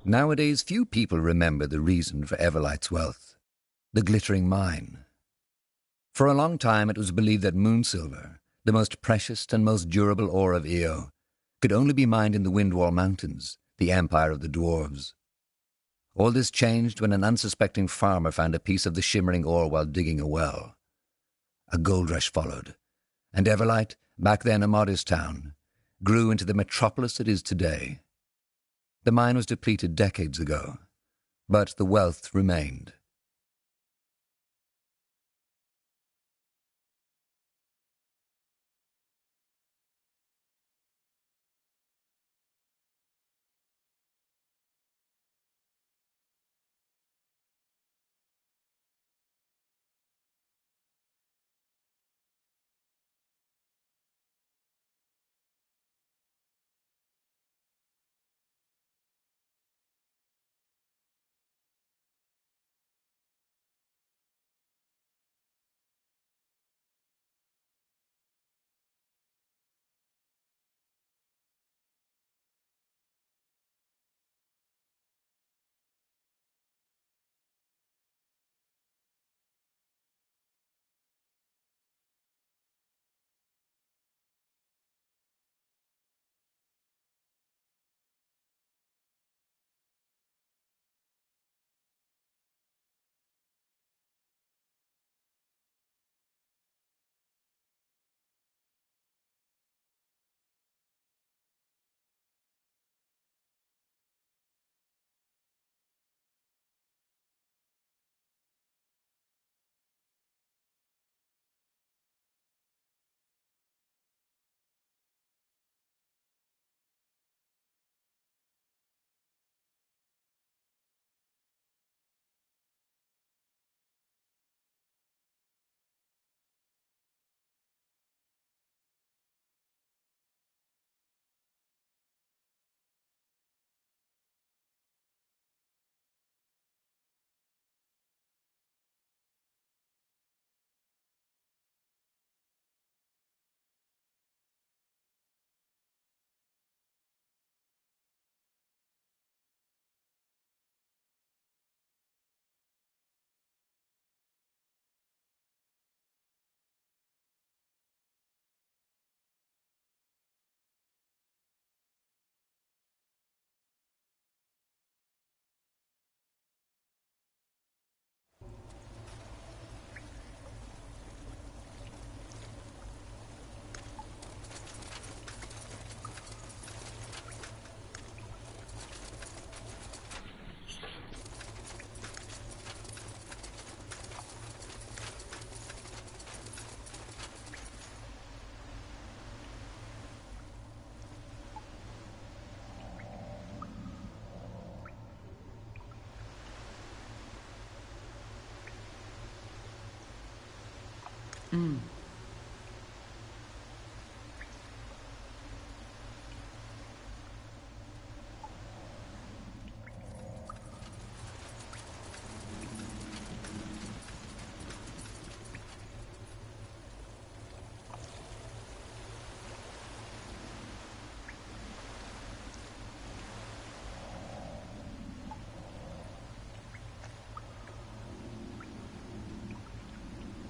Nowadays, few people remember the reason for Everlight's wealth, the glittering mine. For a long time it was believed that moonsilver, the most precious and most durable ore of Io, could only be mined in the Windwall Mountains, the empire of the dwarves. All this changed when an unsuspecting farmer found a piece of the shimmering ore while digging a well. A gold rush followed, and Everlight, back then a modest town, grew into the metropolis it is today. The mine was depleted decades ago, but the wealth remained.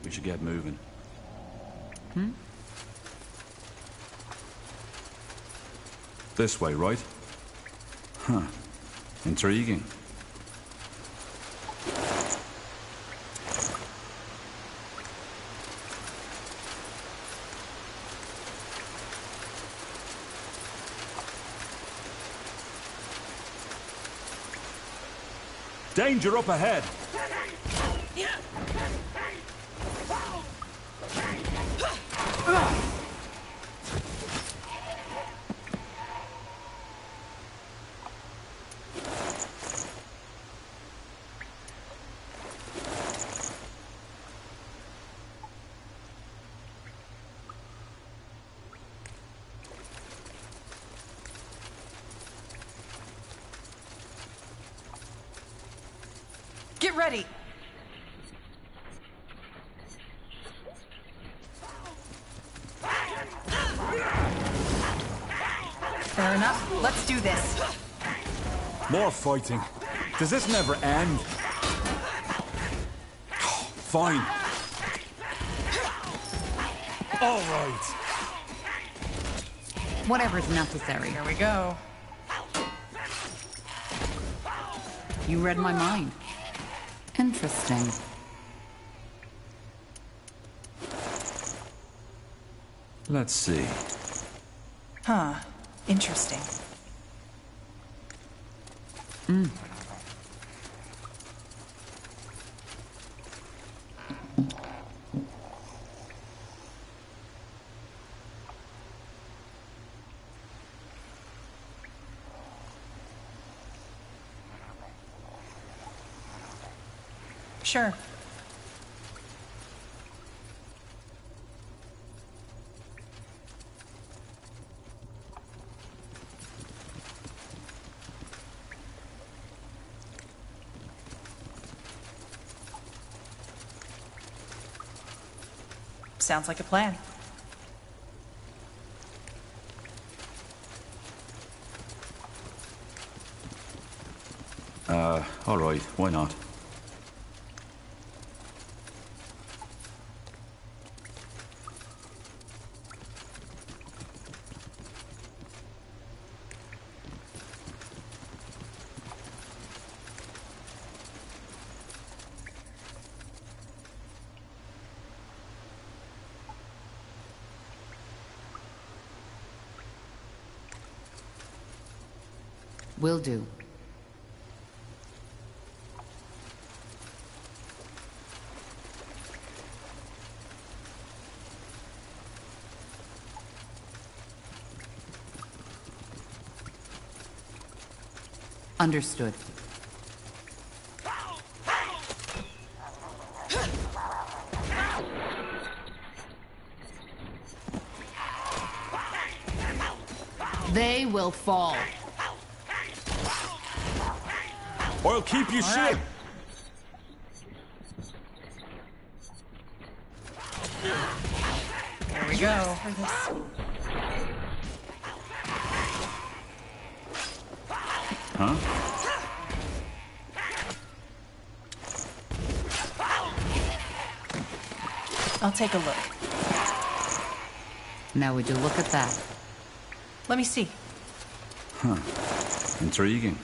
We should get moving. This way, right? Huh. Intriguing. Danger up ahead! Get ready! Fair enough. Let's do this. More fighting. Does this never end? Fine. All right. Whatever's necessary. Here we go. You read my mind. Interesting. Let's see. Huh. Interesting. Sure. Sounds like a plan. All right, why not? Will do. Understood. They will fall. I'll keep you shit. There we go. Huh? I'll take a look. Now would you look at that? Let me see. Huh. Intriguing.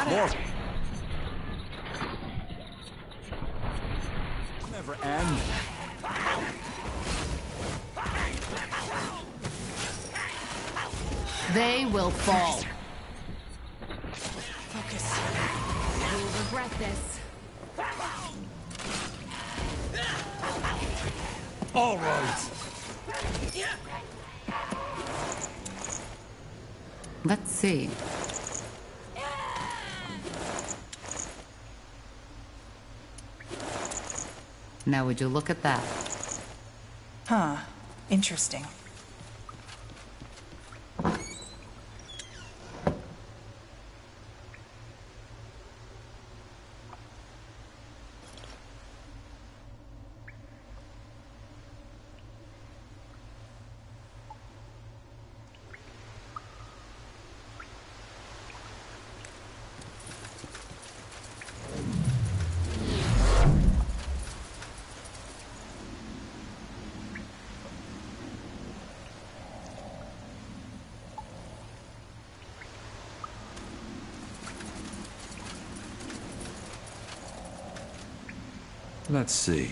More. Never end. They will fall. Focus. You'll regret this. All right. Let's see. Now would you look at that? Huh. Interesting. Let's see.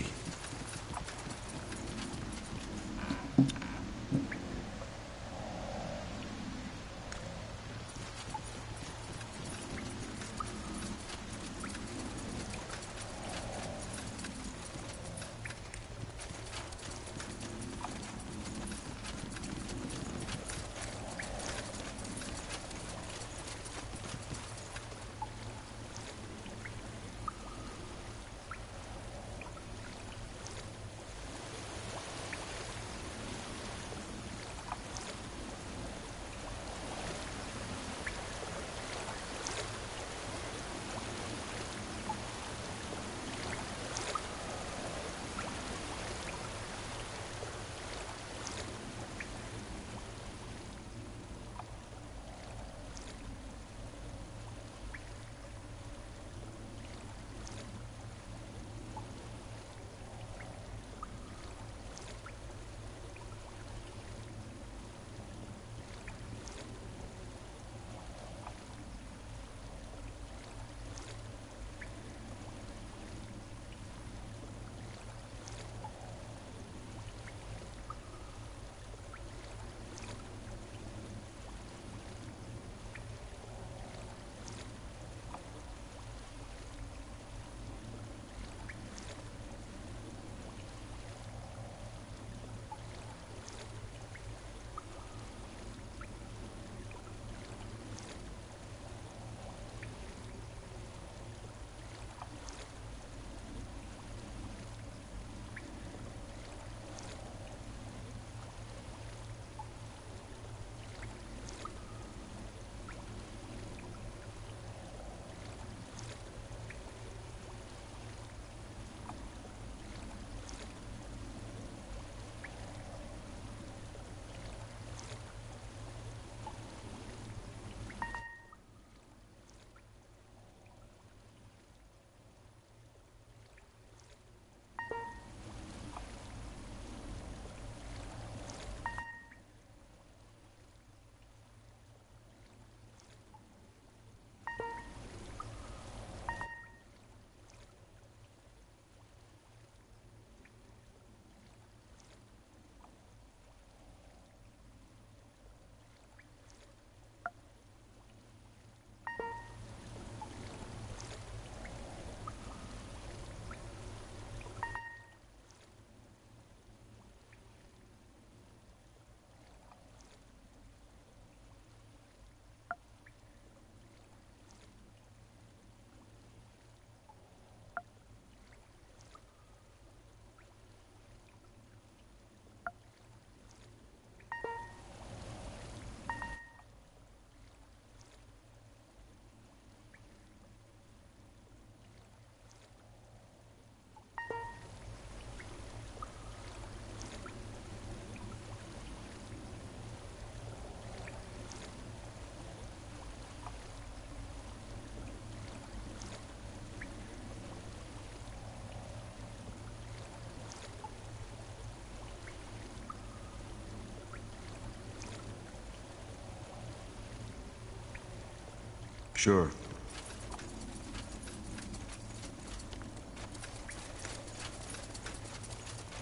Sure.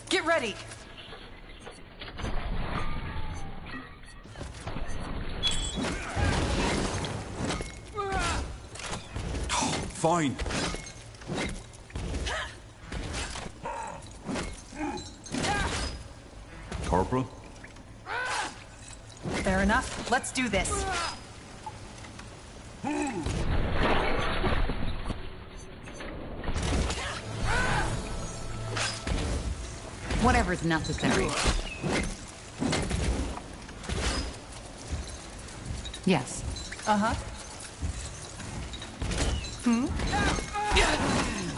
Get ready! Fine. Corporal? Fair enough. Let's do this. Whatever's necessary. Yes. Uh-huh.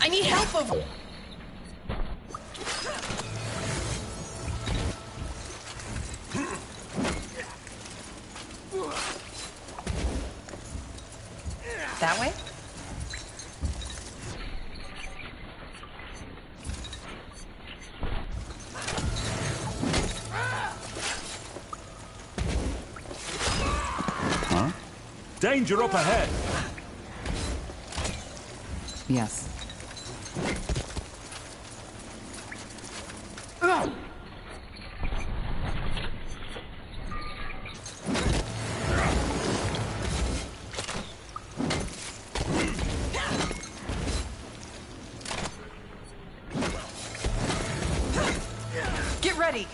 I need help over... That way? Huh? Danger up ahead! Yes. Get ready!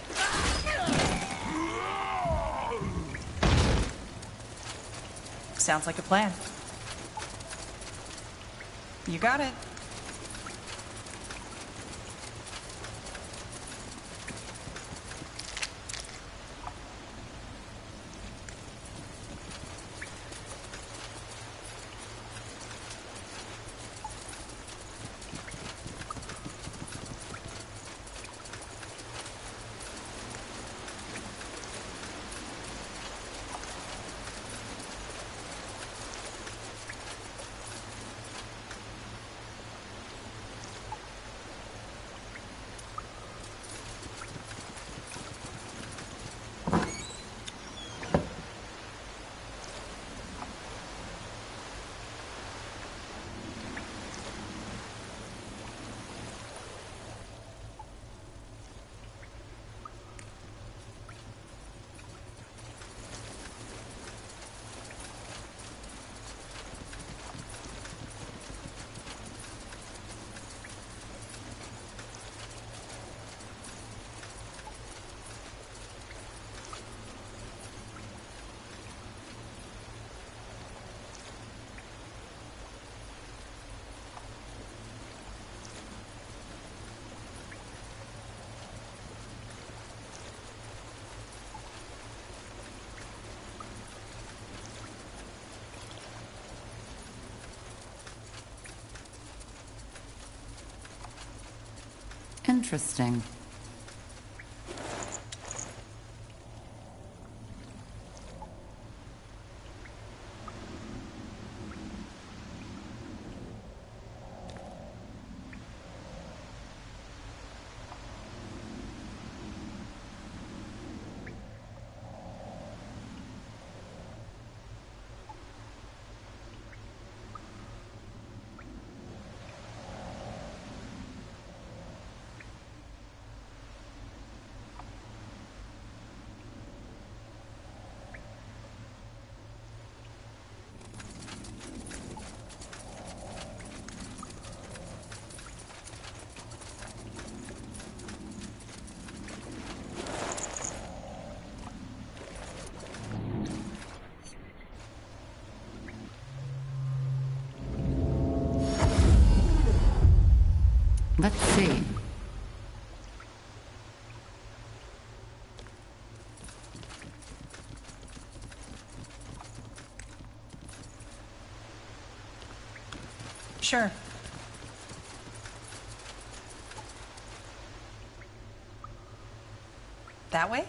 Sounds like a plan. You got it. Interesting. Let's see. Sure. That way?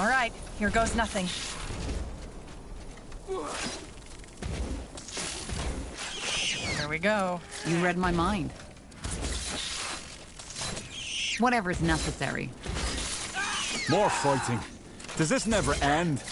All right, here goes nothing. Here we go. You read my mind. Whatever's necessary. More fighting. Does this never end?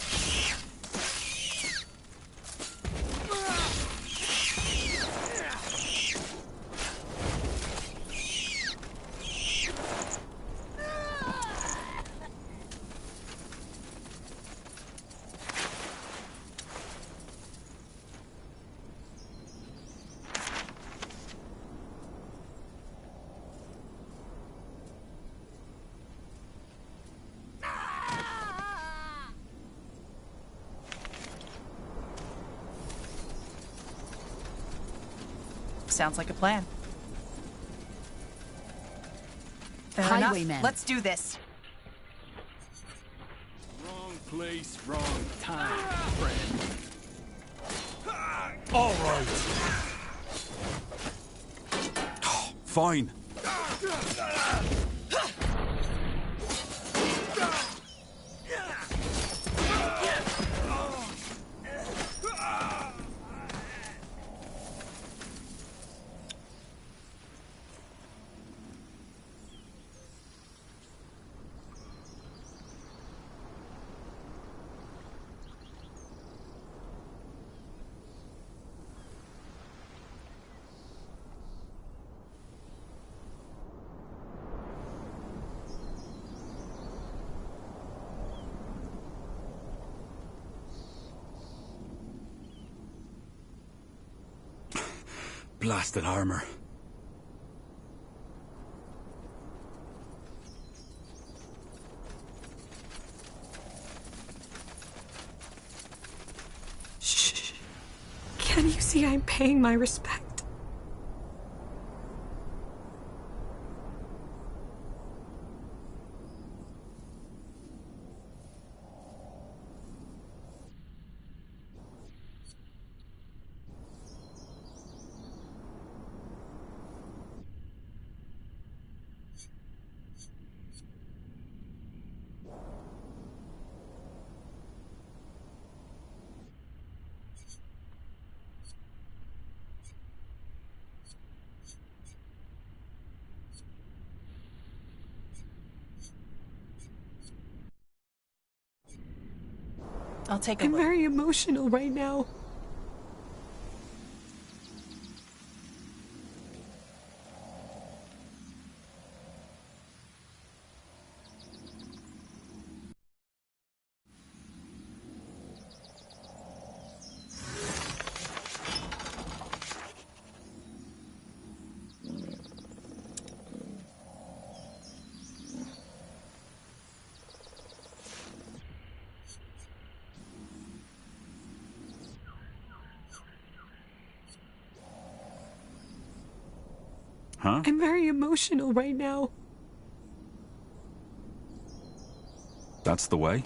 Sounds like a plan. Fair enough. Highwaymen. Let's do this. Wrong place, wrong time, friend. All right. Fine. Blasted armor. Shh. Can't you see I'm paying my respect? I'll take a I'm look. very emotional right now. Huh? I'm very emotional right now. That's the way?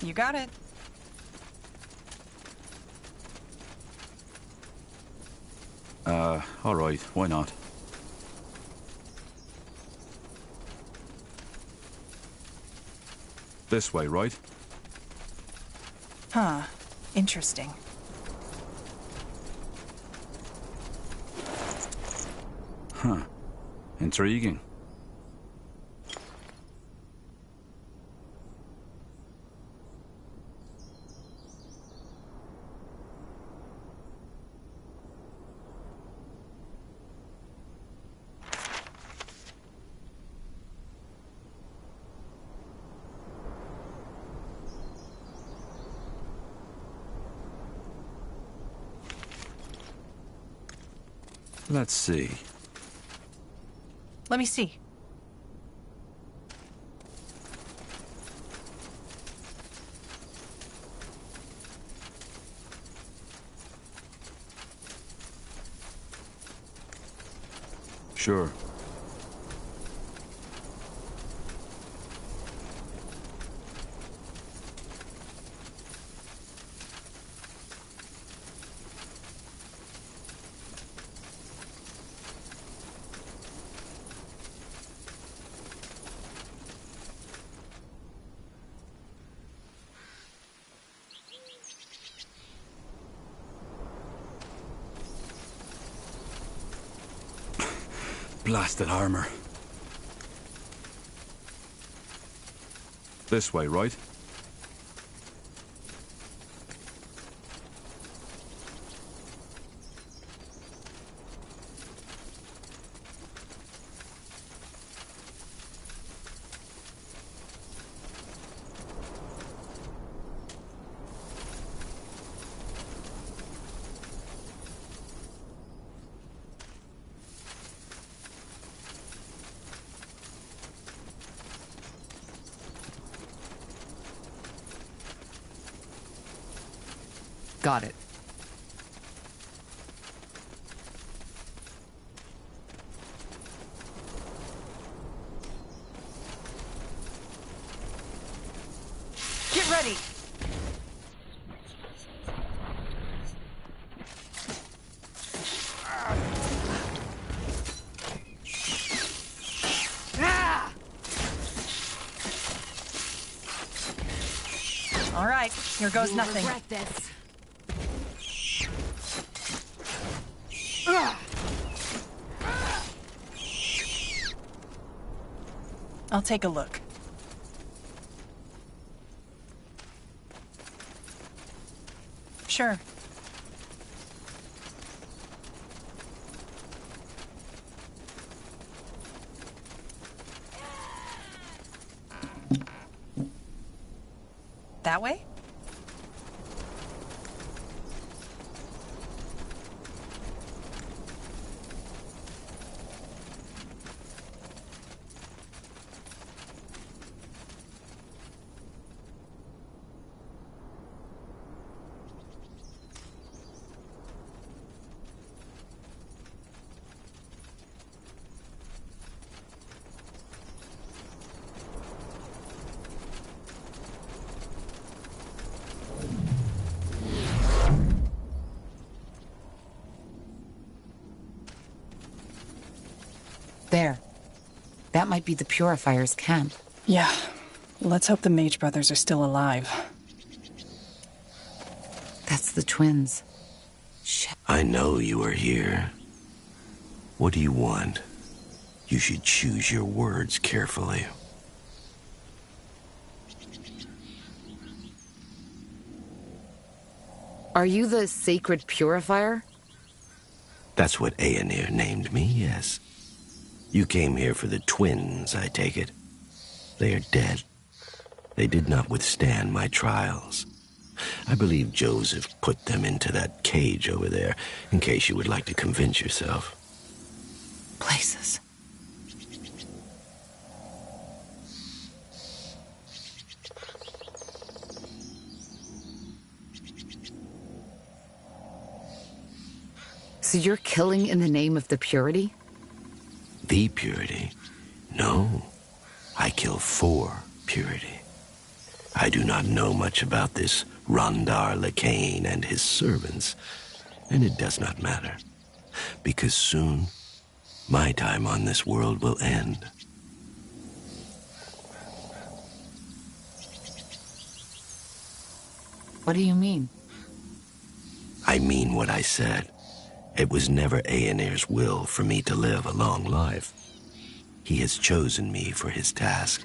You got it. All right, why not? This way, right? Huh. Interesting. Huh. Intriguing. Let's see. Let me see. Sure. Blasted armor. This way, right? Got it. Get ready. All right, here goes nothing. Regret this. I'll take a look. Sure. That way? There. That might be the Purifier's camp. Yeah. Let's hope the Mage Brothers are still alive. That's the twins. Shit. I know you are here. What do you want? You should choose your words carefully. Are you the Sacred Purifier? That's what Aenir named me, yes. You came here for the twins, I take it. They are dead. They did not withstand my trials. I believe Joseph put them into that cage over there, in case you would like to convince yourself. Places. So you're killing in the name of the purity? The purity? No. I kill for purity. I do not know much about this Rondar Lacane and his servants, and it does not matter, because soon my time on this world will end. What do you mean? I mean what I said. It was never Aenir's will for me to live a long life. He has chosen me for his task,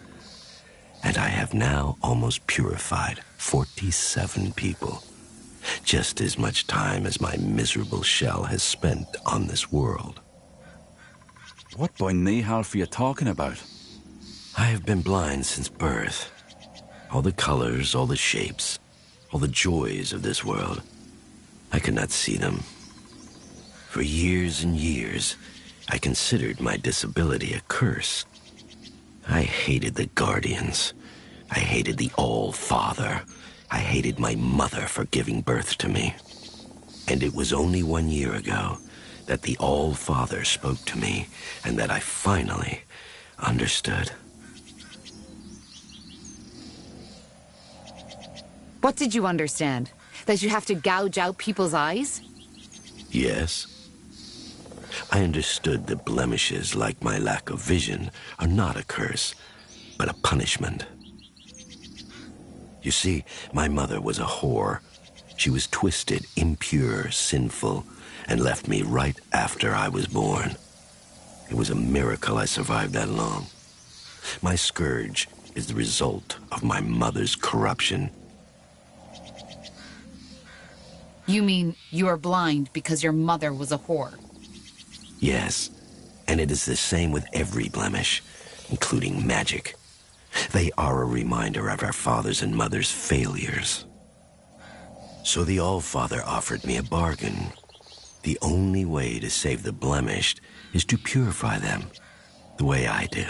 and I have now almost purified 47 people, just as much time as my miserable shell has spent on this world. What by Nihalf are you talking about? I have been blind since birth. All the colors, all the shapes, all the joys of this world, I could not see them. For years and years, I considered my disability a curse. I hated the Guardians. I hated the All-Father. I hated my mother for giving birth to me. And it was only 1 year ago that the All-Father spoke to me and that I finally understood. What did you understand? That you have to gouge out people's eyes? Yes. I understood that blemishes like my lack of vision are not a curse, but a punishment. You see, my mother was a whore. She was twisted, impure, sinful, and left me right after I was born. It was a miracle I survived that long. My scourge is the result of my mother's corruption. You mean you are blind because your mother was a whore? Yes, and it is the same with every blemish, including magic. They are a reminder of our fathers and mothers' failures. So the All-Father offered me a bargain. The only way to save the blemished is to purify them, the way I do.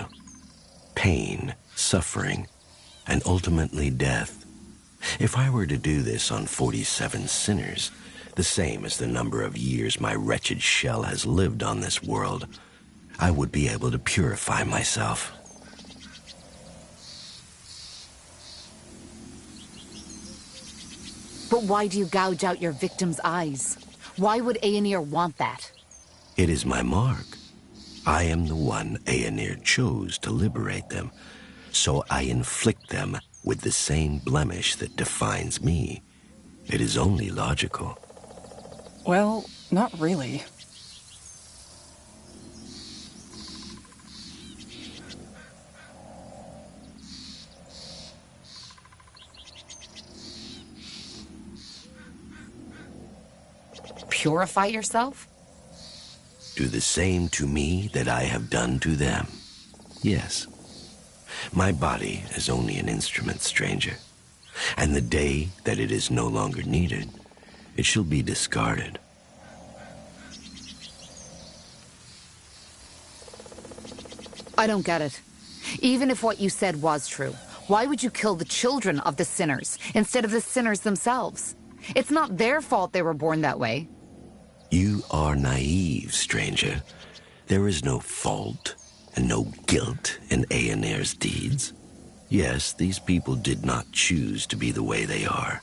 Pain, suffering, and ultimately death. If I were to do this on 47 sinners, the same as the number of years my wretched shell has lived on this world, I would be able to purify myself. But why do you gouge out your victim's eyes? Why would Aenir want that? It is my mark. I am the one Aenir chose to liberate them, so I inflict them with the same blemish that defines me. It is only logical. Well, not really. Purify yourself? Do the same to me that I have done to them. Yes. My body is only an instrument, stranger. And the day that it is no longer needed, it shall be discarded. I don't get it. Even if what you said was true, why would you kill the children of the sinners instead of the sinners themselves? It's not their fault they were born that way. You are naive, stranger. There is no fault and no guilt in Aenir's deeds. Yes, these people did not choose to be the way they are,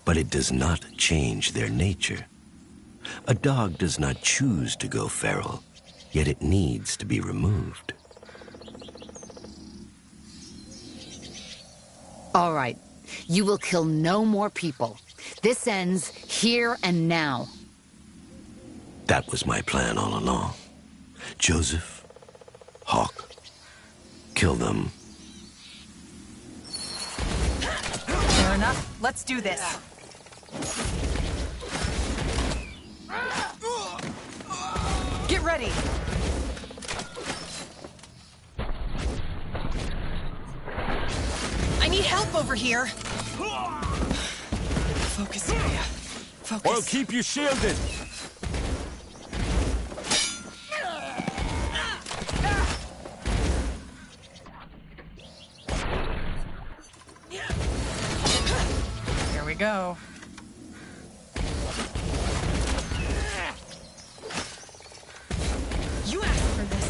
but it does not change their nature. A dog does not choose to go feral, yet it needs to be removed. All right. You will kill no more people. This ends here and now. That was my plan all along. Joseph, Hawk, kill them. Fair enough. Let's do this. Get ready. I need help over here. Focus area. Focus. I'll keep you shielded. Here we go. You asked for this.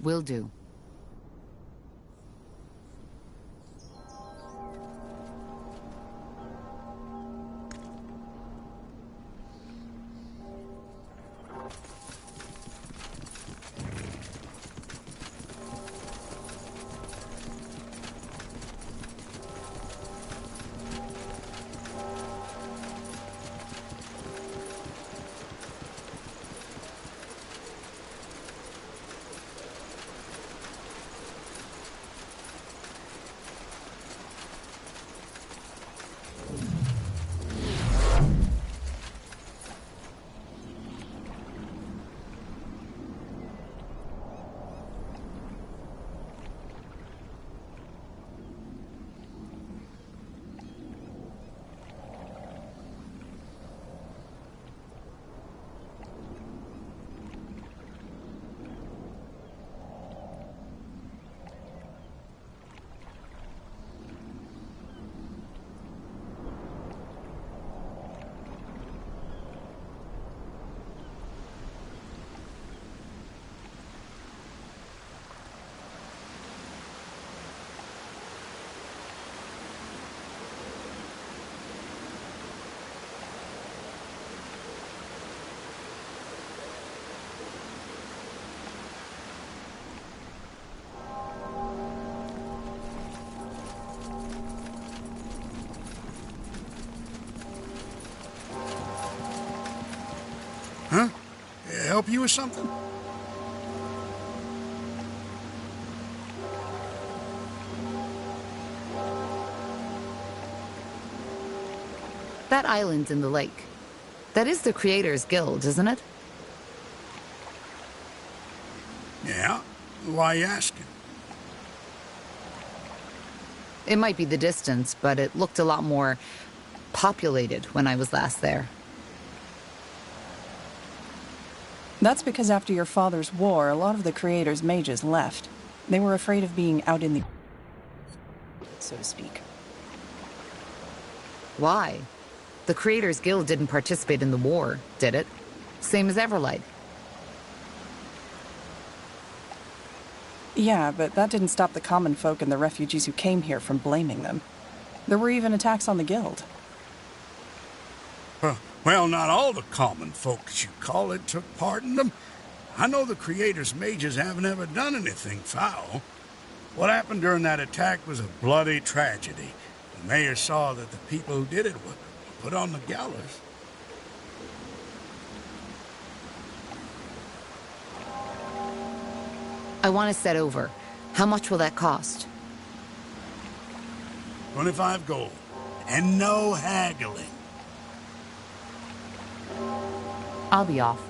Will do. help you with something? That island in the lake. That is the Creators Guild, isn't it? Yeah. Why you asking? It might be the distance, but it looked a lot more populated when I was last there. That's because after your father's war, a lot of the Creators' mages left. They were afraid of being out in the... so to speak. Why? The Creators Guild didn't participate in the war, did it? Same as Everlight. Yeah, but that didn't stop the common folk and the refugees who came here from blaming them. There were even attacks on the guild. Well, not all the common folk, as you call it, took part in them. I know the Creators' mages haven't ever done anything foul. What happened during that attack was a bloody tragedy. The mayor saw that the people who did it were put on the gallows. I want to set over. How much will that cost? 25 gold. And no haggling. I'll be off.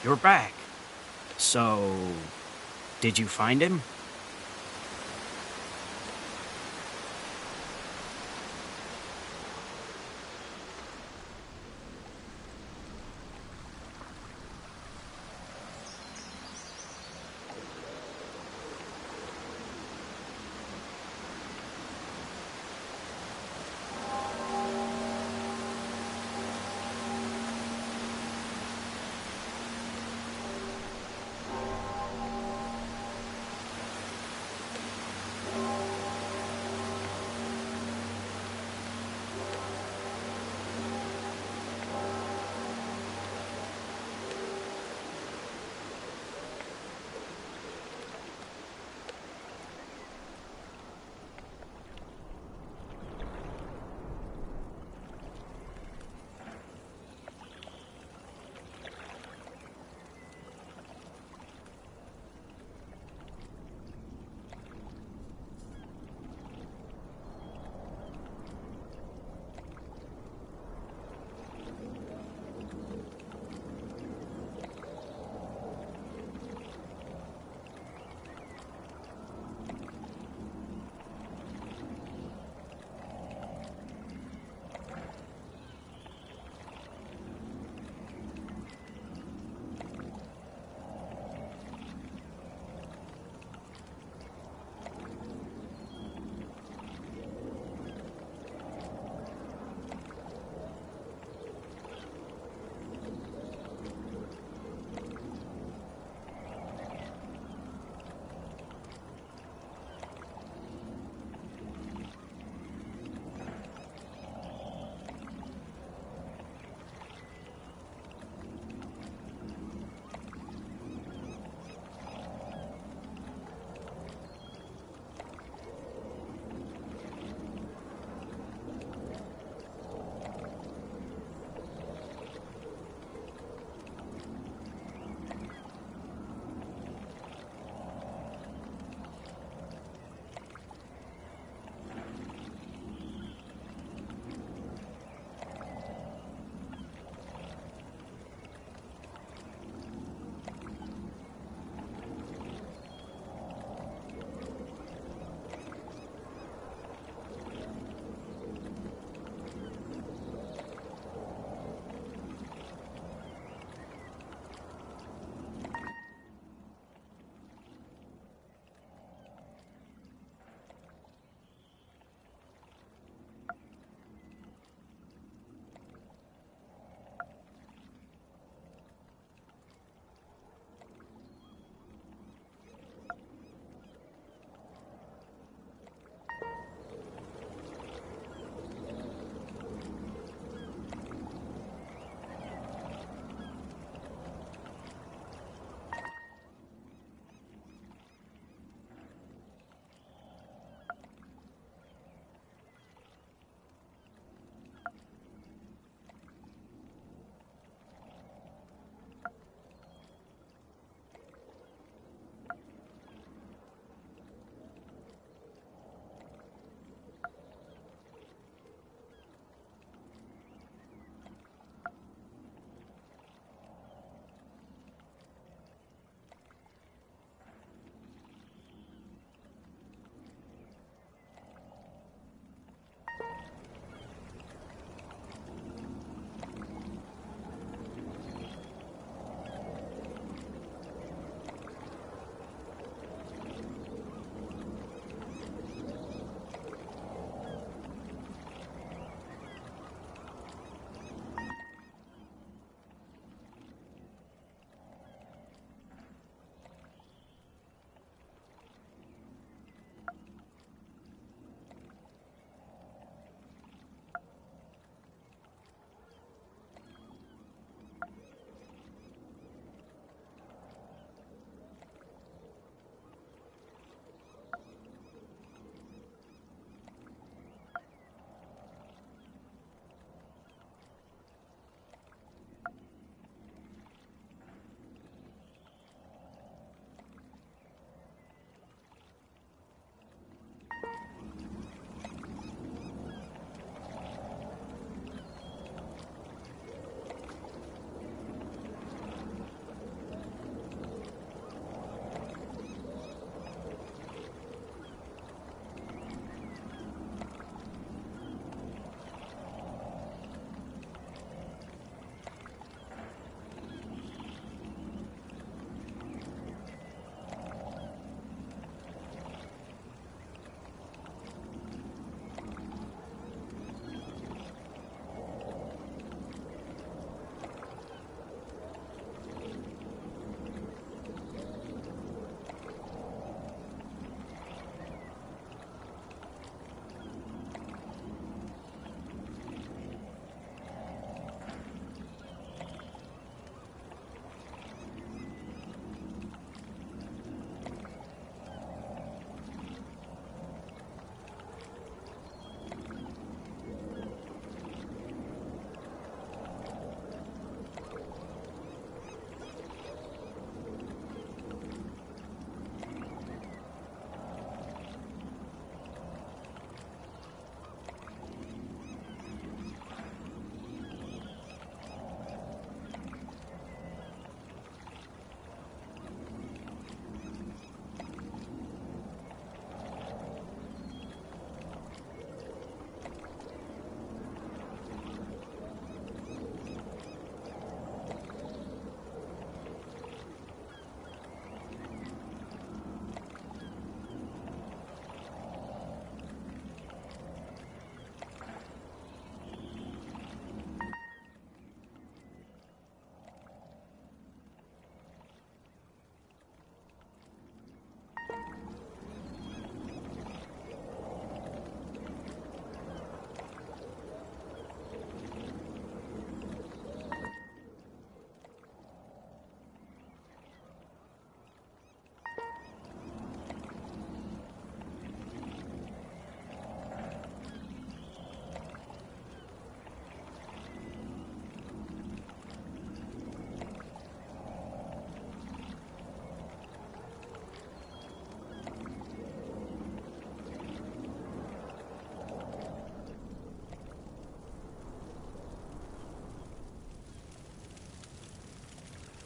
You're back. So, did you find him?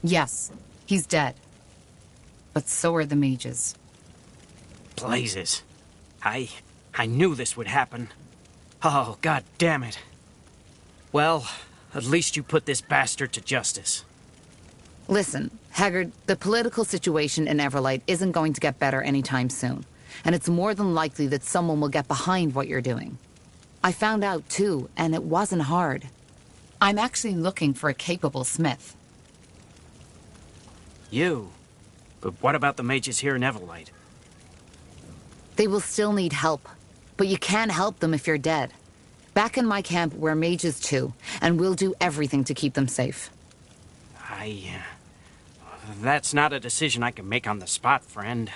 Yes, he's dead. But so are the mages. Blazes. I knew this would happen. Oh, god damn it. Well, at least you put this bastard to justice. Listen, Haggard, the political situation in Everlight isn't going to get better anytime soon. And it's more than likely that someone will get behind what you're doing. I found out too, and it wasn't hard. I'm actually looking for a capable smith. You? But what about the mages here in Everlight? They will still need help, but you can't help them if you're dead. Back in my camp, we're mages too, and we'll do everything to keep them safe. That's not a decision I can make on the spot, friend.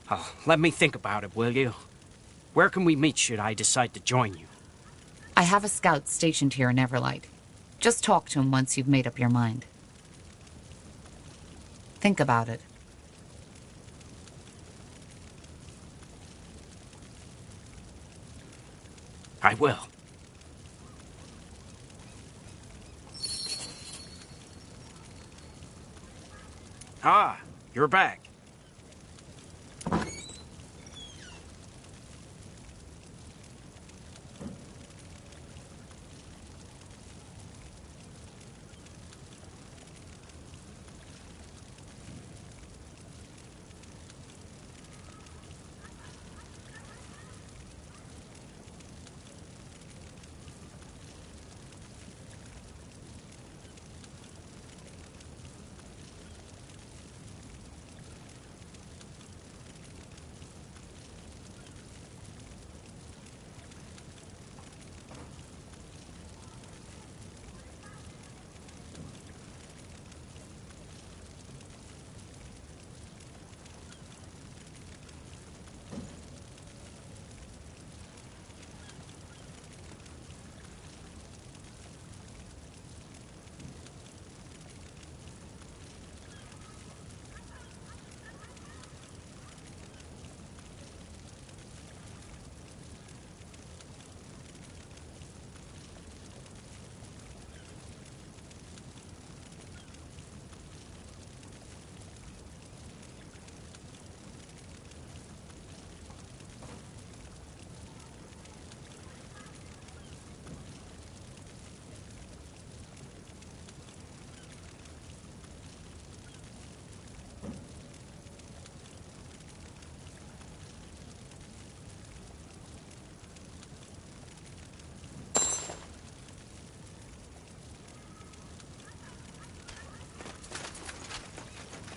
Oh, let me think about it, will you? Where can we meet should I decide to join you? I have a scout stationed here in Everlight. Just talk to him once you've made up your mind. Think about it. I will. Ah, you're back.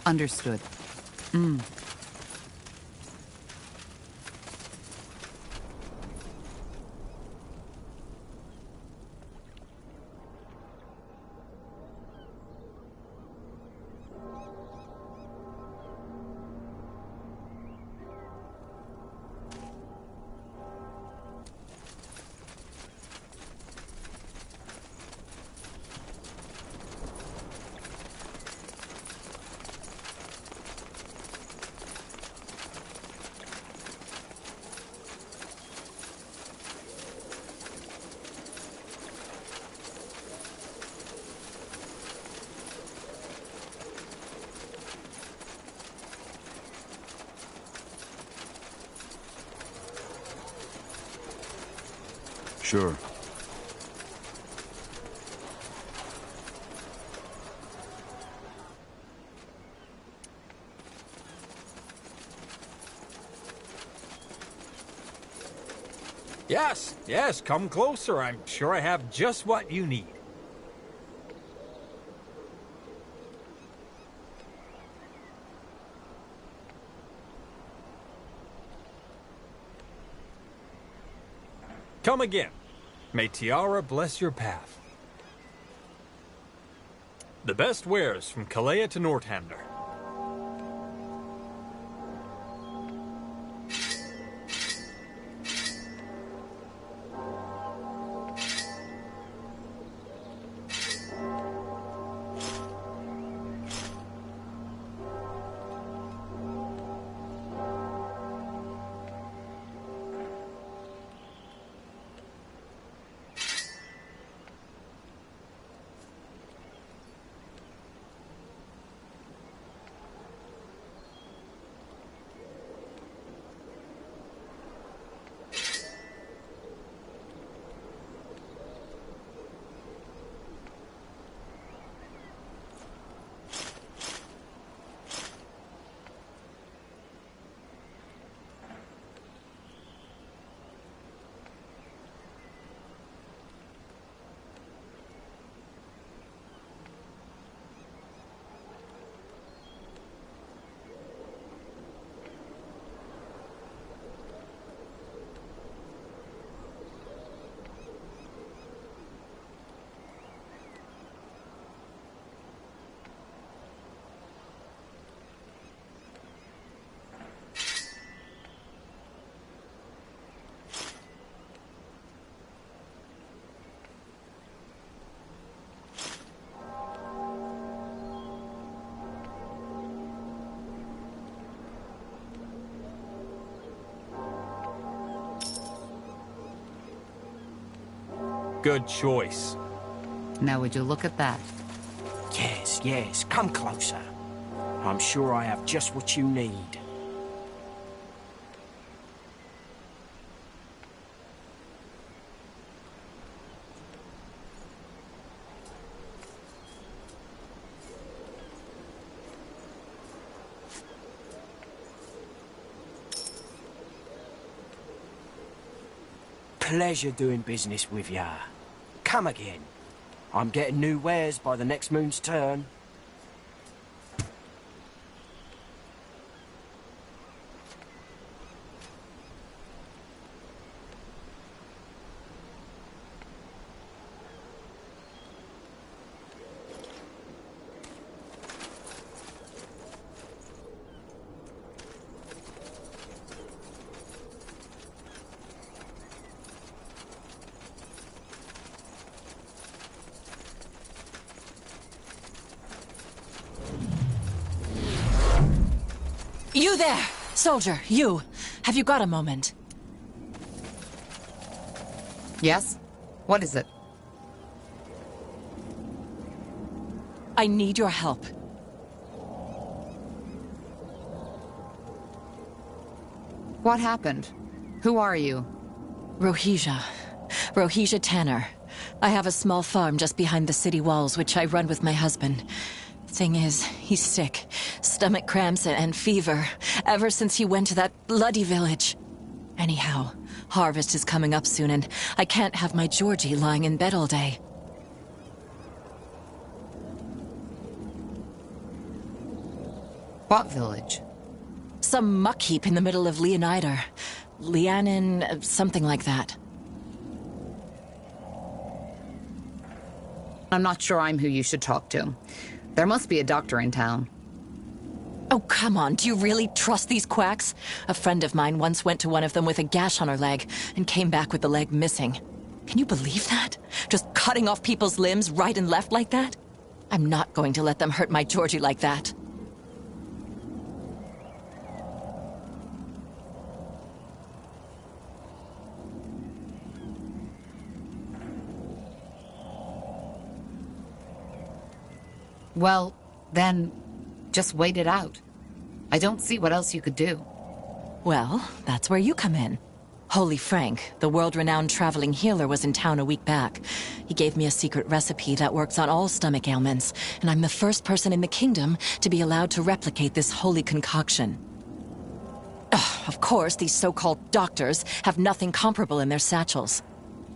Understood. Sure. Yes, come closer. I'm sure I have just what you need. Come again. May Tiara bless your path. The best wares from Kalea to Northander. Good choice. Now would you look at that? Yes, yes, come closer. I'm sure I have just what you need. Pleasure doing business with ya. Come again. I'm getting new wares by the next moon's turn. You there! Soldier, you! Have you got a moment? Yes? What is it? I need your help. What happened? Who are you? Rohija. Rohija Tanner. I have a small farm just behind the city walls, which I run with my husband. Thing is, he's sick. Stomach cramps and fever, ever since he went to that bloody village. Anyhow, harvest is coming up soon, and I can't have my Georgie lying in bed all day. What village? Some muck heap in the middle of Leonider. Lianin, something like that. I'm not sure I'm who you should talk to. There must be a doctor in town. Oh, come on. Do you really trust these quacks? A friend of mine once went to one of them with a gash on her leg and came back with the leg missing. Can you believe that? Just cutting off people's limbs right and left like that? I'm not going to let them hurt my Georgie like that. Well, then, just wait it out. I don't see what else you could do. Well, that's where you come in. Holy Frank, the world-renowned traveling healer, was in town a week back. He gave me a secret recipe that works on all stomach ailments, and I'm the first person in the kingdom to be allowed to replicate this holy concoction. Ugh, of course, these so-called doctors have nothing comparable in their satchels.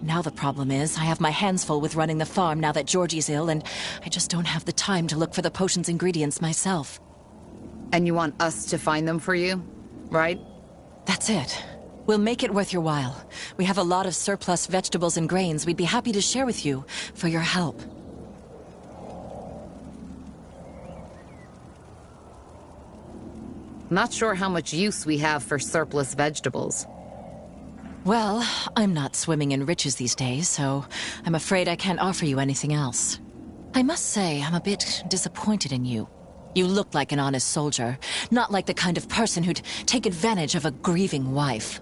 Now the problem is, I have my hands full with running the farm now that Georgie's ill, and I just don't have the time to look for the potion's ingredients myself. And you want us to find them for you, right? That's it. We'll make it worth your while. We have a lot of surplus vegetables and grains we'd be happy to share with you for your help. Not sure how much use we have for surplus vegetables. Well, I'm not swimming in riches these days, so I'm afraid I can't offer you anything else. I must say, I'm a bit disappointed in you. You look like an honest soldier, not like the kind of person who'd take advantage of a grieving wife.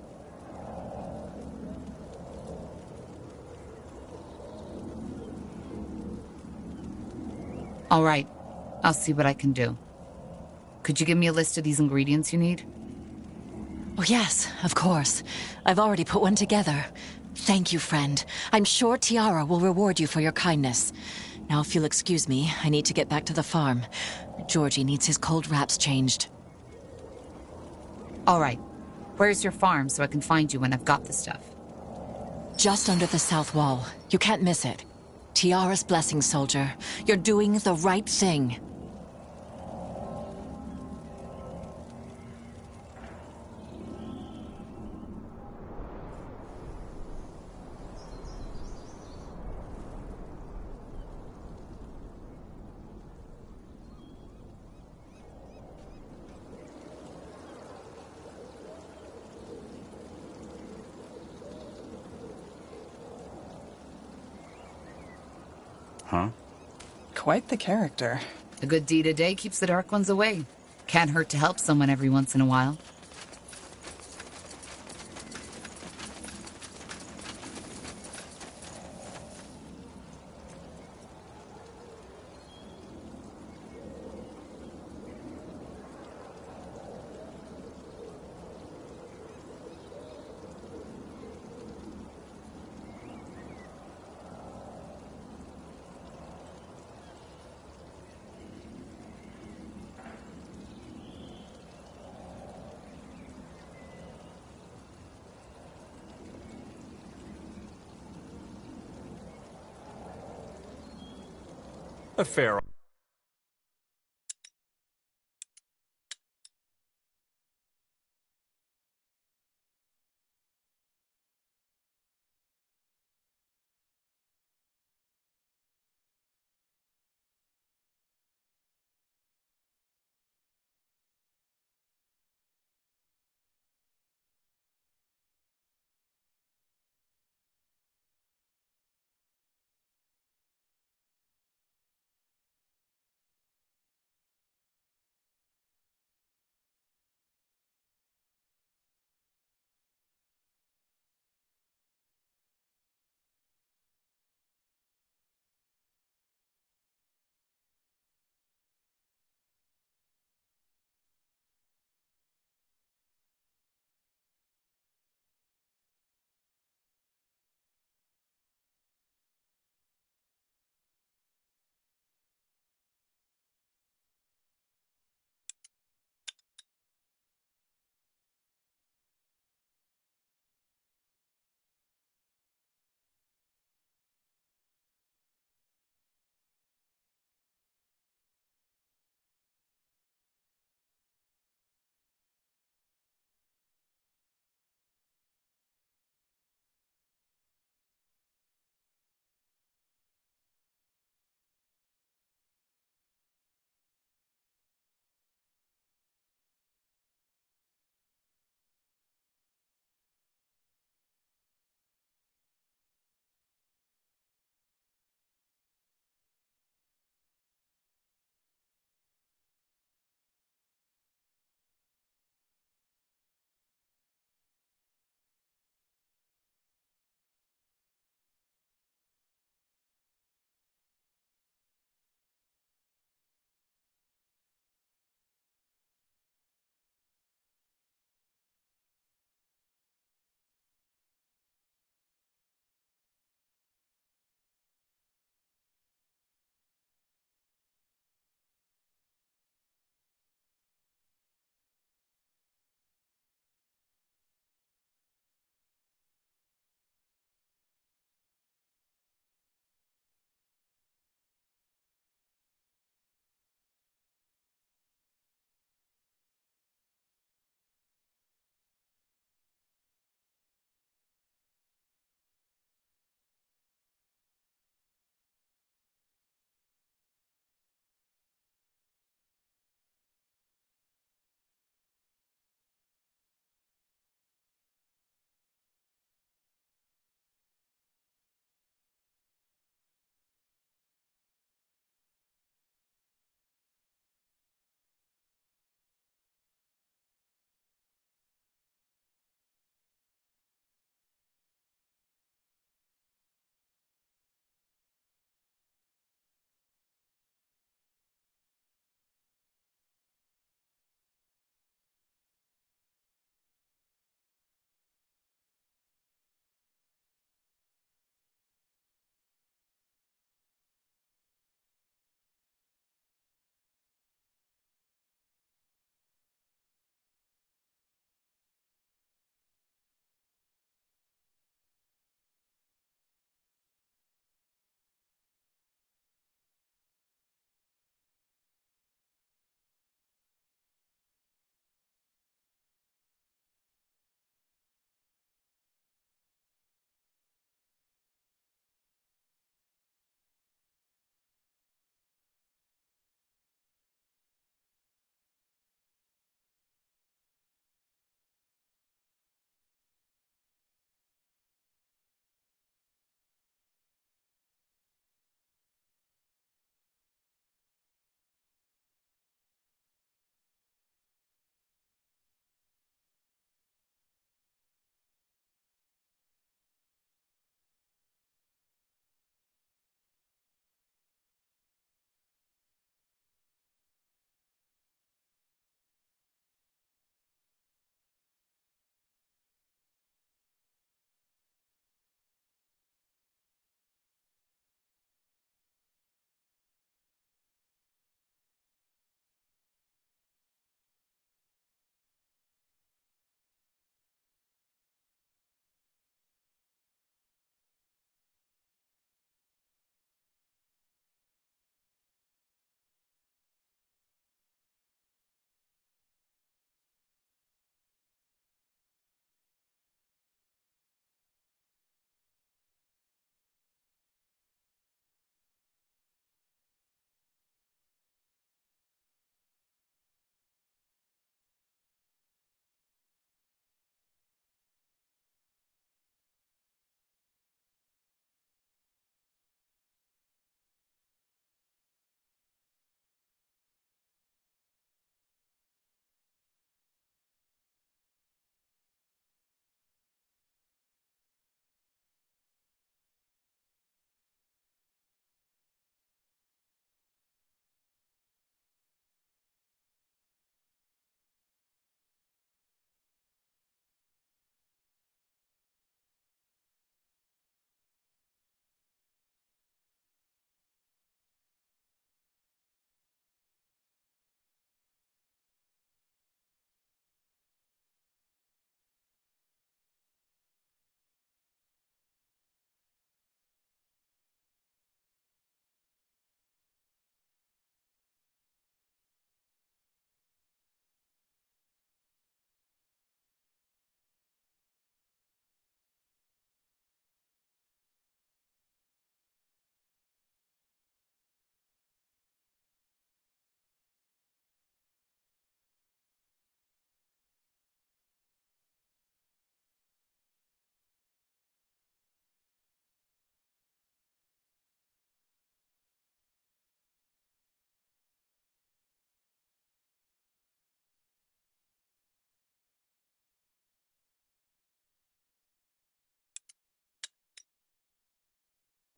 All right, I'll see what I can do. Could you give me a list of these ingredients you need? Oh, yes, of course. I've already put one together. Thank you, friend. I'm sure Tiara will reward you for your kindness. Now, if you'll excuse me, I need to get back to the farm. Georgie needs his cold wraps changed. All right. Where's your farm so I can find you when I've got the stuff? Just under the south wall. You can't miss it. Tiara's blessing, soldier. You're doing the right thing. Huh? Quite the character. A good deed a day keeps the dark ones away. Can't hurt to help someone every once in a while. A fair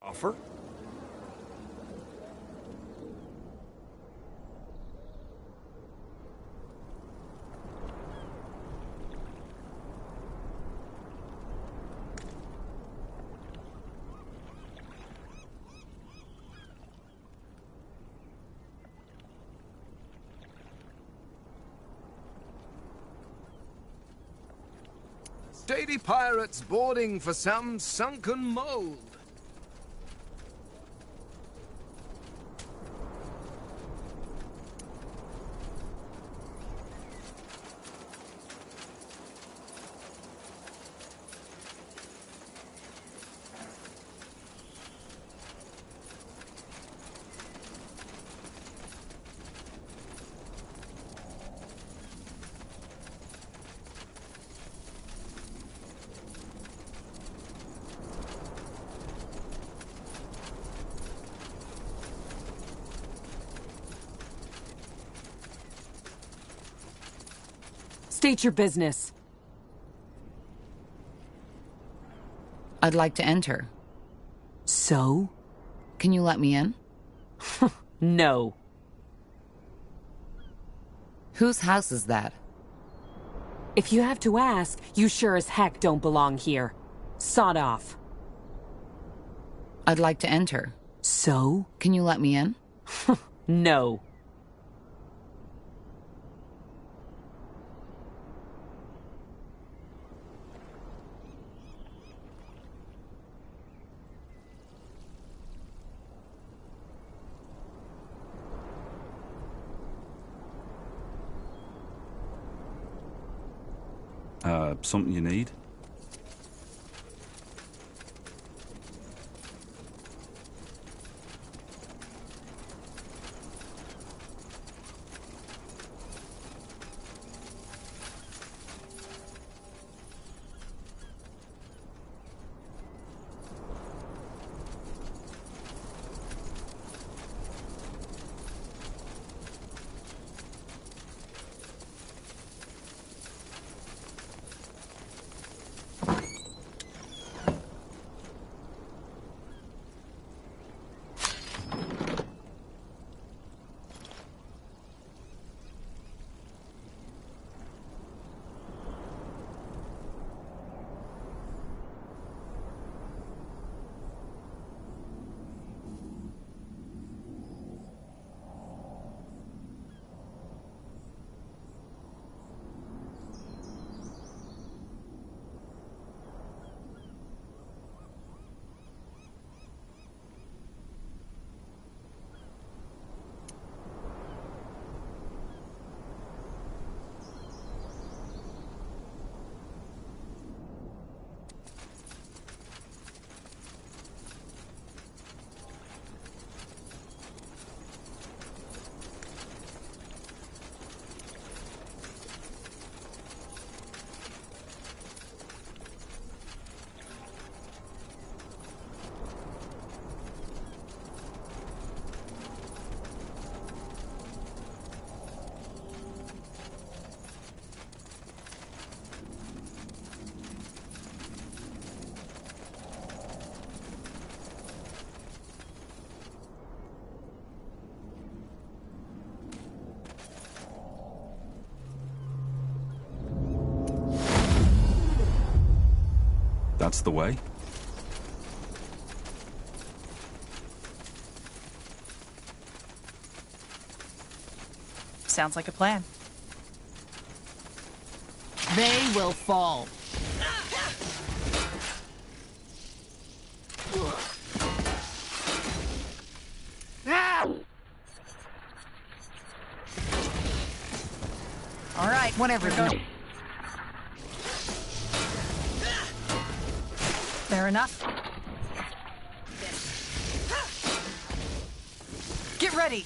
Offer? Shady pirates boarding for some sunken mold. State your business. I'd like to enter. So? Can you let me in? No. Whose house is that? If you have to ask, you sure as heck don't belong here. Sod off. I'd like to enter. So? Can you let me in? No. Something you need? That's the way? Sounds like a plan. They will fall. All right, Whatever. fair enough. Get ready.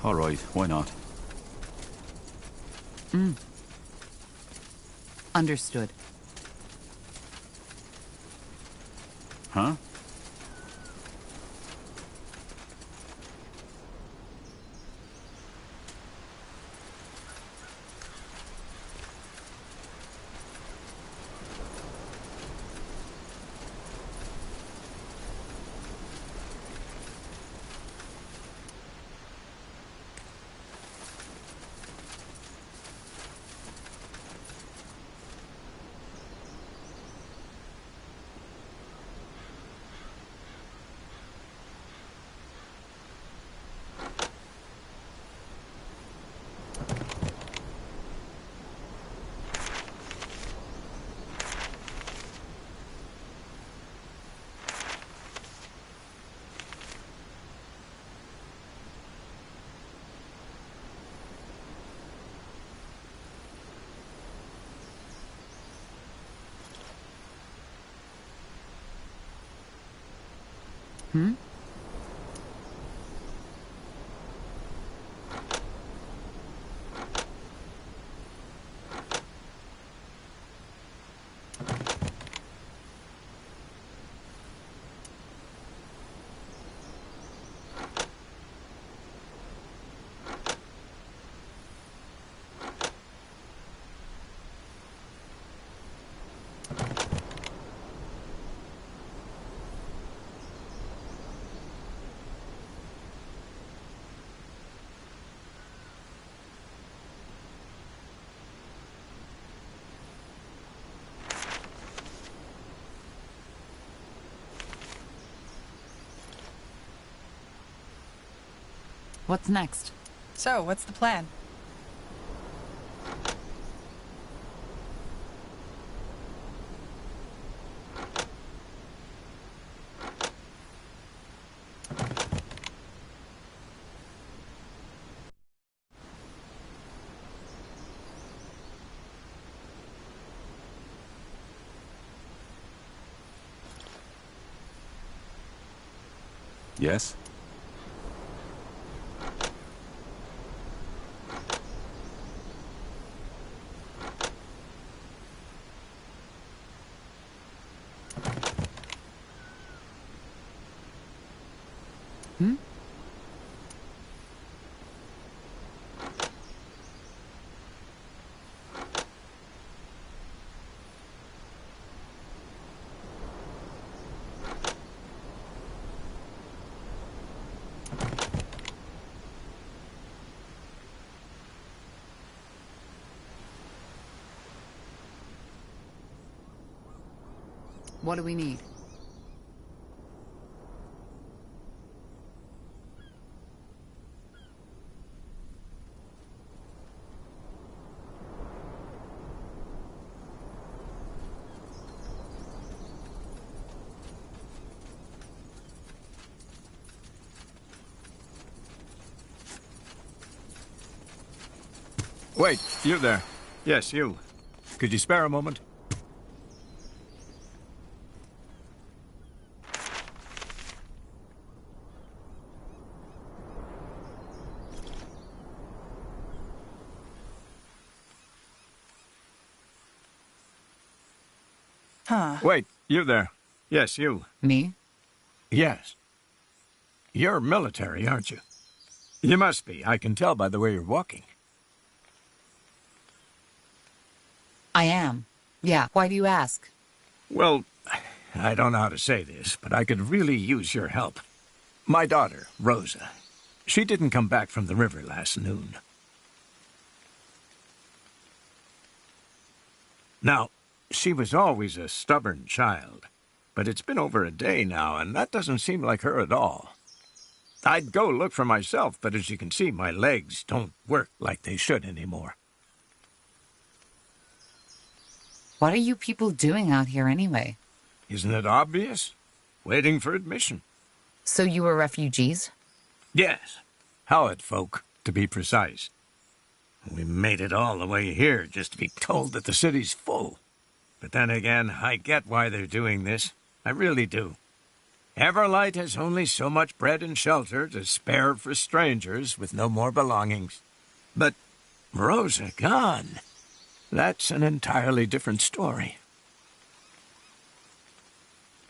All right, why not? Understood. Huh? Hmm? What's next? So, what's the plan? Yes? Hmm? What do we need? Wait, you there. Yes, you. Could you spare a moment? Huh. Wait, you there. Yes, you. Me? Yes. You're military, aren't you? You must be. I can tell by the way you're walking. I am. Yeah, why do you ask? Well, I don't know how to say this, but I could really use your help. My daughter, Rosa, she didn't come back from the river last noon. Now, she was always a stubborn child, but it's been over a day now, and that doesn't seem like her at all. I'd go look for myself, but as you can see, my legs don't work like they should anymore. What are you people doing out here anyway? Isn't it obvious? Waiting for admission. So you were refugees? Yes. Howard folk, to be precise. We made it all the way here just to be told that the city's full. But then again, I get why they're doing this. I really do. Everlight has only so much bread and shelter to spare for strangers with no more belongings. But Rosa gone, that's an entirely different story.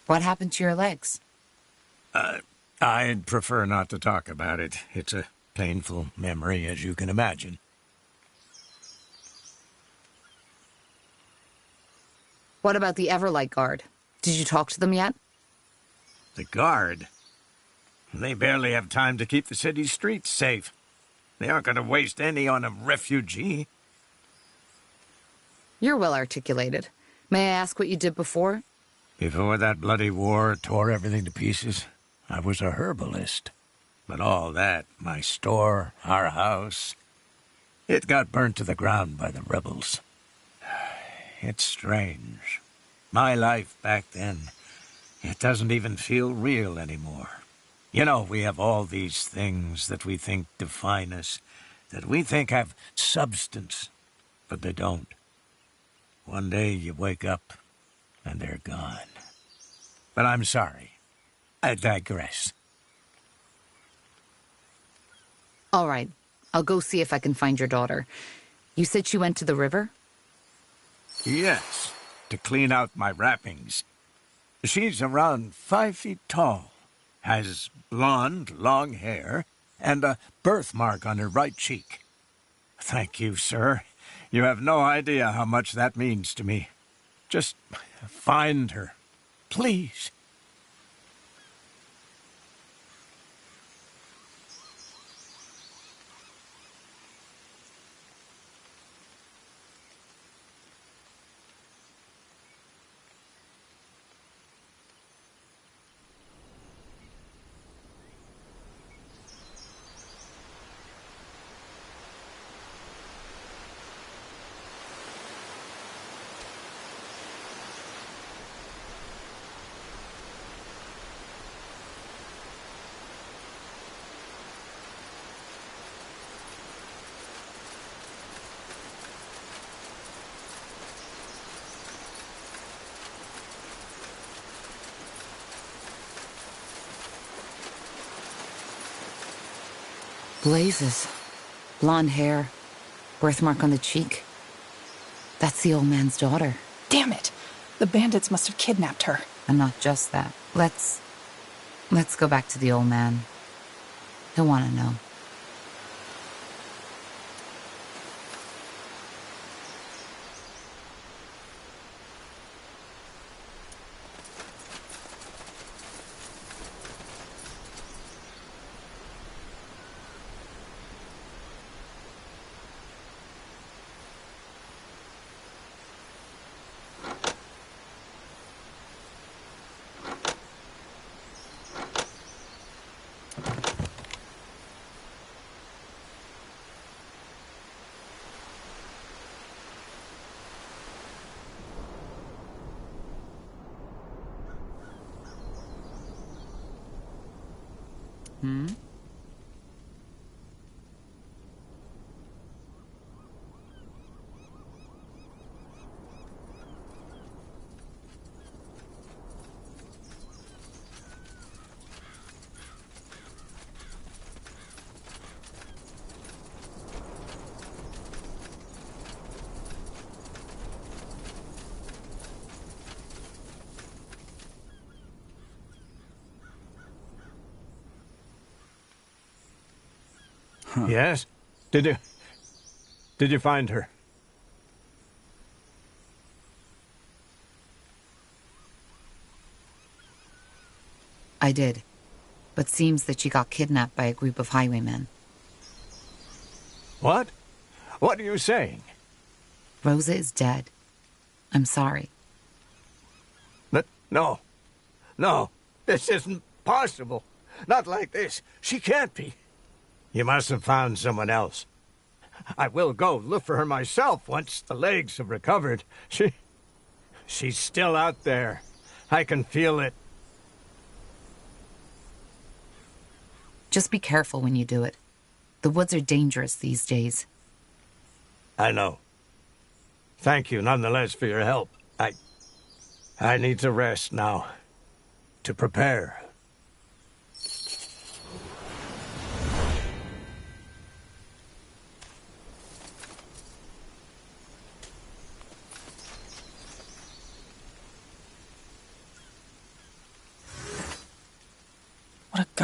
What happened to your legs? I'd prefer not to talk about it. It's a painful memory, as you can imagine. What about the Everlight Guard? Did you talk to them yet? The guard? They barely have time to keep the city streets safe. They aren't going to waste any on a refugee. You're well articulated. May I ask what you did before? Before that bloody war tore everything to pieces, I was a herbalist. But all that, my store, our house, it got burnt to the ground by the rebels. It's strange. My life back then, it doesn't even feel real anymore. You know, we have all these things that we think define us, that we think have substance, but they don't. One day you wake up, and they're gone. But I'm sorry. I digress. All right. I'll go see if I can find your daughter. You said she went to the river? Yes, to clean out my wrappings. She's around 5 feet tall, has blonde, long hair, and a birthmark on her right cheek. Thank you, sir. You have no idea how much that means to me. Just find her, please. Blazes. Blonde hair. Birthmark on the cheek. That's the old man's daughter. Damn it! The bandits must have kidnapped her. And not just that. Let's go back to the old man. He'll want to know. Hmm? Yes? Did you find her? I did. But seems that she got kidnapped by a group of highwaymen. What? What are you saying? Rosa is dead. I'm sorry. But no. No. This isn't possible. Not like this. She can't be. You must have found someone else. I will go look for her myself once the legs have recovered. She's still out there. I can feel it. Just be careful when you do it. The woods are dangerous these days. I know. Thank you nonetheless for your help. I need to rest now. To prepare.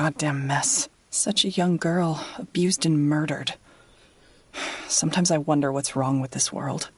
goddamn mess. Such a young girl, abused and murdered. Sometimes I wonder what's wrong with this world.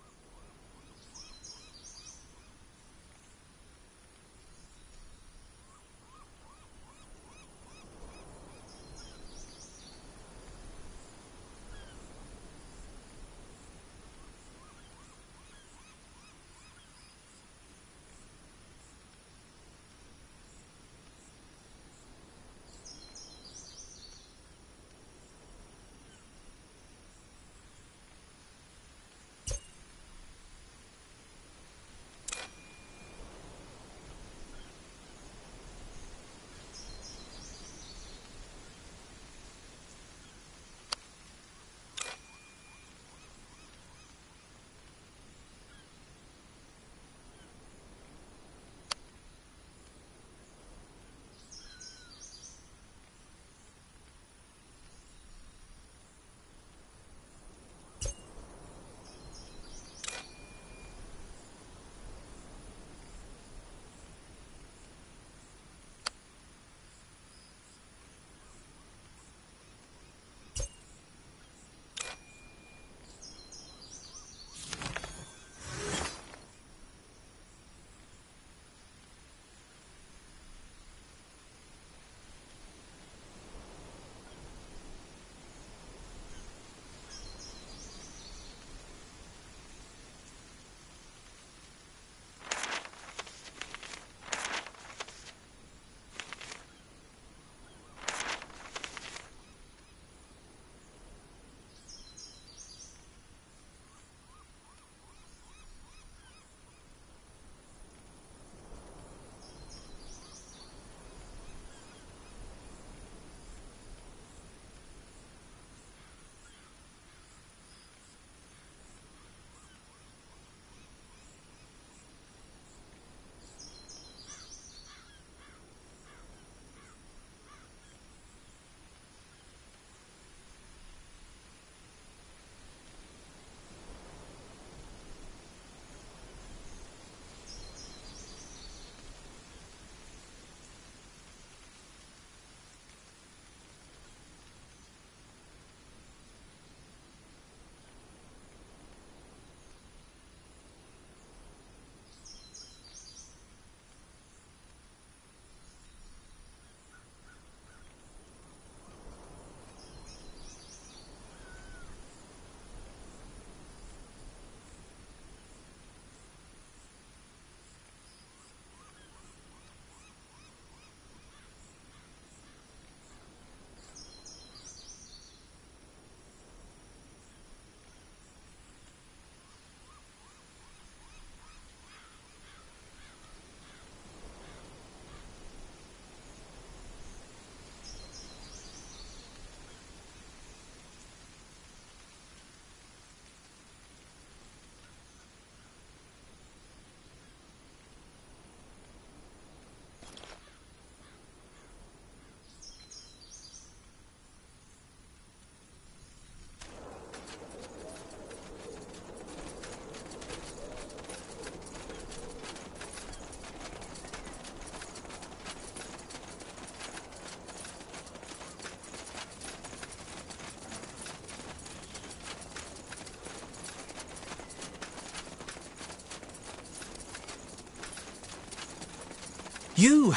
You!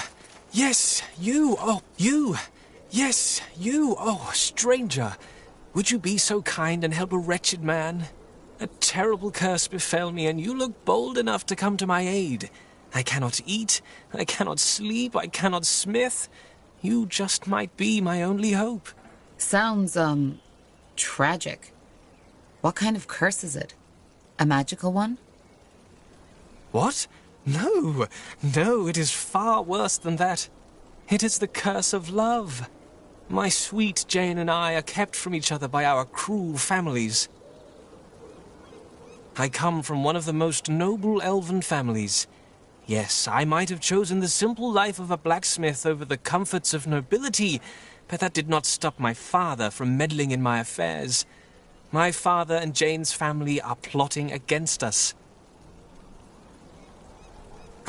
Yes, you! Oh, you! Yes, you! Oh, stranger! Would you be so kind and help a wretched man? A terrible curse befell me, and you look bold enough to come to my aid. I cannot eat, I cannot sleep, I cannot smith. You just might be my only hope. Sounds, tragic. What kind of curse is it? A magical one? What? No, no, it is far worse than that. It is the curse of love. My sweet Jane and I are kept from each other by our cruel families. I come from one of the most noble elven families. Yes, I might have chosen the simple life of a blacksmith over the comforts of nobility, but that did not stop my father from meddling in my affairs. My father and Jane's family are plotting against us.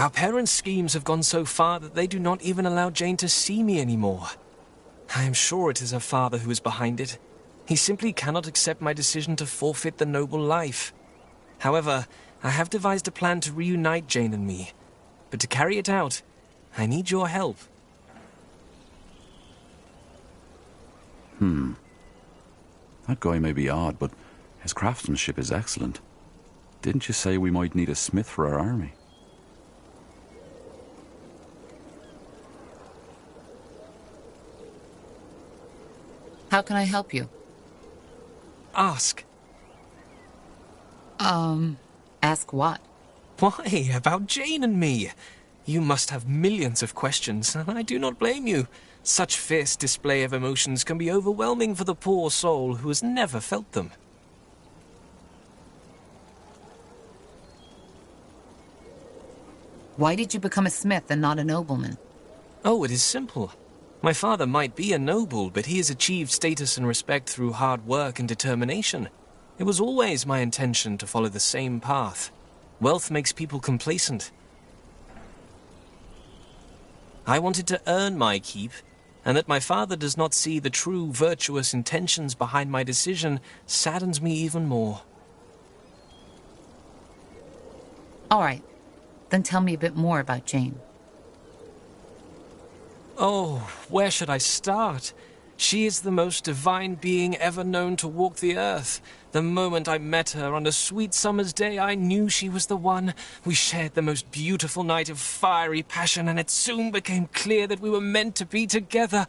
Our parents' schemes have gone so far that they do not even allow Jane to see me anymore. I am sure it is her father who is behind it. He simply cannot accept my decision to forfeit the noble life. However, I have devised a plan to reunite Jane and me. But to carry it out, I need your help. That guy may be odd, but his craftsmanship is excellent. Didn't you say we might need a smith for our army? How can I help you? Ask. Ask what? Why, about Jane and me. You must have millions of questions, and I do not blame you. Such fierce display of emotions can be overwhelming for the poor soul who has never felt them. Why did you become a smith and not a nobleman? Oh, it is simple. My father might be a noble, but he has achieved status and respect through hard work and determination. It was always my intention to follow the same path. Wealth makes people complacent. I wanted to earn my keep, and that my father does not see the true virtuous intentions behind my decision saddens me even more. All right, then tell me a bit more about Jane. Oh, where should I start? She is the most divine being ever known to walk the earth. The moment I met her on a sweet summer's day, I knew she was the one. We shared the most beautiful night of fiery passion, and it soon became clear that we were meant to be together.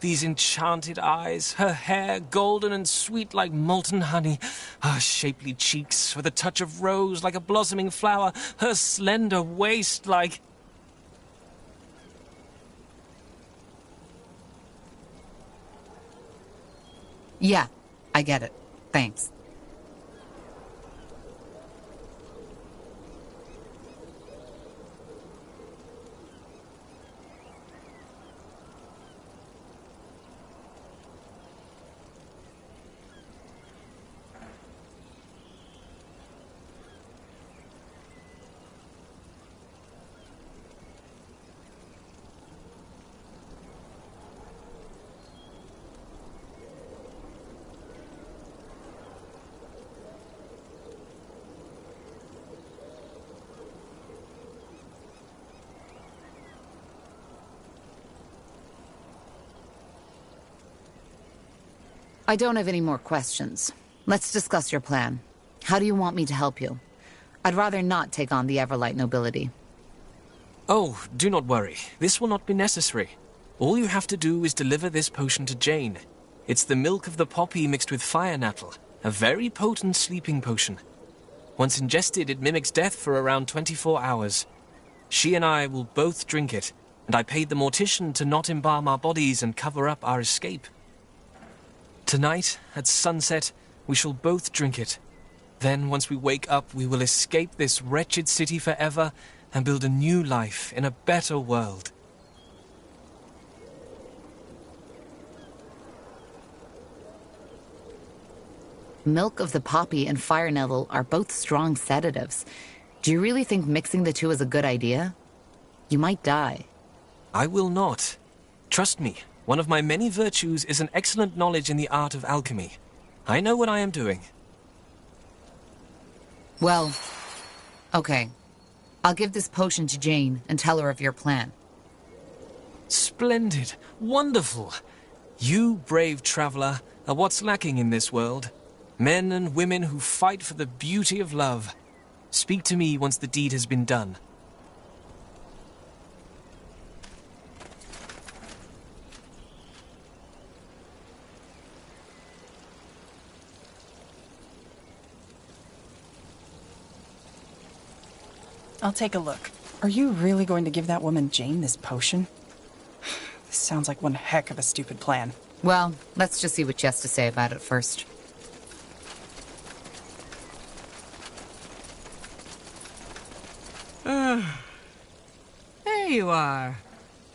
These enchanted eyes, her hair golden and sweet like molten honey, her shapely cheeks with a touch of rose like a blossoming flower, her slender waist like... Yeah, I get it. Thanks. I don't have any more questions. Let's discuss your plan. How do you want me to help you? I'd rather not take on the Everlight nobility. Oh, do not worry. This will not be necessary. All you have to do is deliver this potion to Jane. It's the milk of the poppy mixed with fire nettle, a very potent sleeping potion. Once ingested, it mimics death for around 24 hours. She and I will both drink it, and I paid the mortician to not embalm our bodies and cover up our escape. Tonight, at sunset, we shall both drink it. Then, once we wake up, we will escape this wretched city forever and build a new life in a better world. Milk of the poppy and fire nettle are both strong sedatives. Do you really think mixing the two is a good idea? You might die. I will not. Trust me, one of my many virtues is an excellent knowledge in the art of alchemy. I know what I am doing. Well, okay. I'll give this potion to Jane and tell her of your plan. Splendid. Wonderful. You, brave traveler, are what's lacking in this world. Men and women who fight for the beauty of love. Speak to me once the deed has been done. I'll take a look. Are you really going to give that woman Jane this potion? This sounds like one heck of a stupid plan. Well, let's just see what she has to say about it first. There you are.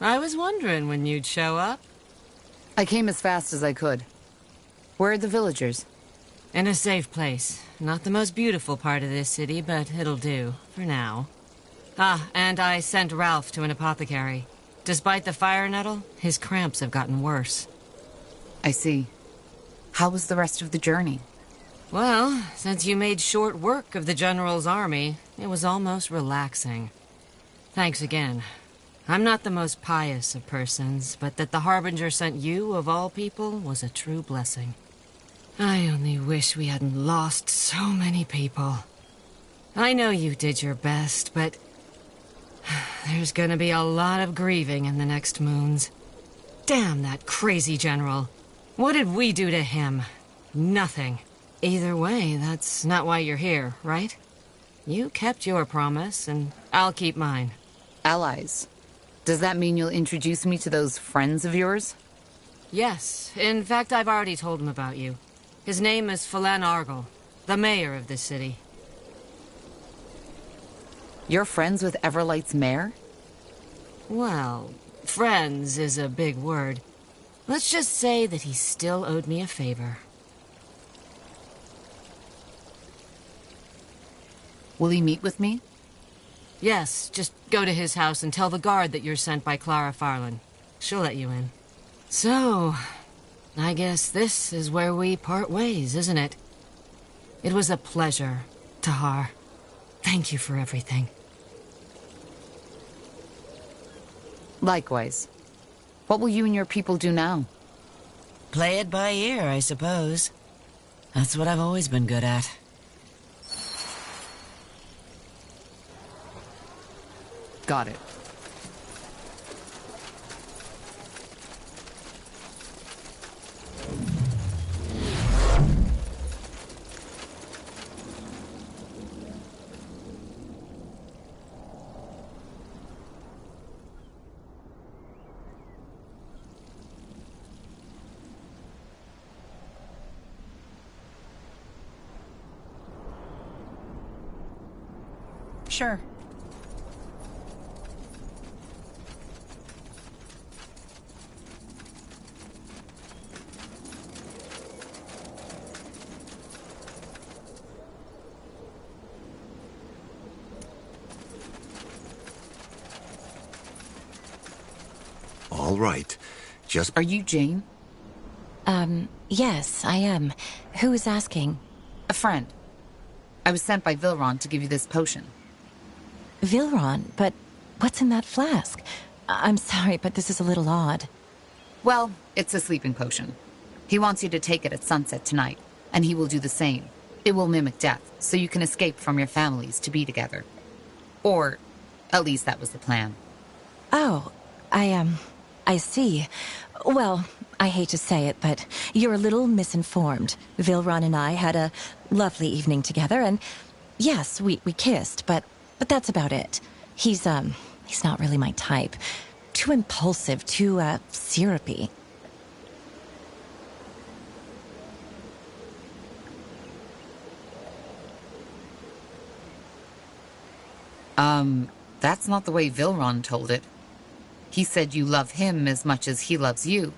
I was wondering when you'd show up. I came as fast as I could. Where are the villagers? In a safe place. Not the most beautiful part of this city, but it'll do, for now. Ah, and I sent Ralph to an apothecary. Despite the fire nettle, his cramps have gotten worse. I see. How was the rest of the journey? Well, since you made short work of the General's army, it was almost relaxing. Thanks again. I'm not the most pious of persons, but that the Harbinger sent you, of all people, was a true blessing. I only wish we hadn't lost so many people. I know you did your best, but there's gonna be a lot of grieving in the next moons. Damn that crazy general. What did we do to him? Nothing. Either way, that's not why you're here, right? You kept your promise, and I'll keep mine. Allies. Does that mean you'll introduce me to those friends of yours? Yes. In fact, I've already told him about you. His name is Phelan Argyle, the mayor of this city. You're friends with Everlight's mayor? Well, friends is a big word. Let's just say that he still owed me a favor. Will he meet with me? Yes, just go to his house and tell the guard that you're sent by Clara Farland. She'll let you in. So, I guess this is where we part ways, isn't it? It was a pleasure, Tahar. Thank you for everything. Likewise. What will you and your people do now? Play it by ear, I suppose. That's what I've always been good at. Got it. Sure. All right. Just... Are you Jane? Yes, I am. Who is asking? A friend. I was sent by Vilron to give you this potion. Vilron? But what's in that flask? I'm sorry, but this is a little odd. Well, it's a sleeping potion. He wants you to take it at sunset tonight, and he will do the same. It will mimic death, so you can escape from your families to be together. Or, at least that was the plan. Oh, I see. Well, I hate to say it, but you're a little misinformed. Vilron and I had a lovely evening together, and yes, we kissed, but that's about it. He's not really my type. Too impulsive, too, syrupy. That's not the way Vilron told it. He said you love him as much as he loves you,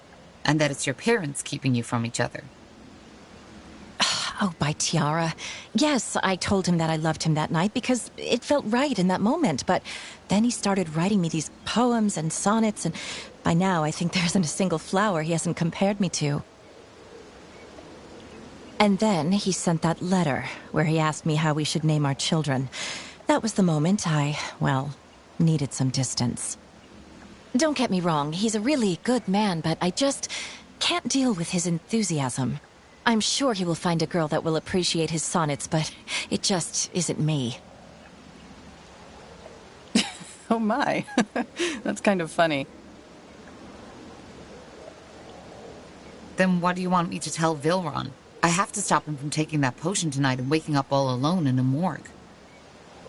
and that it's your parents keeping you from each other. Oh, by Tiara. Yes, I told him that I loved him that night because it felt right in that moment, but then he started writing me these poems and sonnets, and by now I think there isn't a single flower he hasn't compared me to. And then he sent that letter where he asked me how we should name our children. That was the moment I, well, needed some distance. Don't get me wrong, he's a really good man, but I just can't deal with his enthusiasm. I'm sure he will find a girl that will appreciate his sonnets, but it just isn't me. Oh my, that's kind of funny. Then what do you want me to tell Vilron? I have to stop him from taking that potion tonight and waking up all alone in a morgue.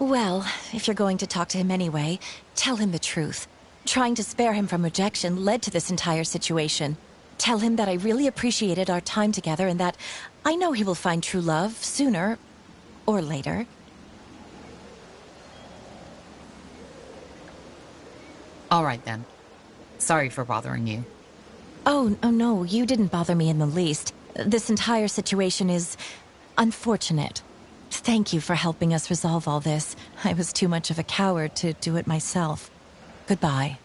Well, if you're going to talk to him anyway, tell him the truth. Trying to spare him from rejection led to this entire situation. Tell him that I really appreciated our time together and that I know he will find true love sooner or later. All right, then. Sorry for bothering you. Oh, no, you didn't bother me in the least. This entire situation is unfortunate. Thank you for helping us resolve all this. I was too much of a coward to do it myself. Goodbye.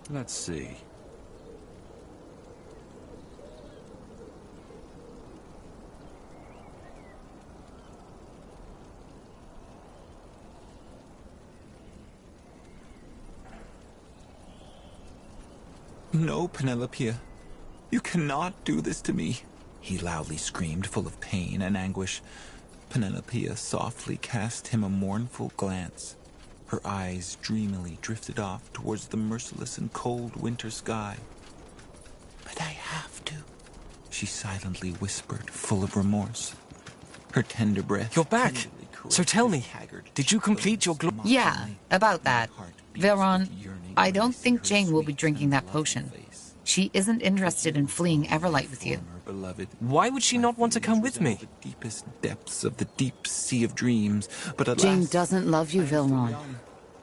Let's see. No, Penelope. You cannot do this to me, he loudly screamed, full of pain and anguish. Penelope softly cast him a mournful glance. Her eyes dreamily drifted off towards the merciless and cold winter sky. But I have to, she silently whispered, full of remorse. Her tender breath... You're back! So tell me, did you complete your Yeah, about that. Vilron, I don't think Jane will be drinking that potion. She isn't interested in fleeing Everlight with you. Why would she not want to come with me? The deepest depths of the deep sea of dreams, but alas, Jane doesn't love you, Vilron.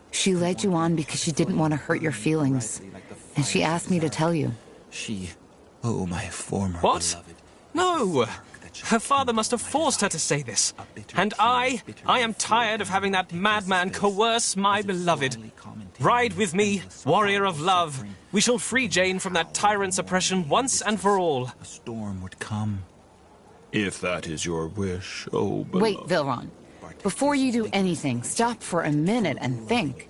She led you on because she didn't want to hurt your feelings. And she asked me to tell you. Oh, my former What? beloved. No! Her father must have forced her to say this. And I am tired of having that madman coerce my beloved. Ride with me, warrior of love. We shall free Jane from that tyrant's oppression once and for all. A storm would come. If that is your wish, oh beloved. Wait, Vilron. Before you do anything, stop for a minute and think.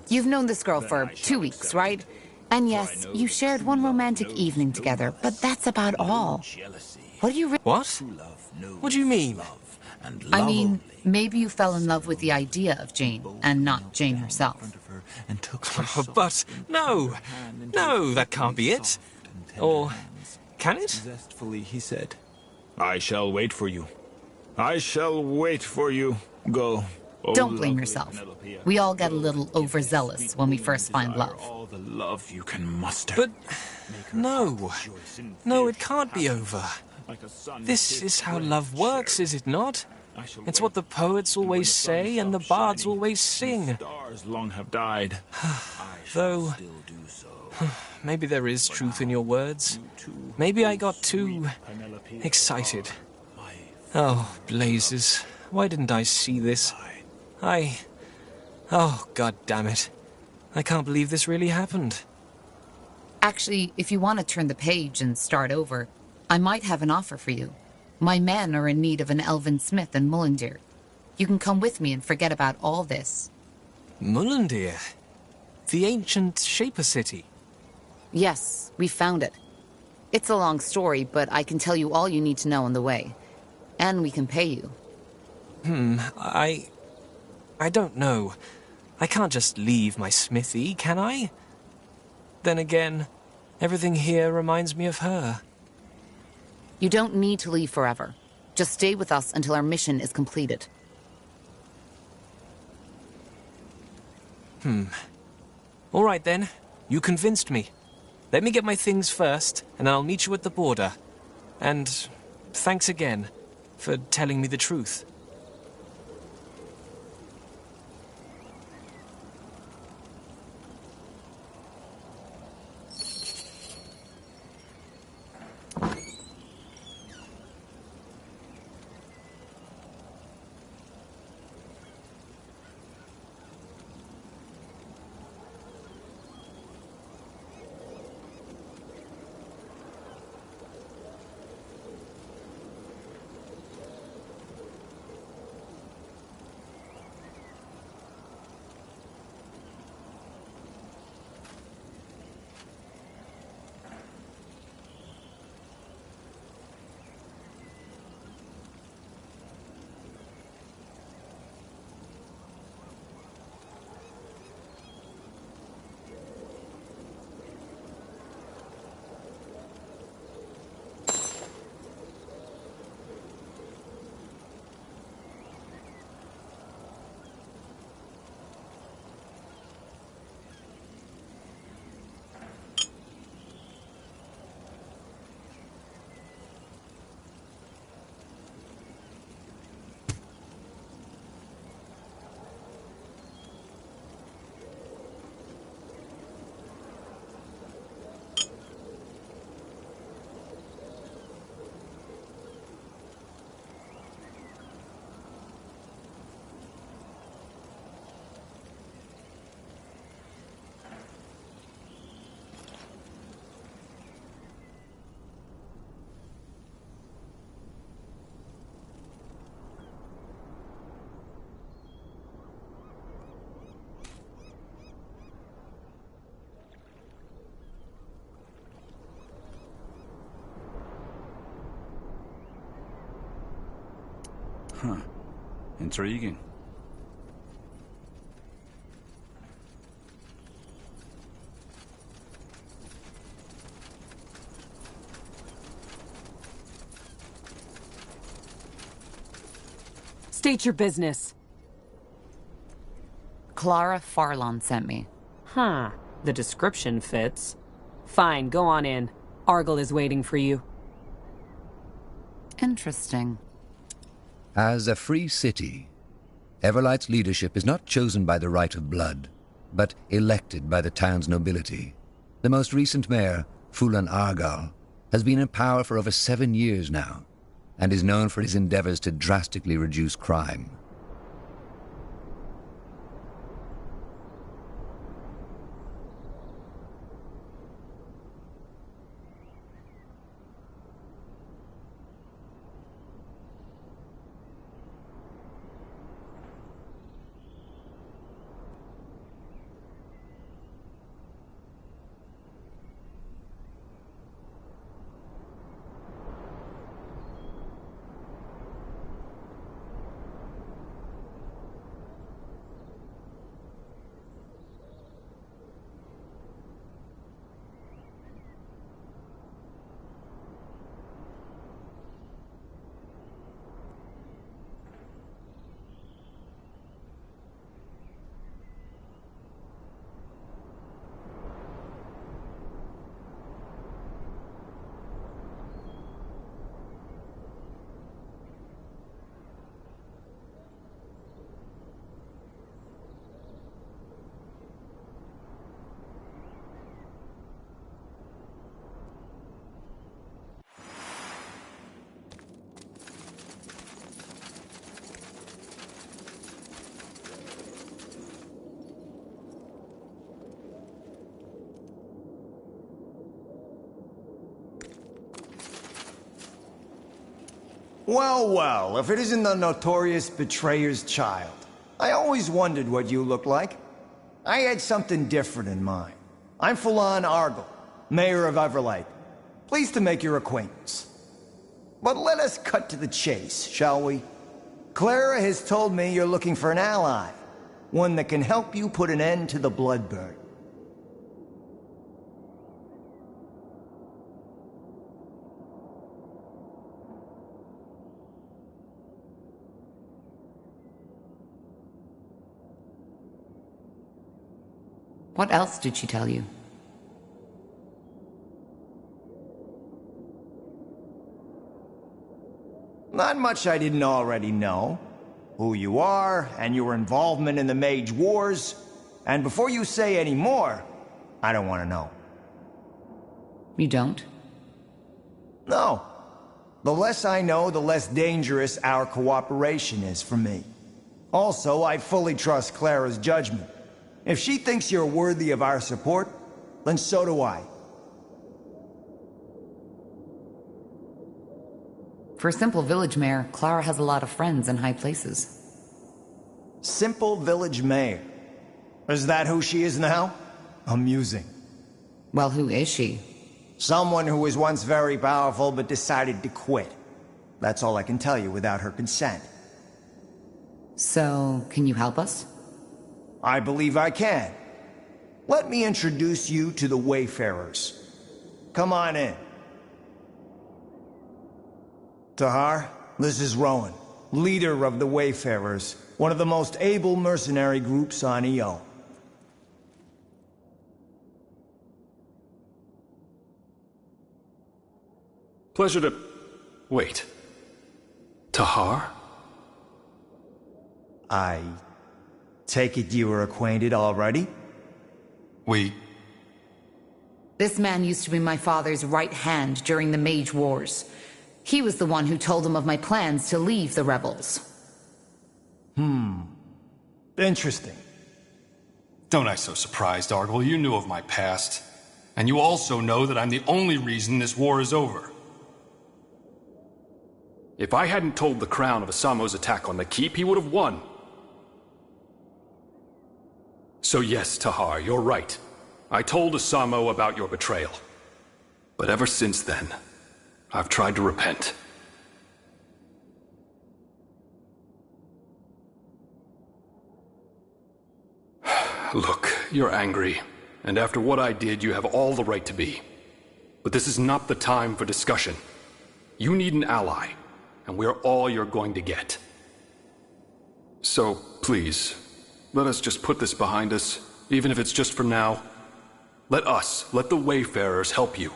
You've known this girl for 2 weeks, right? And yes, you shared one romantic evening together, but that's about all. What do you... What? What do you mean? I mean, maybe you fell in love with the idea of Jane, and not Jane herself. But, no, that can't be it. Or, can it? Zestfully he said, I shall wait for you. I shall wait for you. Go. Oh, don't blame yourself. We all get a little overzealous when we first find love. All the love you can muster. But, no, it can't be over. This is how love works, is it not? It's what the poets always say and the bards always sing. Stars long have died. Though, maybe there is truth in your words. Maybe I got too excited. Oh, blazes. Why didn't I see this? Oh, god damn it. I can't believe this really happened. Actually, if you want to turn the page and start over, I might have an offer for you. My men are in need of an elven smith in Mullendir. You can come with me and forget about all this. Mullendir? The ancient Shaper city? Yes, we found it. It's a long story, but I can tell you all you need to know on the way. And we can pay you. I don't know. I can't just leave my smithy, can I? Then again, everything here reminds me of her. You don't need to leave forever. Just stay with us until our mission is completed. All right then. You convinced me. Let me get my things first, and I'll meet you at the border. And thanks again for telling me the truth. Huh. Intriguing. State your business. Clara Farlon sent me. Huh. The description fits. Fine, go on in. Argyll is waiting for you. Interesting. As a free city, Everlight's leadership is not chosen by the right of blood, but elected by the town's nobility. The most recent mayor, Fulan Argyll, has been in power for over 7 years now, and is known for his endeavors to drastically reduce crime. Well, well, if it isn't the notorious betrayer's child. I always wondered what you looked like. I had something different in mind. I'm Fulan Argyll, Mayor of Everlight. Pleased to make your acquaintance. But let us cut to the chase, shall we? Clara has told me you're looking for an ally. One that can help you put an end to the bloodburn. What else did she tell you? Not much I didn't already know. Who you are, and your involvement in the Mage Wars. And before you say any more, I don't want to know. You don't? No. The less I know, the less dangerous our cooperation is for me. Also, I fully trust Clara's judgment. If she thinks you're worthy of our support, then so do I. For a simple village mayor, Clara has a lot of friends in high places. Simple village mayor? Is that who she is now? Amusing. Well, who is she? Someone who was once very powerful but decided to quit. That's all I can tell you without her consent. So, can you help us? I believe I can. Let me introduce you to the Wayfarers. Come on in. Tahar, this is Rowan, leader of the Wayfarers, one of the most able mercenary groups on EO. Pleasure to... Wait. Tahar? I take it you were acquainted already? This man used to be my father's right hand during the Mage Wars. He was the one who told him of my plans to leave the rebels. Interesting. Don't act so surprised, Argyll. You knew of my past. And you also know that I'm the only reason this war is over. If I hadn't told the Crown of Asamo's attack on the keep, he would have won. So yes, Tahar, you're right. I told Asamo about your betrayal. But ever since then, I've tried to repent. Look, you're angry, and after what I did, you have all the right to be. But this is not the time for discussion. You need an ally, and we're all you're going to get. So, please, let us just put this behind us, even if it's just for now. Let the Wayfarers help you.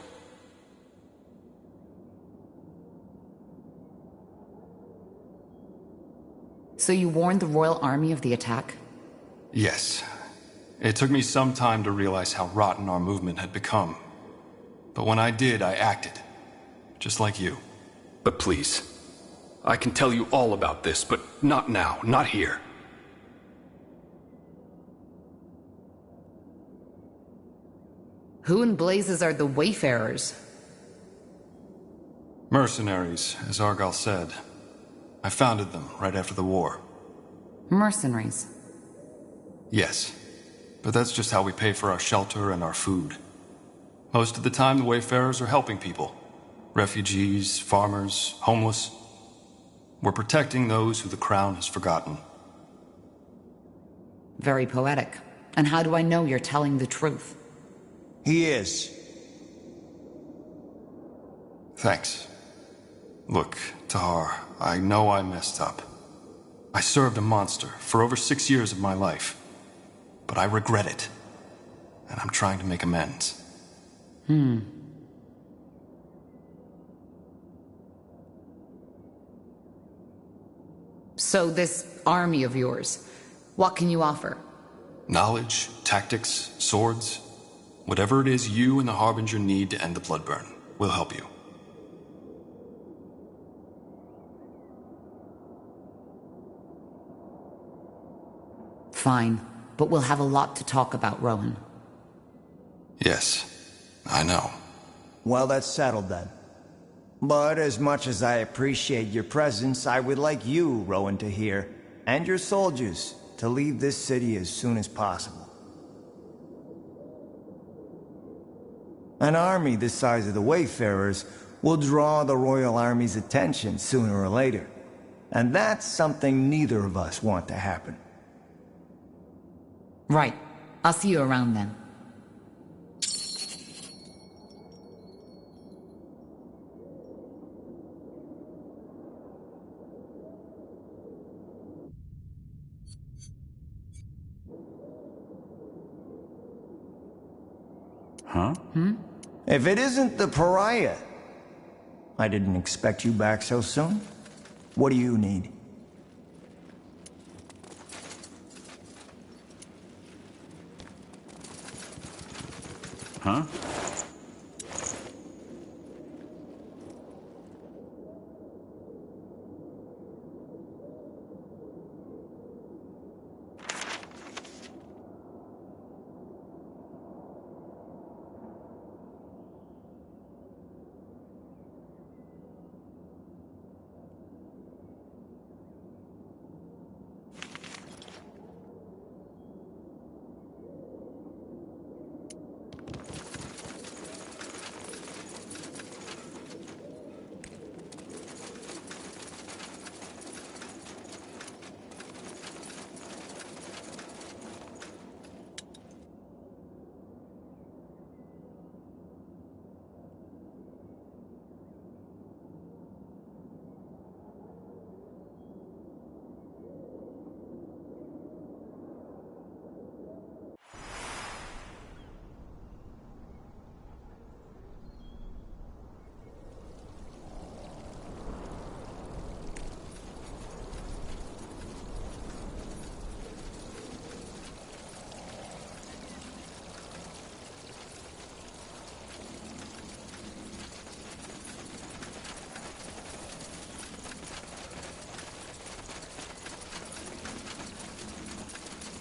So you warned the Royal Army of the attack? Yes. It took me some time to realize how rotten our movement had become. But when I did, I acted. Just like you. But please, I can tell you all about this, but not now, not here. Who in blazes are the Wayfarers? Mercenaries, as Argal said. I founded them right after the war. Mercenaries? Yes. But that's just how we pay for our shelter and our food. Most of the time, the Wayfarers are helping people. Refugees, farmers, homeless. We're protecting those who the Crown has forgotten. Very poetic. And how do I know you're telling the truth? He is. Thanks. Look, Tahar, I know I messed up. I served a monster for over 6 years of my life. But I regret it. And I'm trying to make amends. So this army of yours, what can you offer? Knowledge, tactics, swords. Whatever it is you and the Harbinger need to end the Bloodburn, we'll help you. Fine, but we'll have a lot to talk about, Rowan. Yes, I know. Well, that's settled then. But as much as I appreciate your presence, I would like you, Rowan, to hear, and your soldiers, to leave this city as soon as possible. An army the size of the Wayfarers will draw the Royal Army's attention sooner or later. And that's something neither of us want to happen. Right. I'll see you around then. Huh? If it isn't the pariah. I didn't expect you back so soon. What do you need? Huh?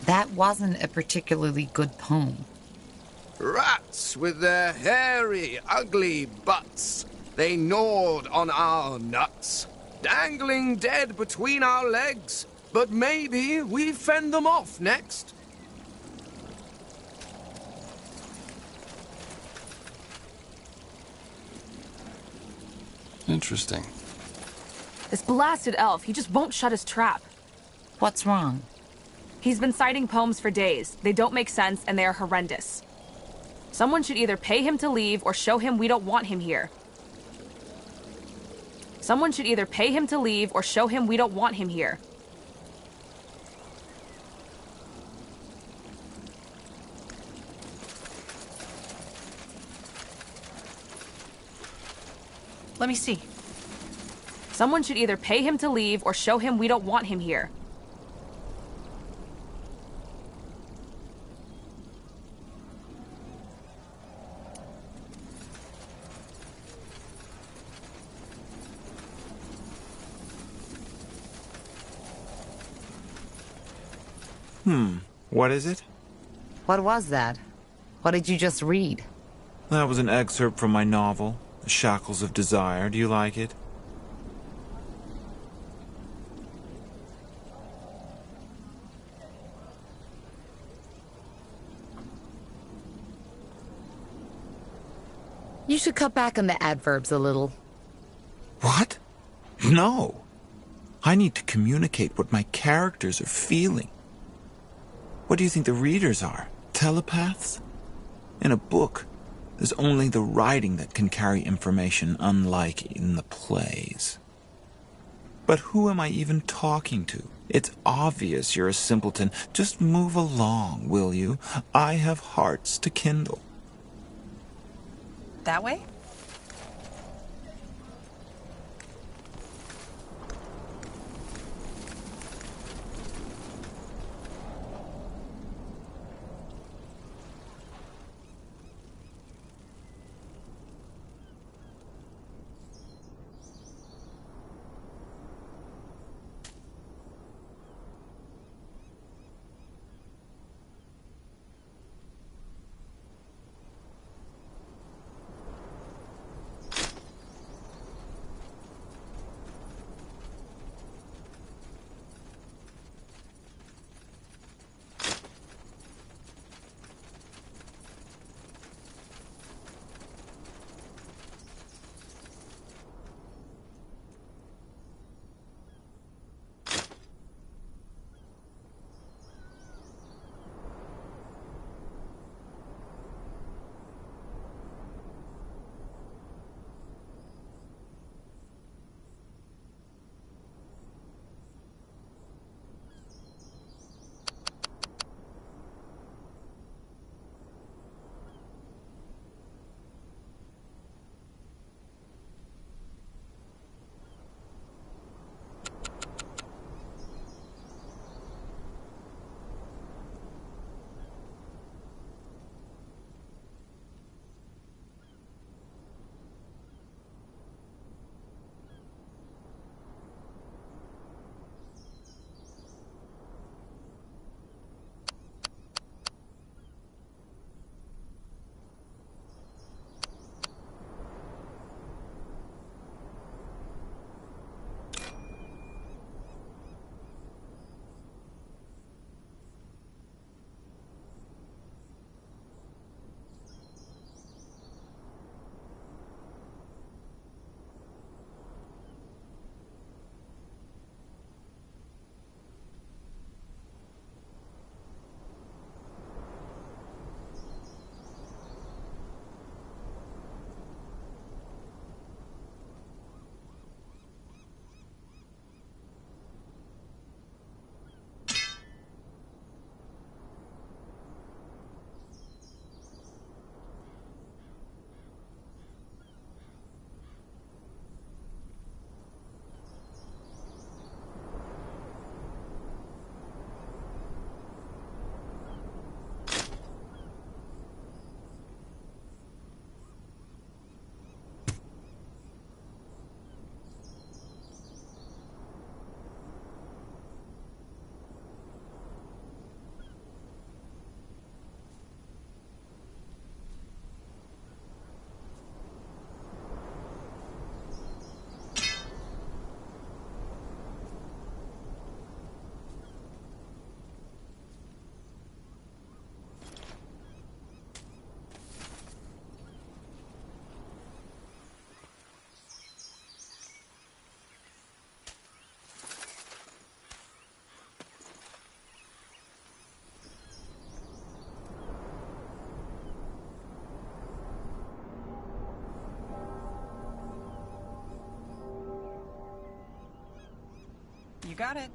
That wasn't a particularly good poem. Rats with their hairy, ugly butts. They gnawed on our nuts, dangling dead between our legs. But maybe we fend them off next. Interesting. This blasted elf, he just won't shut his trap. What's wrong? He's been citing poems for days. They don't make sense, and they are horrendous. Someone should either pay him to leave or show him we don't want him here. Someone should either pay him to leave or show him we don't want him here. Let me see. Someone should either pay him to leave or show him we don't want him here. What is it? What was that? What did you just read? That was an excerpt from my novel, The Shackles of Desire. Do you like it? You should cut back on the adverbs a little. What? No. I need to communicate what my characters are feeling. What do you think the readers are? Telepaths? In a book, there's only the writing that can carry information, unlike in the plays. But who am I even talking to? It's obvious you're a simpleton. Just move along, will you? I have hearts to kindle. That way? You got it.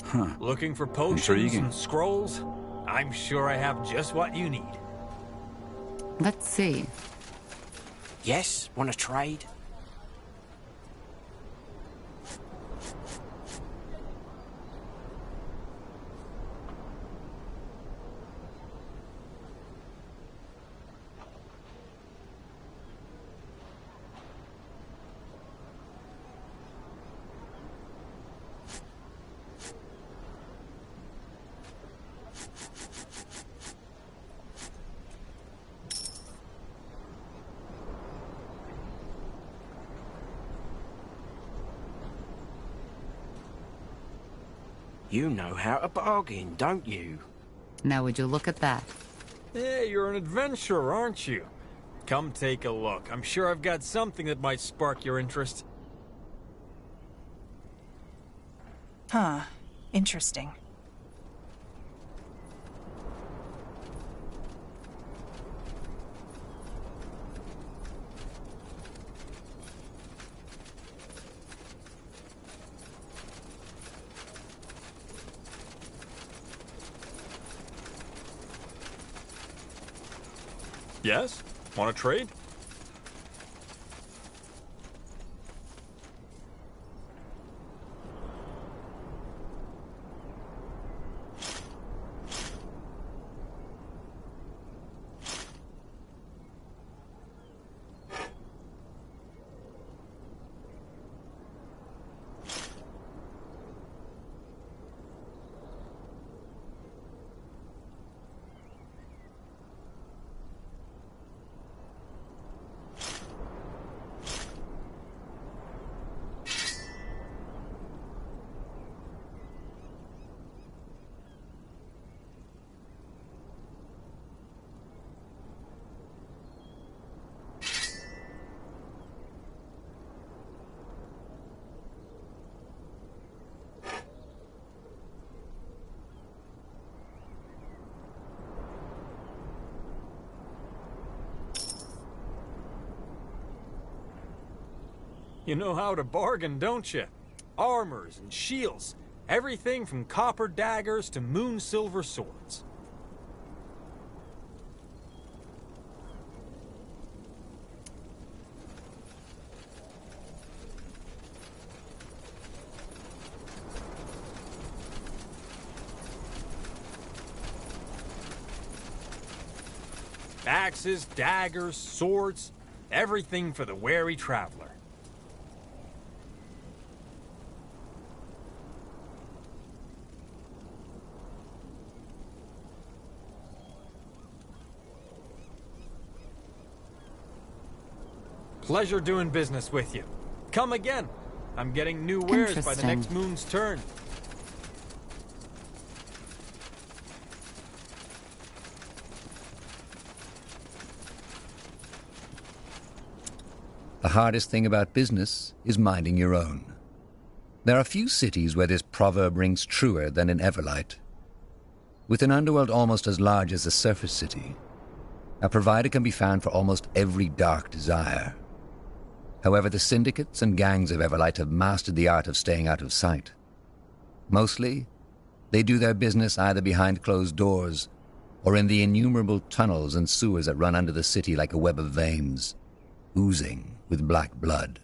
Huh. Looking for potions Intriguing. and scrolls? I'm sure I have just what you need. Let's see. Yes, want to trade? You know how to bargain, don't you? Now would you look at that? Hey, you're an adventurer, aren't you? Come take a look. I'm sure I've got something that might spark your interest. Huh. Interesting. Yes? Want to trade? You know how to bargain, don't you? Armors and shields. Everything from copper daggers to moon silver swords. Axes, daggers, swords, everything for the wary traveler. Pleasure doing business with you. Come again. I'm getting new wares by the next moon's turn. The hardest thing about business is minding your own. There are few cities where this proverb rings truer than in Everlight. With an underworld almost as large as a surface city, a provider can be found for almost every dark desire. However, the syndicates and gangs of Everlight have mastered the art of staying out of sight. Mostly, they do their business either behind closed doors or in the innumerable tunnels and sewers that run under the city like a web of veins, oozing with black blood.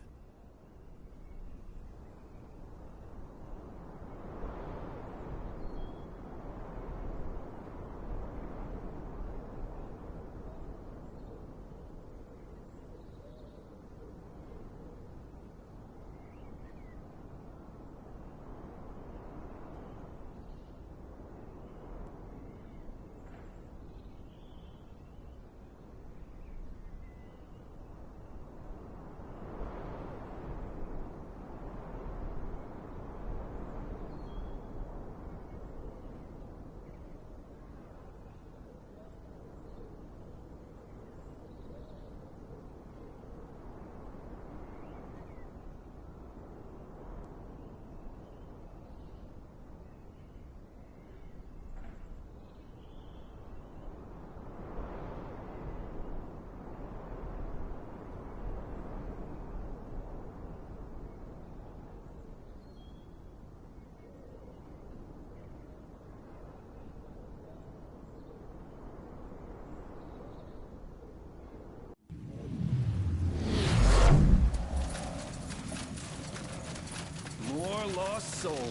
Lost soul.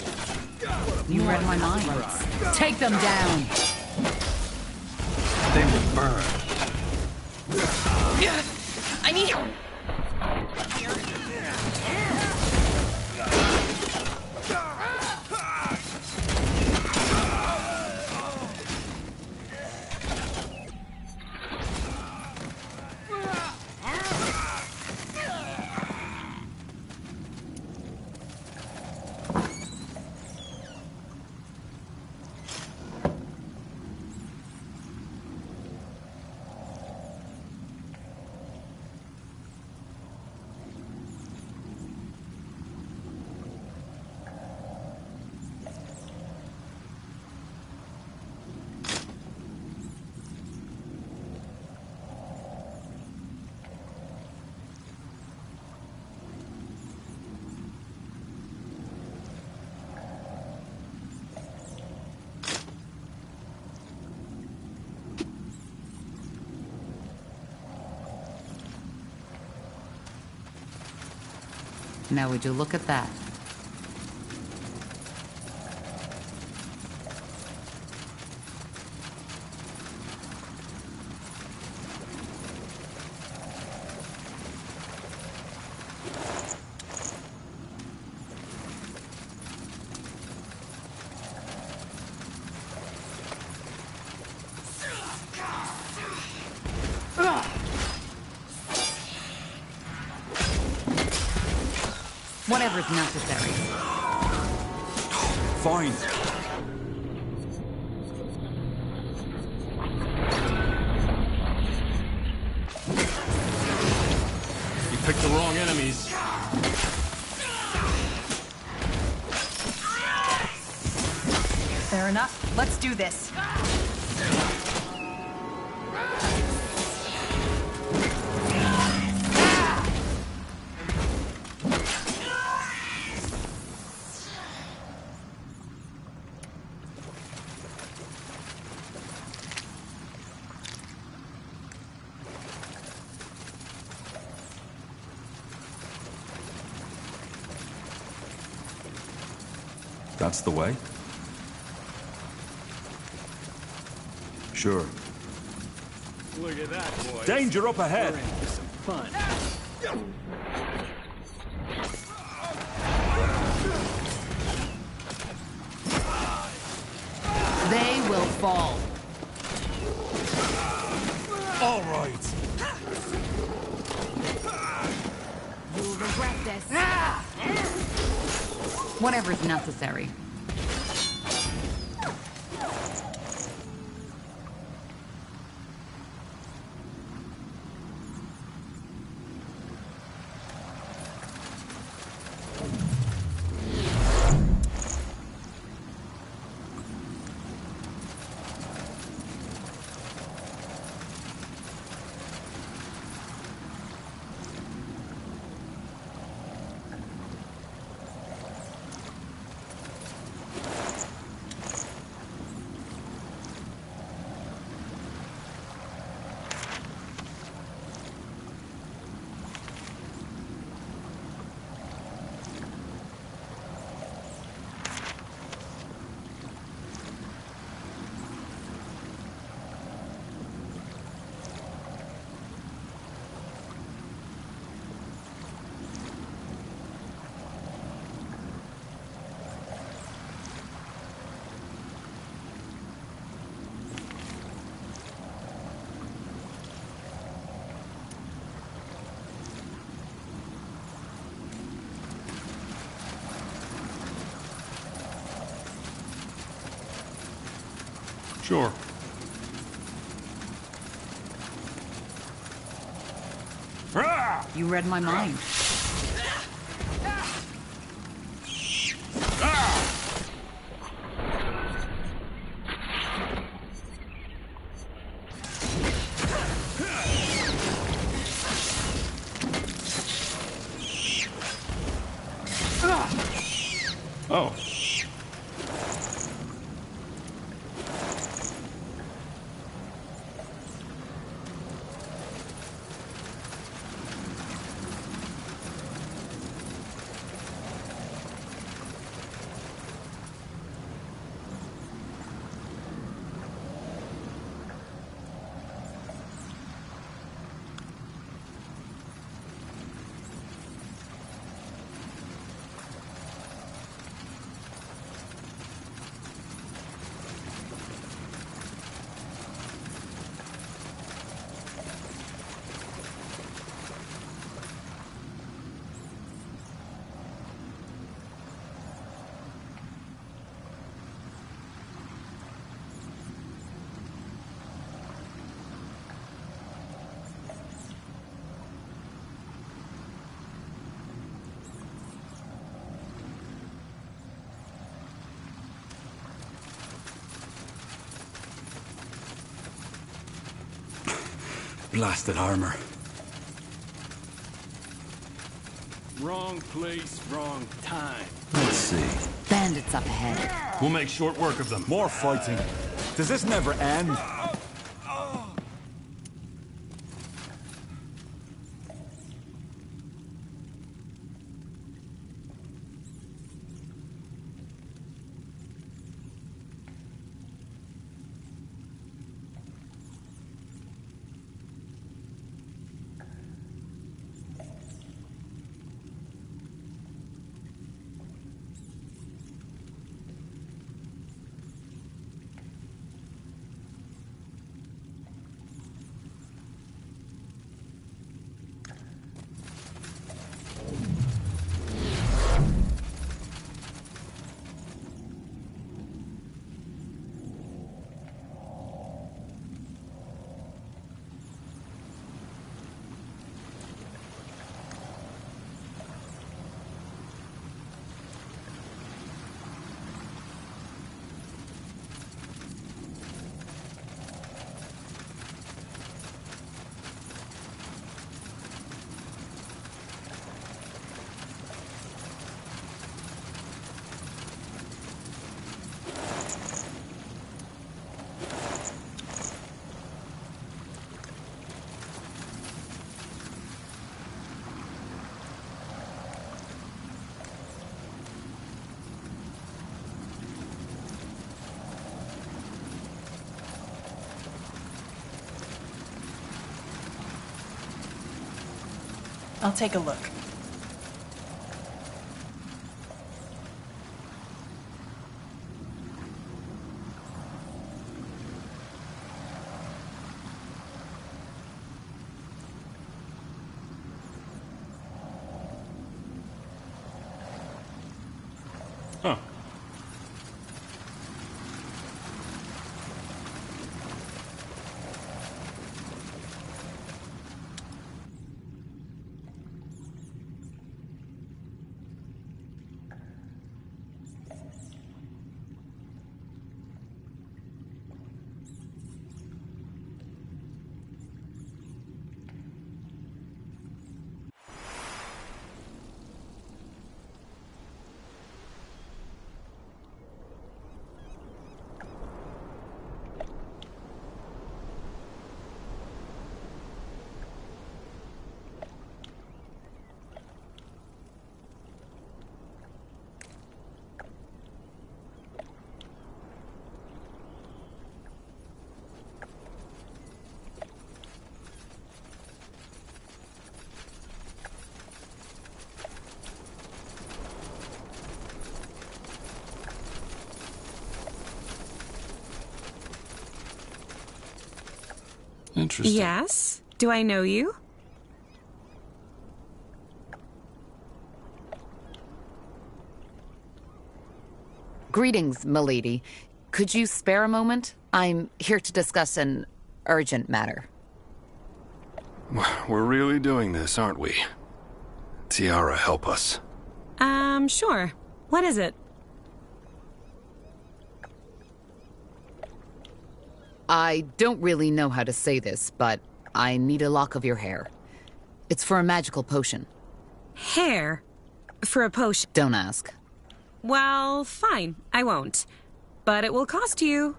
You read my mind. Take them down. They will burn. I need... Now would you look at that? Whatever's necessary. Fine. You picked the wrong enemies. Fair enough. Let's do this. That's the way? Sure. Look at that, boy. Danger up ahead. We're in for some fun. They will fall. All right. You'll regret this. Whatever's necessary. Sure. You read my mind. Oh. Blasted armor. Wrong place, wrong time. Let's see. Bandits up ahead. We'll make short work of them. More fighting. Does this never end? I'll take a look. Huh. Interesting. Yes? Do I know you? Greetings, milady. could you spare a moment? I'm here to discuss an urgent matter. We're really doing this, aren't we? Tiara, help us. Sure. What is it? I don't really know how to say this, but I need a lock of your hair. It's for a magical potion. Hair? For a potion? Don't ask. Well, fine. I won't. But it will cost you.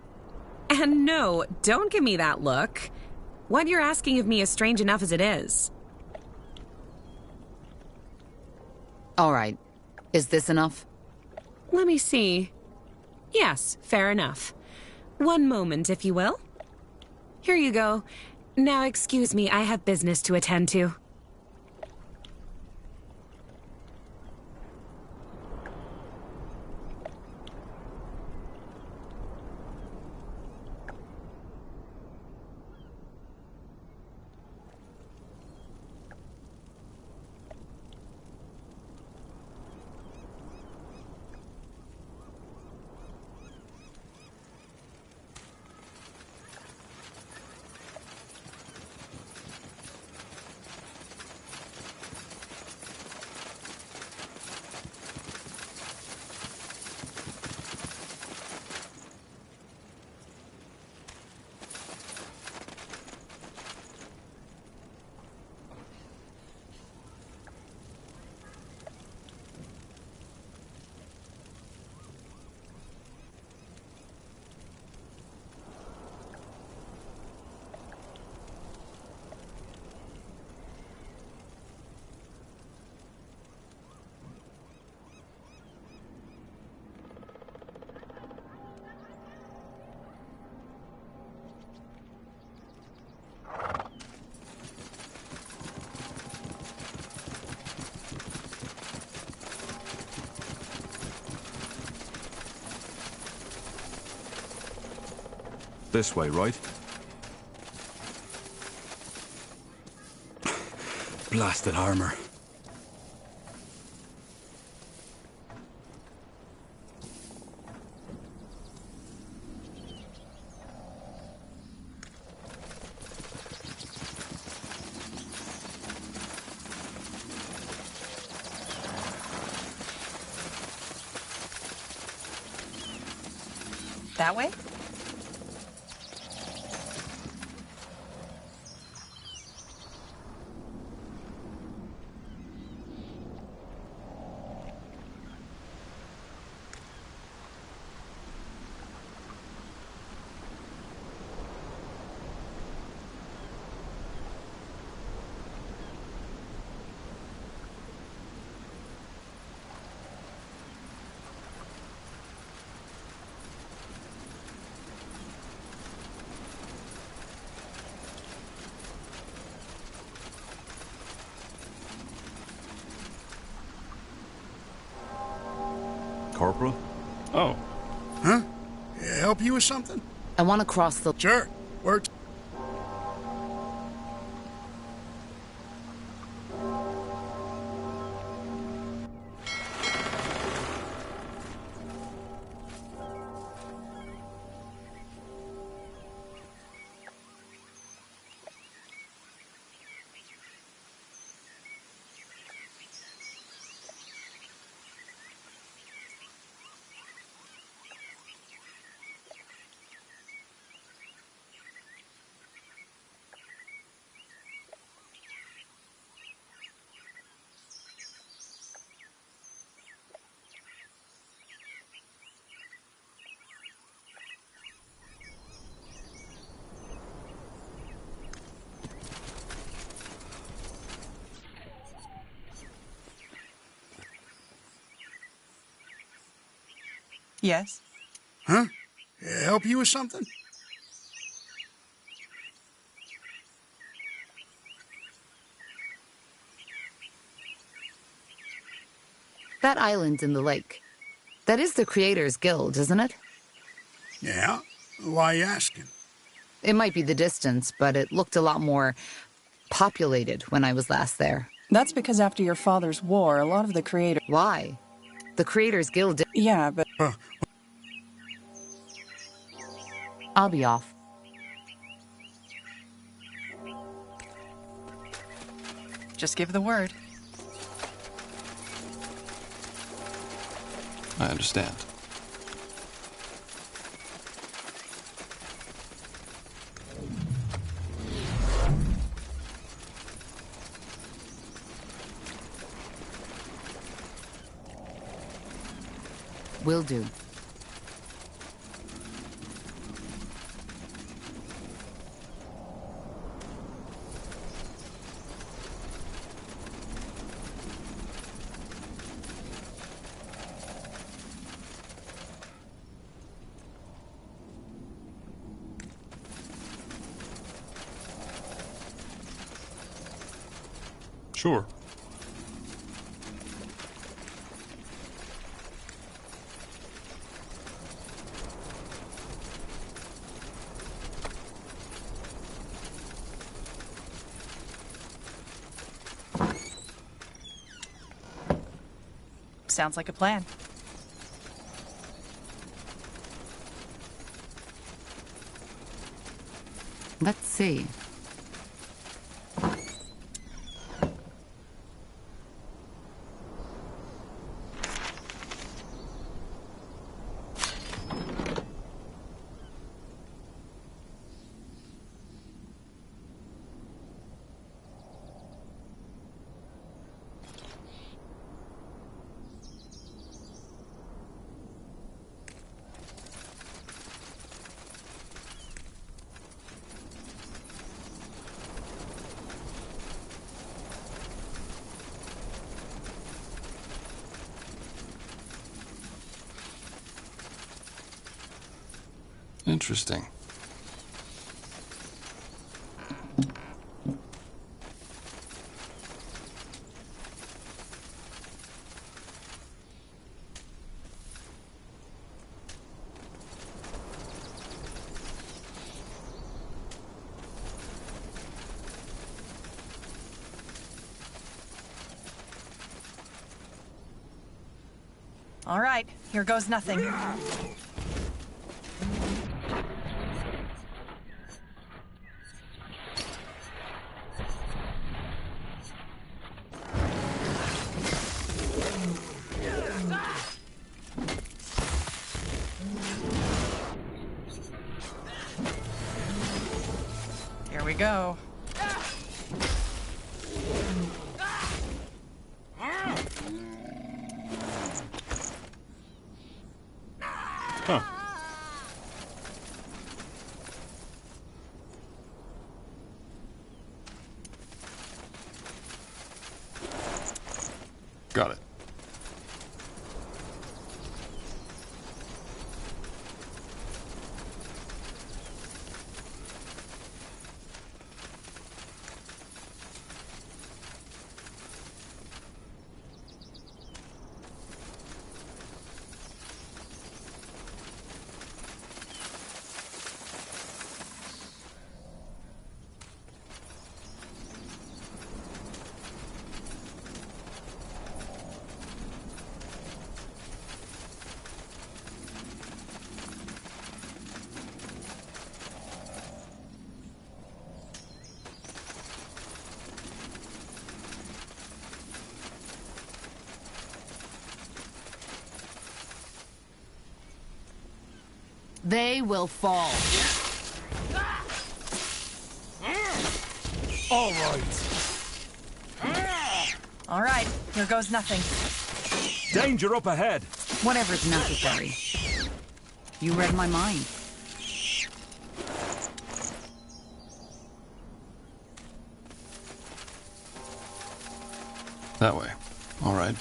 And no, don't give me that look. What you're asking of me is strange enough as it is. All right. Is this enough? Let me see. Yes, fair enough. One moment, if you will. Here you go. Now, excuse me, I have business to attend to. This way, right? Blasted armor. That way? Corporal? Oh. Huh? Help you with something? I want to cross the... Sure. Where Yes? Huh? Help you with something? That island in the lake. That is the Creators Guild, isn't it? Yeah? Why are you asking? It might be the distance, but it looked a lot more populated when I was last there. That's because after your father's war, a lot of the creators... Why? The Creators Guild... Yeah, but... I'll be off. Just give the word. I understand. Will do. Sure. Sounds like a plan. Let's see. Interesting. All right, here goes nothing. Here we go. Huh. Got it. They will fall. All right. All right, here goes nothing. Danger up ahead. Whatever's necessary. You read my mind. That way. All right.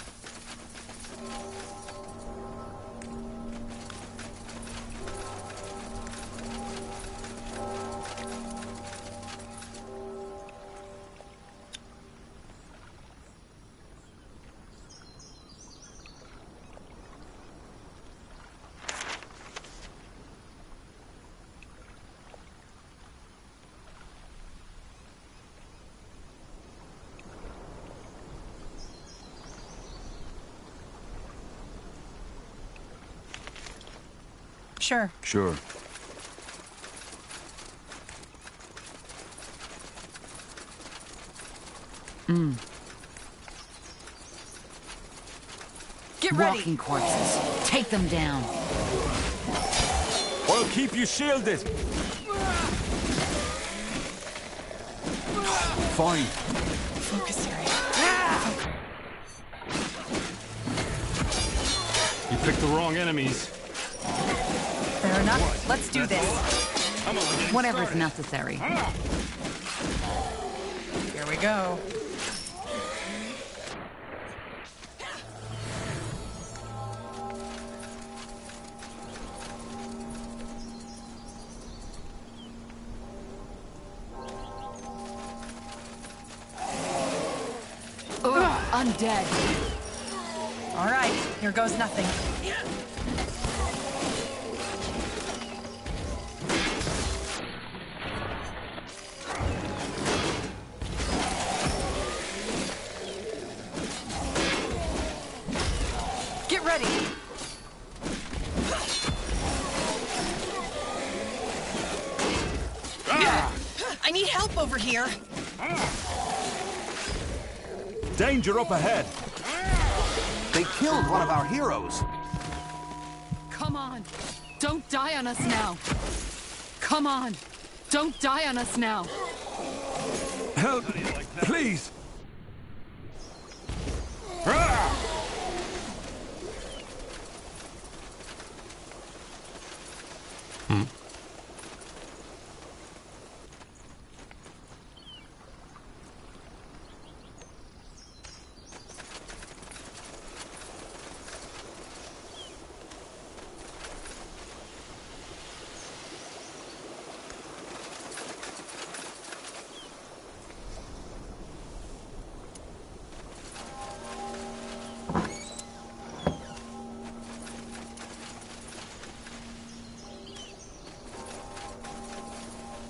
Sure. Sure. Get ready! Walking corpses. Take them down. I'll keep you shielded. Fine. Focus, Harry. You picked the wrong enemies. Fair enough. Let's do this. Whatever's necessary. Here we go. Undead. All right, here goes nothing. Get ready. I need help over here. Danger up ahead. They killed one of our heroes. Come on. Don't die on us now. Come on. Don't die on us now. Help, please.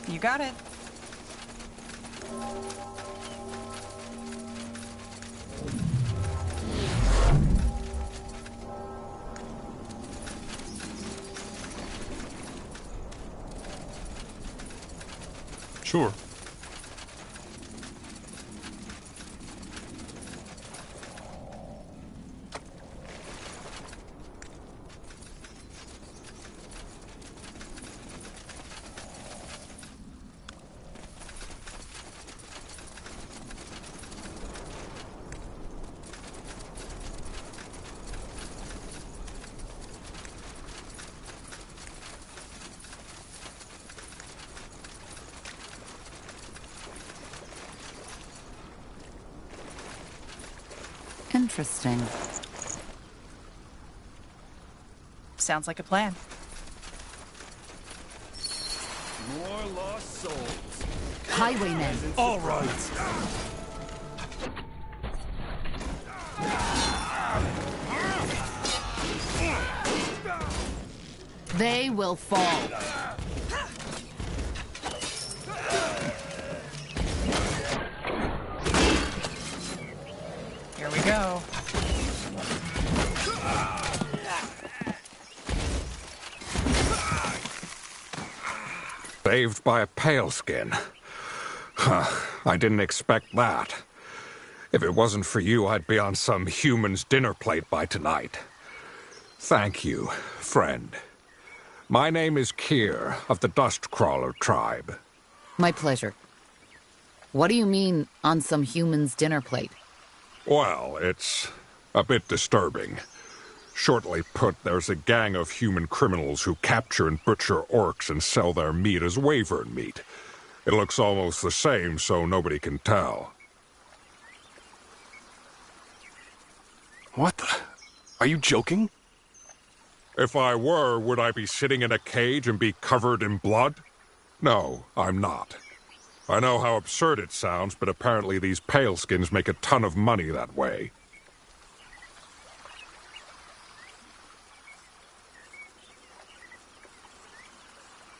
You got it. Sure. Interesting. Sounds like a plan. More lost souls. Highwaymen. All right. They will fall. Here we go. Saved by a pale skin. Huh, I didn't expect that. If it wasn't for you, I'd be on some human's dinner plate by tonight. Thank you, friend. My name is Kier, of the Dustcrawler tribe. My pleasure. What do you mean, on some human's dinner plate? Well, it's a bit disturbing. Shortly put, there's a gang of human criminals who capture and butcher orcs and sell their meat as wyvern meat. It looks almost the same, so nobody can tell. What the? Are you joking? If I were, would I be sitting in a cage and be covered in blood? No, I'm not. I know how absurd it sounds, but apparently these paleskins make a ton of money that way.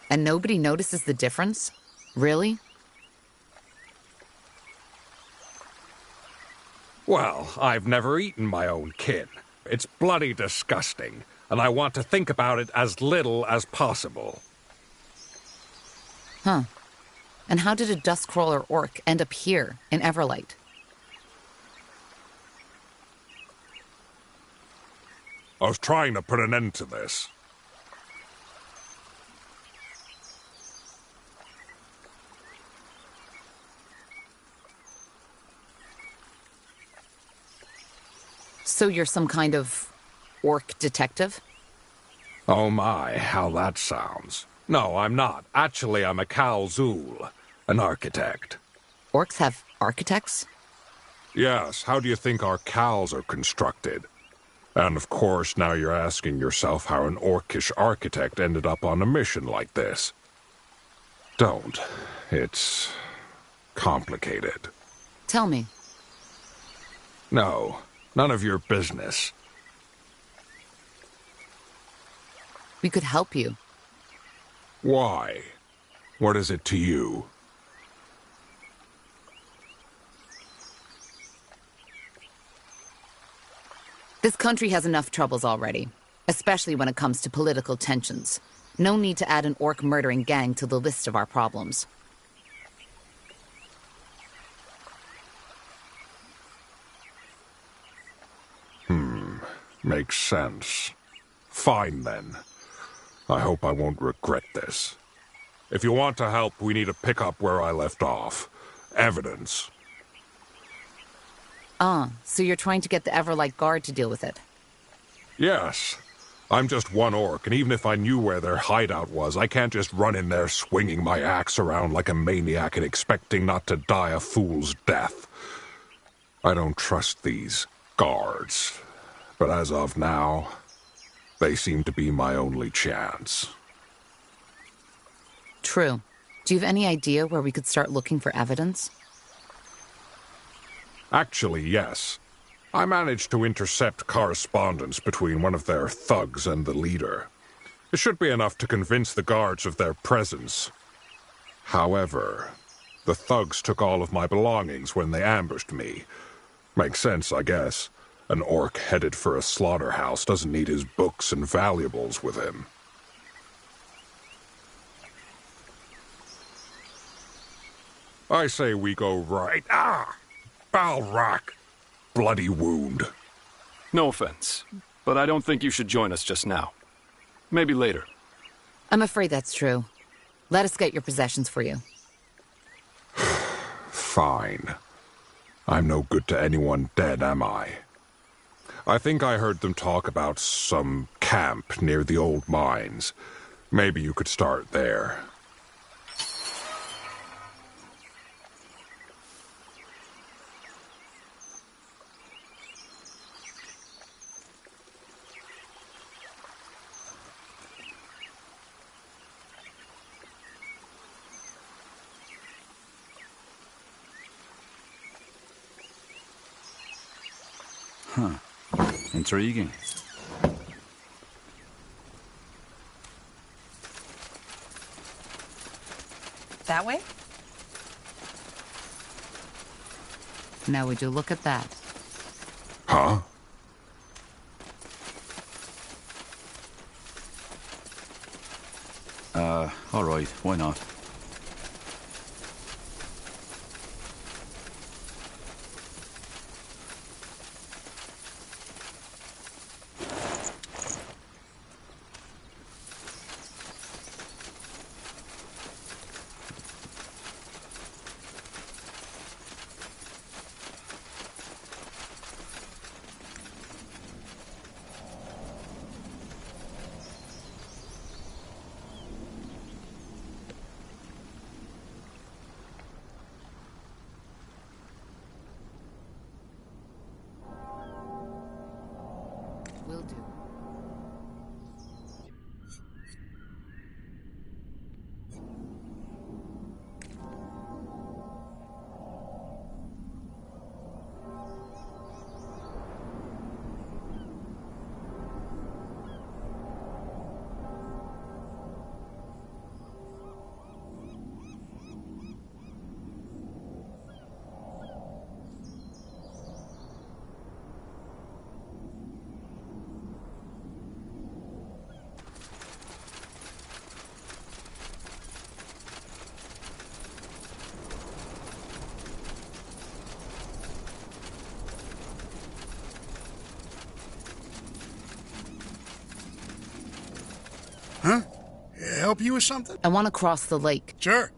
And nobody notices the difference? Really? Well, I've never eaten my own kin. It's bloody disgusting, and I want to think about it as little as possible. Huh. And how did a Dustcrawler orc end up here, in Everlight? I was trying to put an end to this. So you're some kind of orc detective? Oh my, how that sounds. No, I'm not. Actually, I'm a Kalzul, an architect. Orcs have architects? Yes, how do you think our cows are constructed? And of course, now you're asking yourself how an orcish architect ended up on a mission like this. Don't. It's complicated. Tell me. No, none of your business. We could help you. Why? What is it to you? This country has enough troubles already, especially when it comes to political tensions. No need to add an orc murdering gang to the list of our problems. Makes sense. Fine then. I hope I won't regret this. If you want to help, we need to pick up where I left off. Evidence. So you're trying to get the Everlight Guard to deal with it? Yes. I'm just one orc, and even if I knew where their hideout was, I can't just run in there swinging my axe around like a maniac and expecting not to die a fool's death. I don't trust these guards. But as of now, they seem to be my only chance. True. Do you have any idea where we could start looking for evidence? Actually, yes. I managed to intercept correspondence between one of their thugs and the leader. It should be enough to convince the guards of their presence. However, the thugs took all of my belongings when they ambushed me. Makes sense, I guess. An orc headed for a slaughterhouse doesn't need his books and valuables with him. I say we go right. Balrak! Bloody wound. No offense, but I don't think you should join us just now. Maybe later. I'm afraid that's true. Let us get your possessions for you. Fine. I'm no good to anyone dead, am I? I think I heard them talk about some camp near the old mines. Maybe you could start there. Huh. Intriguing. That way? Now would you look at that? Huh? All right, why not? Huh? Help you with something? I want to cross the lake. Sure.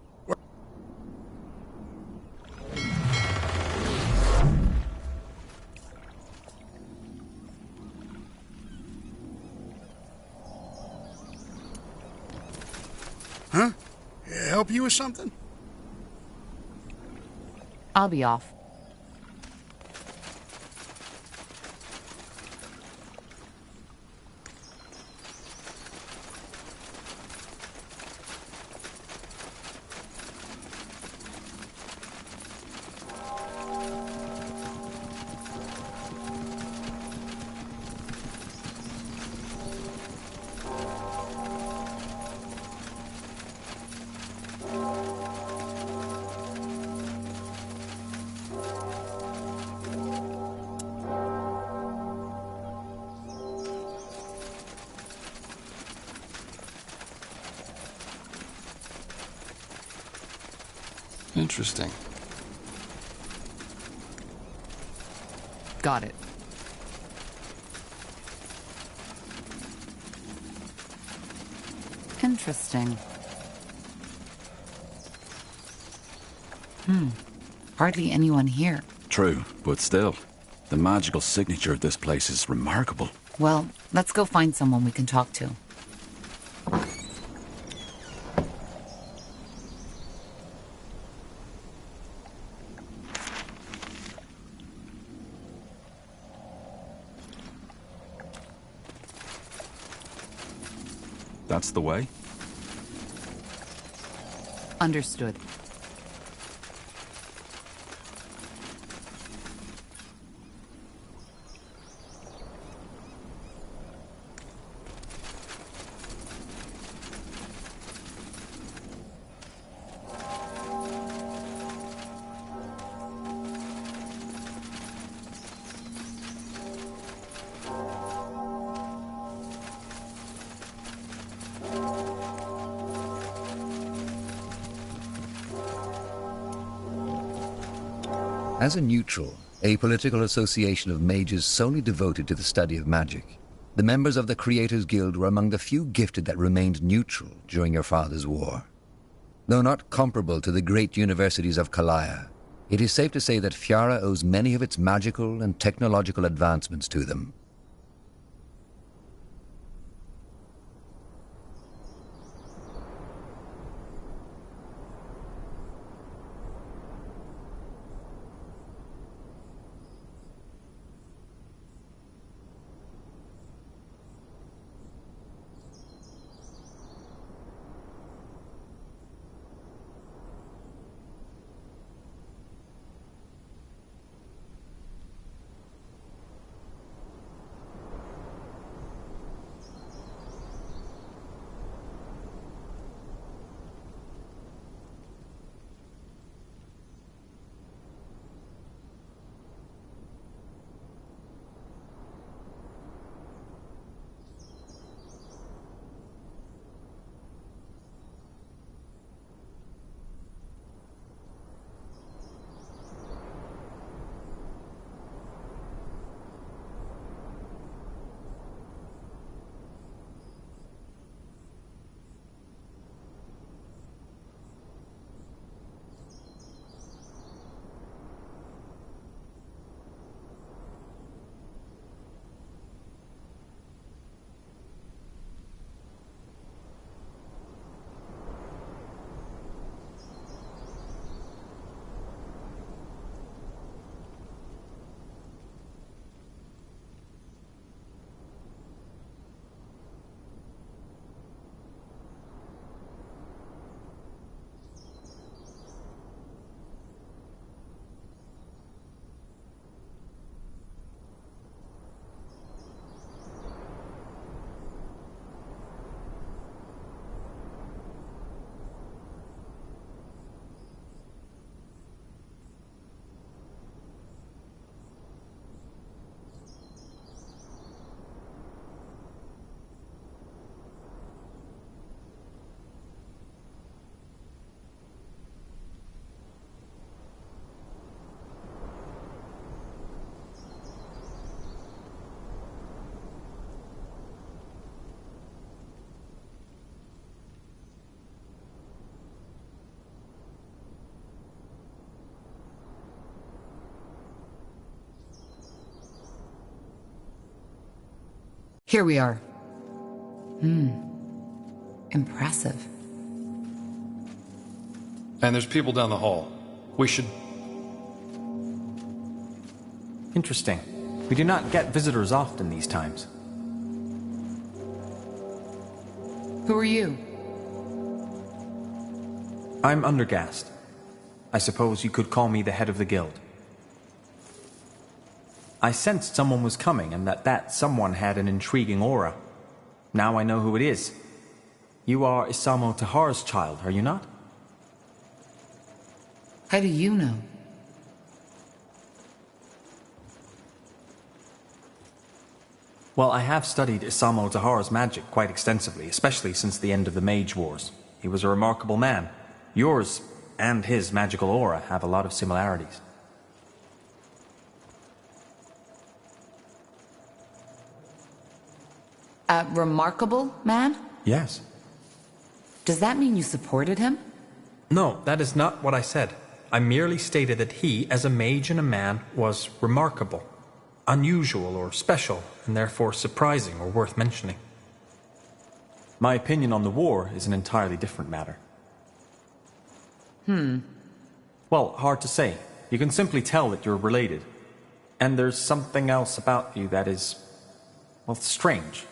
Huh? Help you with something? I'll be off. Interesting. Got it. Interesting. Hardly anyone here. True, but still, the magical signature of this place is remarkable. Well, let's go find someone we can talk to. That's the way? Understood. As a neutral, apolitical association of mages solely devoted to the study of magic, the members of the Creators Guild were among the few gifted that remained neutral during your father's war. Though not comparable to the great universities of Kalaya, it is safe to say that Fiara owes many of its magical and technological advancements to them. Here we are. Impressive. And there's people down the hall. We should... Interesting. We do not get visitors often these times. Who are you? I'm Undergast. I suppose you could call me the head of the guild. I sensed someone was coming and that someone had an intriguing aura. Now I know who it is. You are Isamo Tahar's child, are you not? How do you know? Well, I have studied Isamo Tahar's magic quite extensively, especially since the end of the Mage Wars. He was a remarkable man. Yours and his magical aura have a lot of similarities. A remarkable man? Yes. Does that mean you supported him? No, that is not what I said. I merely stated that he, as a mage and a man, was remarkable, unusual or special, and therefore surprising or worth mentioning. My opinion on the war is an entirely different matter. Well, hard to say. You can simply tell that you're related. And there's something else about you that is, well, strange.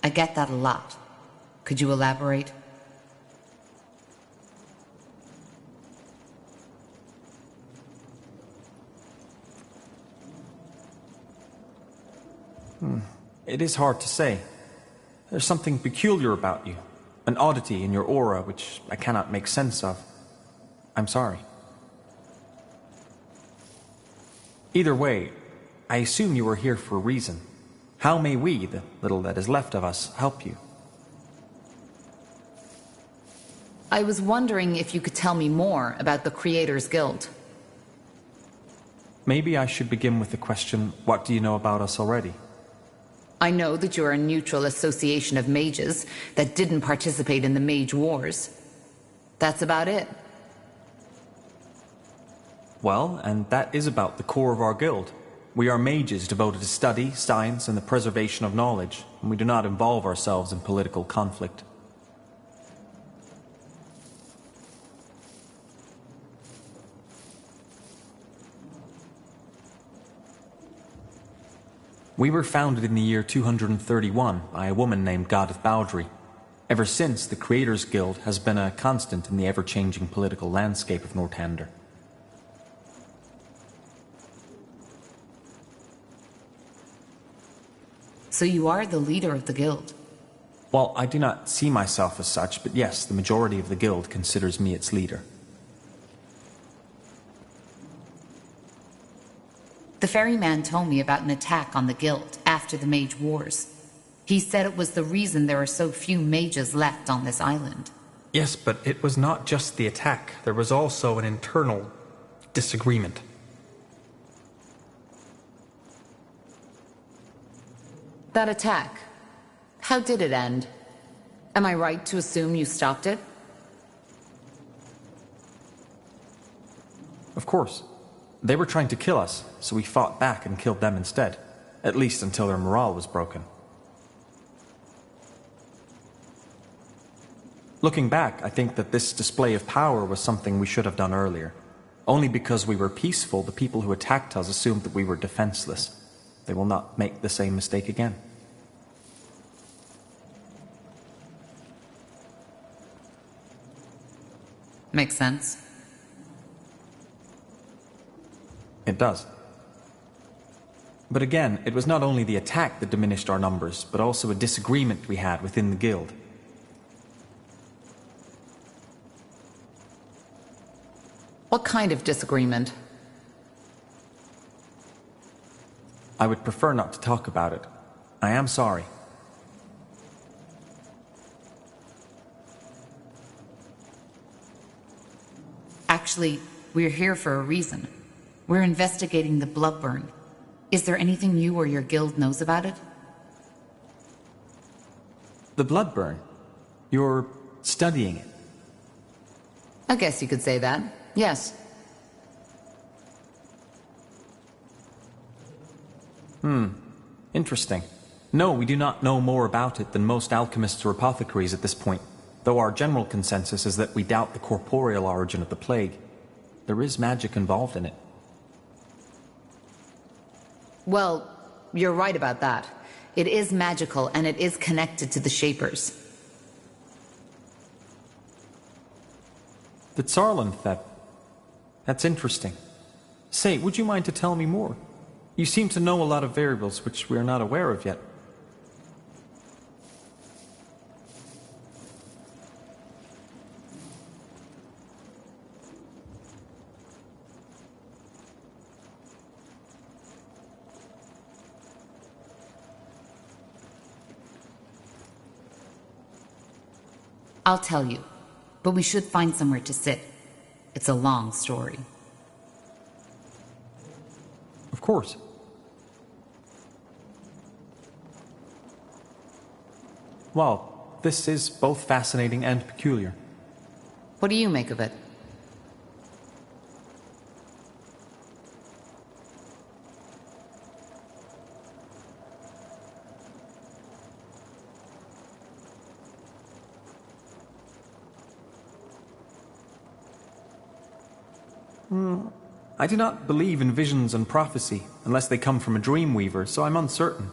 I get that a lot. Could you elaborate? It is hard to say. There's something peculiar about you. An oddity in your aura which I cannot make sense of. I'm sorry. Either way, I assume you are here for a reason. How may we, the little that is left of us, help you? I was wondering if you could tell me more about the Creators Guild. Maybe I should begin with the question, what do you know about us already? I know that you're a neutral association of mages that didn't participate in the Mage Wars. That's about it. Well, and that is about the core of our guild. We are mages devoted to study, science, and the preservation of knowledge, and we do not involve ourselves in political conflict. We were founded in the year 231 by a woman named Goddess Bowdry. Ever since, the Creators Guild has been a constant in the ever-changing political landscape of Northander. So you are the leader of the guild? Well, I do not see myself as such, but yes, the majority of the guild considers me its leader. The ferryman told me about an attack on the guild after the Mage Wars. He said it was the reason there are so few mages left on this island. Yes, but it was not just the attack. There was also an internal disagreement. That attack, how did it end? Am I right to assume you stopped it? Of course. They were trying to kill us, so we fought back and killed them instead. At least until their morale was broken. Looking back, I think that this display of power was something we should have done earlier. Only because we were peaceful, the people who attacked us assumed that we were defenseless. They will not make the same mistake again. Makes sense. It does. But again, it was not only the attack that diminished our numbers, but also a disagreement we had within the guild. What kind of disagreement? I would prefer not to talk about it. I am sorry. Actually, we're here for a reason. We're investigating the Bloodburn. Is there anything you or your guild knows about it? The Bloodburn? You're studying it? I guess you could say that. Yes. Interesting. No, we do not know more about it than most alchemists or apothecaries at this point, though our general consensus is that we doubt the corporeal origin of the plague. There is magic involved in it. Well, you're right about that. It is magical, and it is connected to the Shapers. The Tsarlanth, that's interesting. Say, would you mind to tell me more? You seem to know a lot of variables which we are not aware of yet. I'll tell you, but we should find somewhere to sit. It's a long story. Of course. Well, this is both fascinating and peculiar. What do you make of it? I do not believe in visions and prophecy, unless they come from a dreamweaver, so I'm uncertain.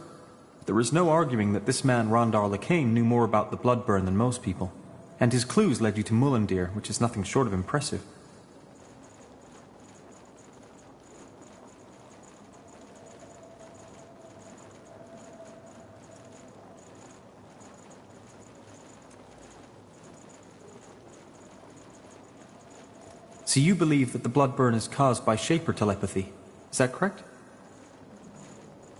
There is no arguing that this man Rondar Lacane knew more about the Bloodburn than most people, and his clues led you to Mullendeer, which is nothing short of impressive. So you believe that the Bloodburn is caused by Shaper telepathy, is that correct?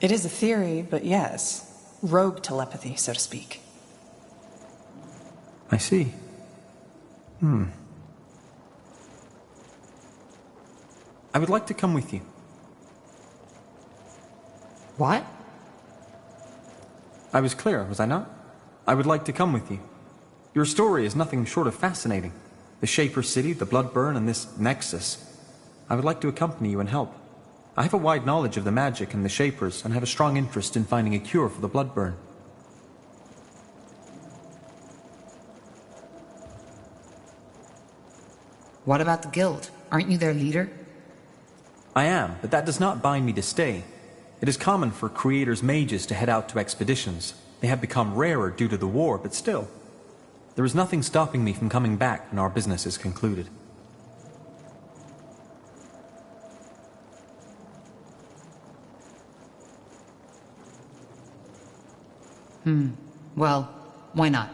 It is a theory, but yes. Rogue telepathy, so to speak. I see. I would like to come with you. What? I was clear, was I not? I would like to come with you. Your story is nothing short of fascinating. The Shaper City, the Bloodburn, and this Nexus. I would like to accompany you and help. I have a wide knowledge of the magic and the Shapers, and have a strong interest in finding a cure for the Bloodburn. What about the guild? Aren't you their leader? I am, but that does not bind me to stay. It is common for Creator's mages to head out to expeditions. They have become rarer due to the war, but still. There is nothing stopping me from coming back when our business is concluded. Well, why not?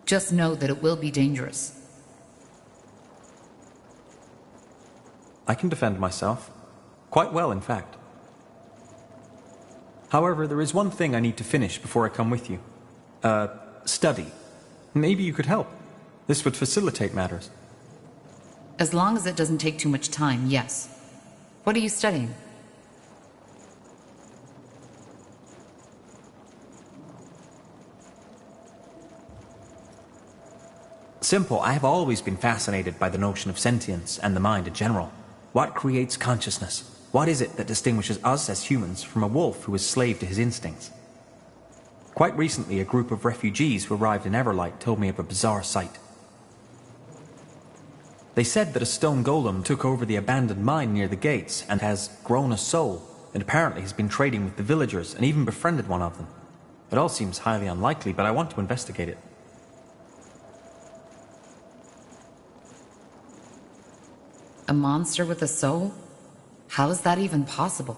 Just know that it will be dangerous. I can defend myself. Quite well, in fact. However, there is one thing I need to finish before I come with you. Study. Maybe you could help. This would facilitate matters. As long as it doesn't take too much time, yes. What are you studying? Simple. I have always been fascinated by the notion of sentience and the mind in general. What creates consciousness? What is it that distinguishes us as humans from a wolf who is slave to his instincts? Quite recently, a group of refugees who arrived in Everlight told me of a bizarre sight. They said that a stone golem took over the abandoned mine near the gates and has grown a soul, and apparently has been trading with the villagers and even befriended one of them. It all seems highly unlikely, but I want to investigate it. A monster with a soul? How is that even possible?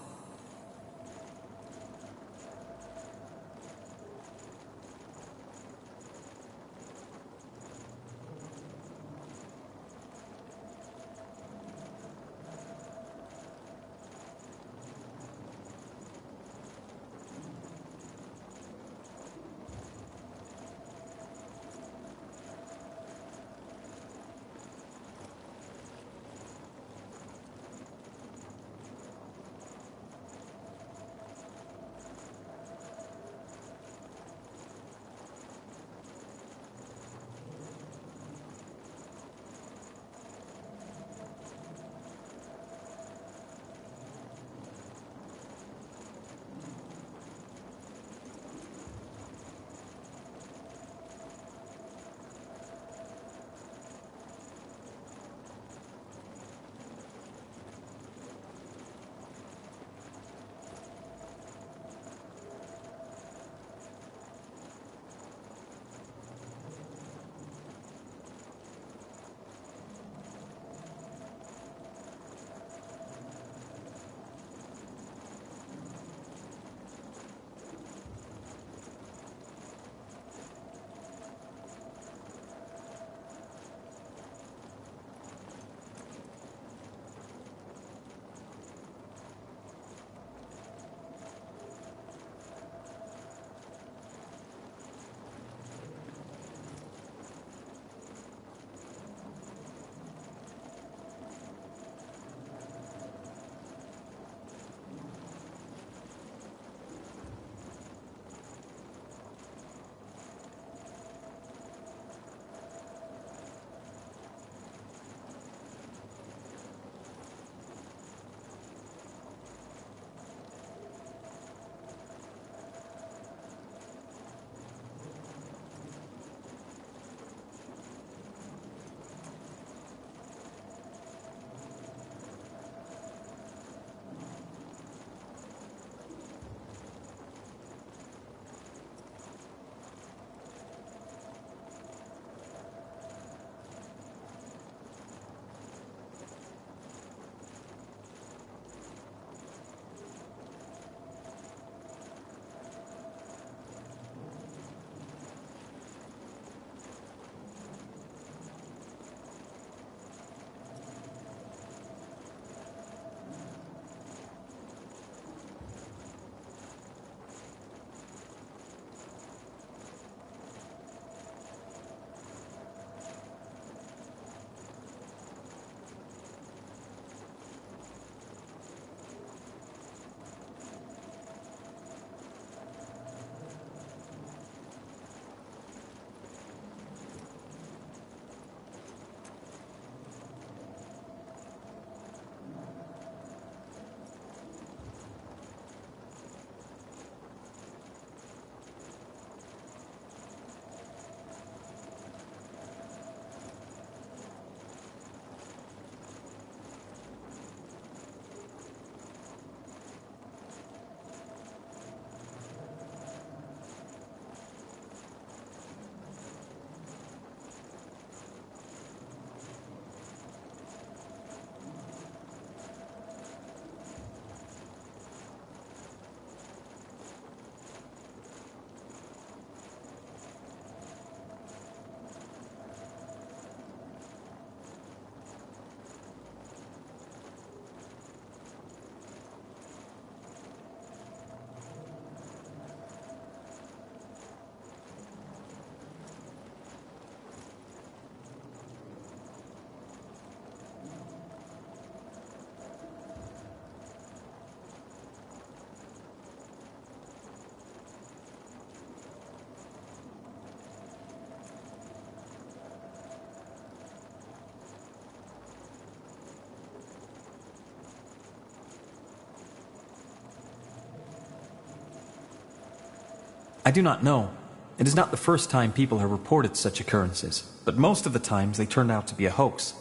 I do not know. It is not the first time people have reported such occurrences, but most of the times they turned out to be a hoax.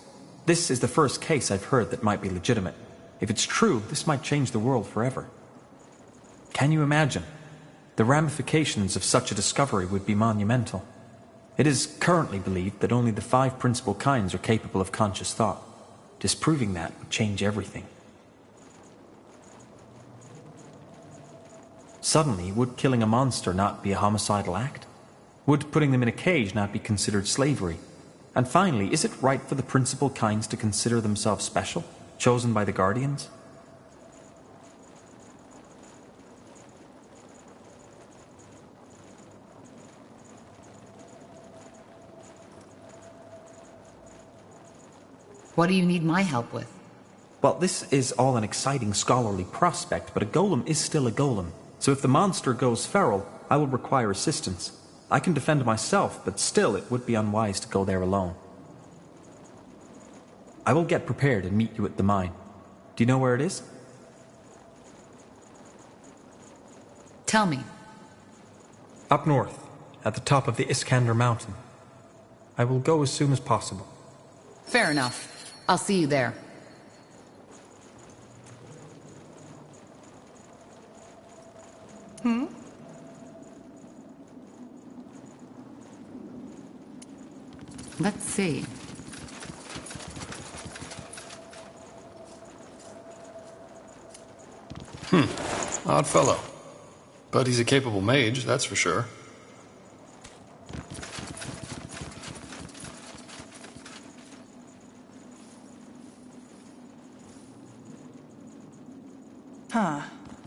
This is the first case I've heard that might be legitimate. If it's true, this might change the world forever. Can you imagine? The ramifications of such a discovery would be monumental. It is currently believed that only the 5 principal kinds are capable of conscious thought. Disproving that would change everything. Suddenly, would killing a monster not be a homicidal act? Would putting them in a cage not be considered slavery? And finally, is it right for the principal kinds to consider themselves special, chosen by the Guardians? What do you need my help with? Well, this is all an exciting scholarly prospect, but a golem is still a golem. So if the monster goes feral, I will require assistance. I can defend myself, but still it would be unwise to go there alone. I will get prepared and meet you at the mine. Do you know where it is? Tell me. Up north, at the top of the Iskander mountain. I will go as soon as possible. Fair enough. I'll see you there. Let's see. Odd fellow. But he's a capable mage, that's for sure. Huh.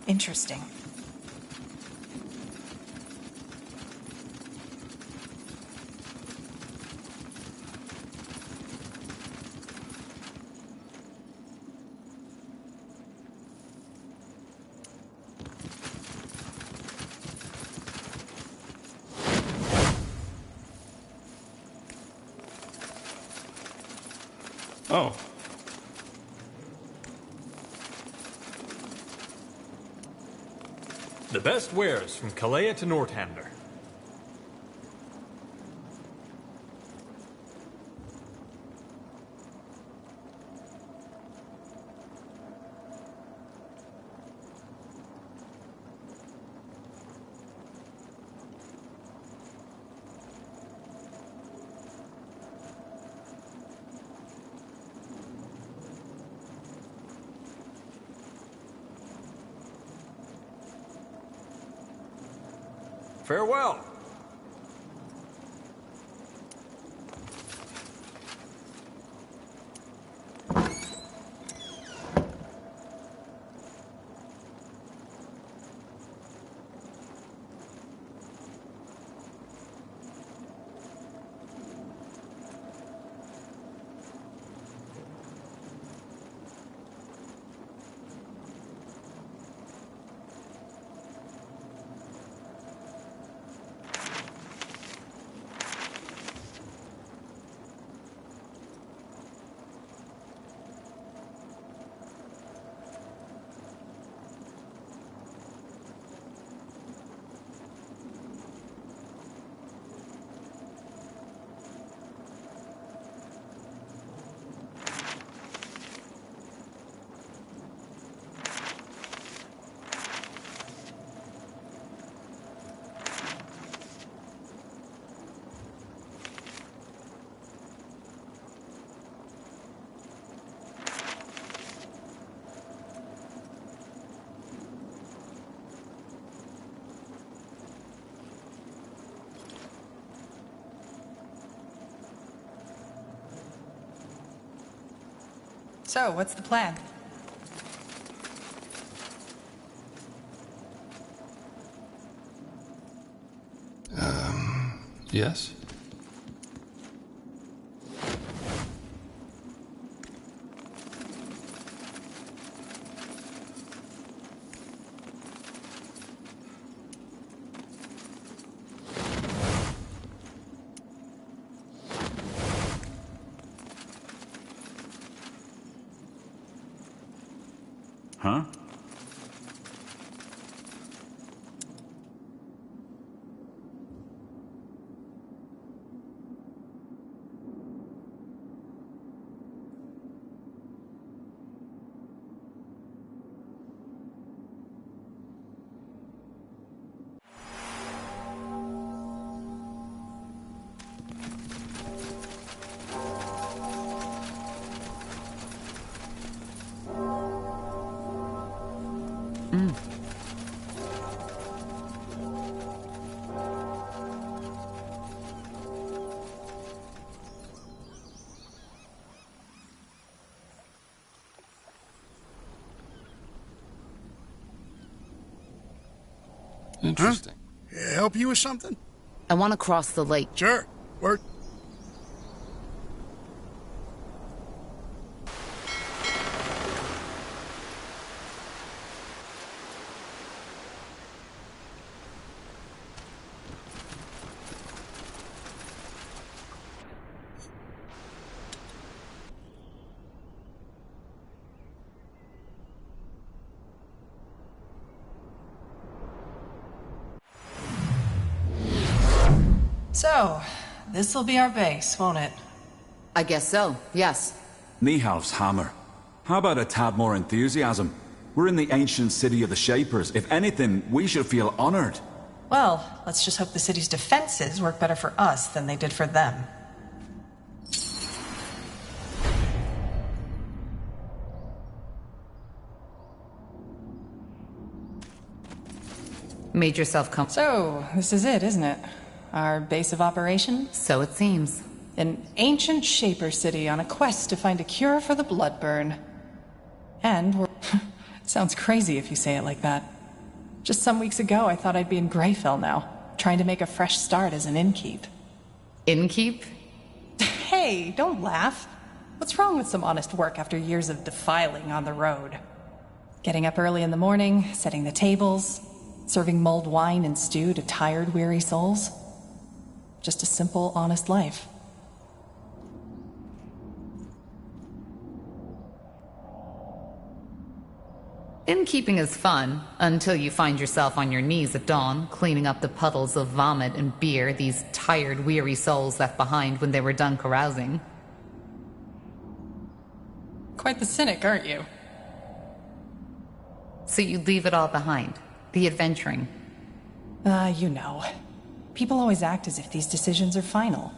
Interesting. Oh. The best wares from Kalea to Northander. Farewell. So, what's the plan? Yes? Huh? Interesting. Huh? Help you with something? I want to cross the lake. Sure. Work. So, this'll be our base, won't it? I guess so, yes. Nihalf's hammer. How about a tad more enthusiasm? We're in the ancient city of the Shapers. If anything, we should feel honored. Well, let's just hope the city's defenses work better for us than they did for them. Made yourself comfortable. So, this is it, isn't it? Our base of operations? So it seems. An ancient Shaper city on a quest to find a cure for the bloodburn. And we're... It sounds crazy if you say it like that. Just some weeks ago, I thought I'd be in Greyfell now, trying to make a fresh start as an innkeep. Innkeep? Hey, don't laugh. What's wrong with some honest work after years of defiling on the road? Getting up early in the morning, setting the tables, serving mulled wine and stew to tired, weary souls. Just a simple, honest life. Innkeeping is fun, until you find yourself on your knees at dawn, cleaning up the puddles of vomit and beer these tired, weary souls left behind when they were done carousing. Quite the cynic, aren't you? So you'd leave it all behind? The adventuring? You know. People always act as if these decisions are final.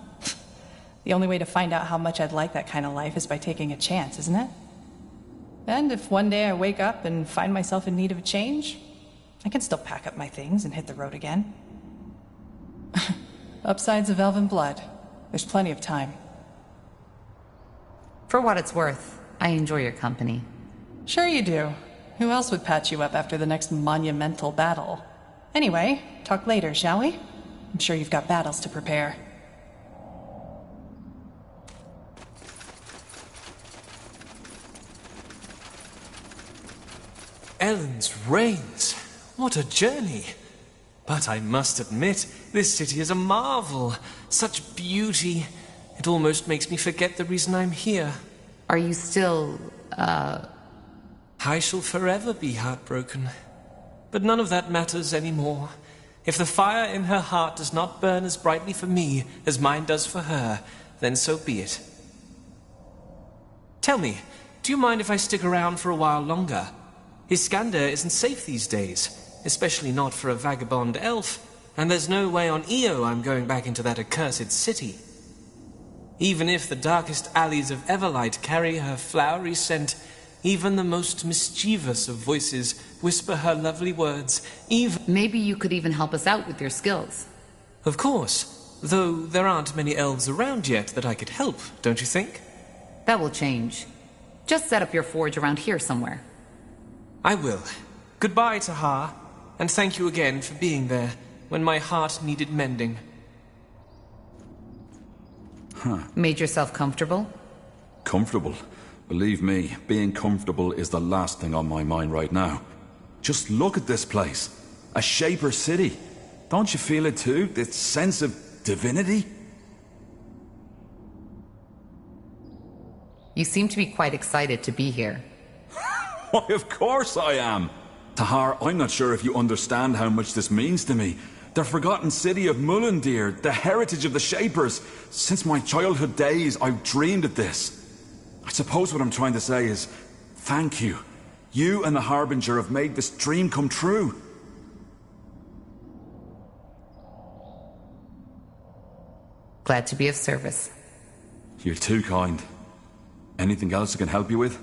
The only way to find out how much I'd like that kind of life is by taking a chance, isn't it? And if one day I wake up and find myself in need of a change, I can still pack up my things and hit the road again. Upsides of elven blood. There's plenty of time. For what it's worth, I enjoy your company. Sure you do. Who else would patch you up after the next monumental battle? Anyway, talk later, shall we? I'm sure you've got battles to prepare. Ellen's Reigns. What a journey. But I must admit, this city is a marvel. Such beauty. It almost makes me forget the reason I'm here. Are you still, I shall forever be heartbroken. But none of that matters anymore. If the fire in her heart does not burn as brightly for me as mine does for her, then so be it. Tell me, do you mind if I stick around for a while longer? Iskander isn't safe these days, especially not for a vagabond elf, and there's no way on Io I'm going back into that accursed city. Even if the darkest alleys of Everlight carry her flowery scent, even the most mischievous of voices whisper her lovely words, even... Maybe you could even help us out with your skills. Of course, though there aren't many elves around yet that I could help, don't you think? That will change. Just set up your forge around here somewhere. I will. Goodbye, Tahar, and thank you again for being there when my heart needed mending. Made yourself comfortable? Comfortable? Believe me, being comfortable is the last thing on my mind right now. Just look at this place. A Shaper city. Don't you feel it too? This sense of divinity? You seem to be quite excited to be here. Why, of course I am. Tahar, I'm not sure if you understand how much this means to me. The forgotten city of Mullendir, the heritage of the Shapers. Since my childhood days, I've dreamed of this. I suppose what I'm trying to say is, thank you. You and the Harbinger have made this dream come true. Glad to be of service. You're too kind. Anything else I can help you with?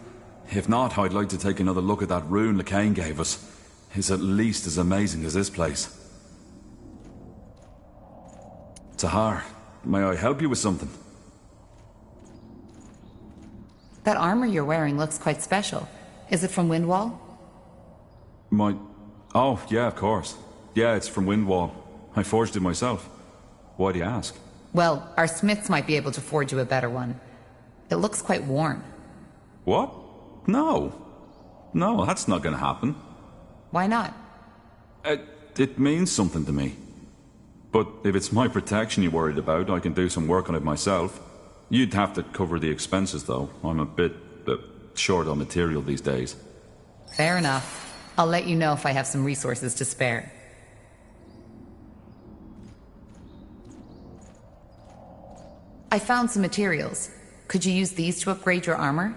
If not, I'd like to take another look at that rune LeCain gave us. is at least as amazing as this place. Tahar, may I help you with something? That armor you're wearing looks quite special. Is it from Windwall? Oh, yeah, of course. Yeah, it's from Windwall. I forged it myself. Why do you ask? Well, our smiths might be able to forge you a better one. It looks quite worn. What? No. No, that's not gonna happen. Why not? It means something to me. But if it's my protection you're worried about, I can do some work on it myself. You'd have to cover the expenses, though. I'm a bit short on material these days. Fair enough. I'll let you know if I have some resources to spare. I found some materials. Could you use these to upgrade your armor?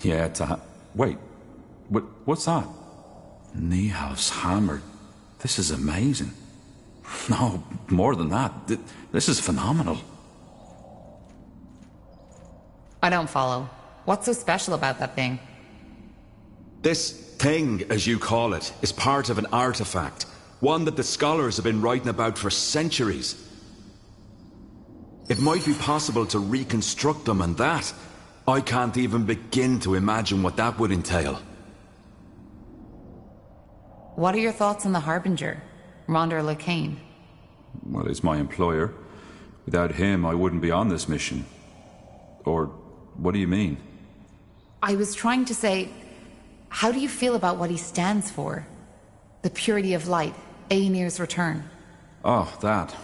Yeah, wait. What's that? Niehaus hammer. This is amazing. No, more than that. This is phenomenal. I don't follow. What's so special about that thing? This thing, as you call it, is part of an artifact. One that the scholars have been writing about for centuries. It might be possible to reconstruct them, and that, I can't even begin to imagine what that would entail. What are your thoughts on the Harbinger, Rondar Lacane? Well, he's my employer. Without him, I wouldn't be on this mission. Or, what do you mean? I was trying to say, how do you feel about what he stands for? The purity of light, Aenir's return. Oh, that.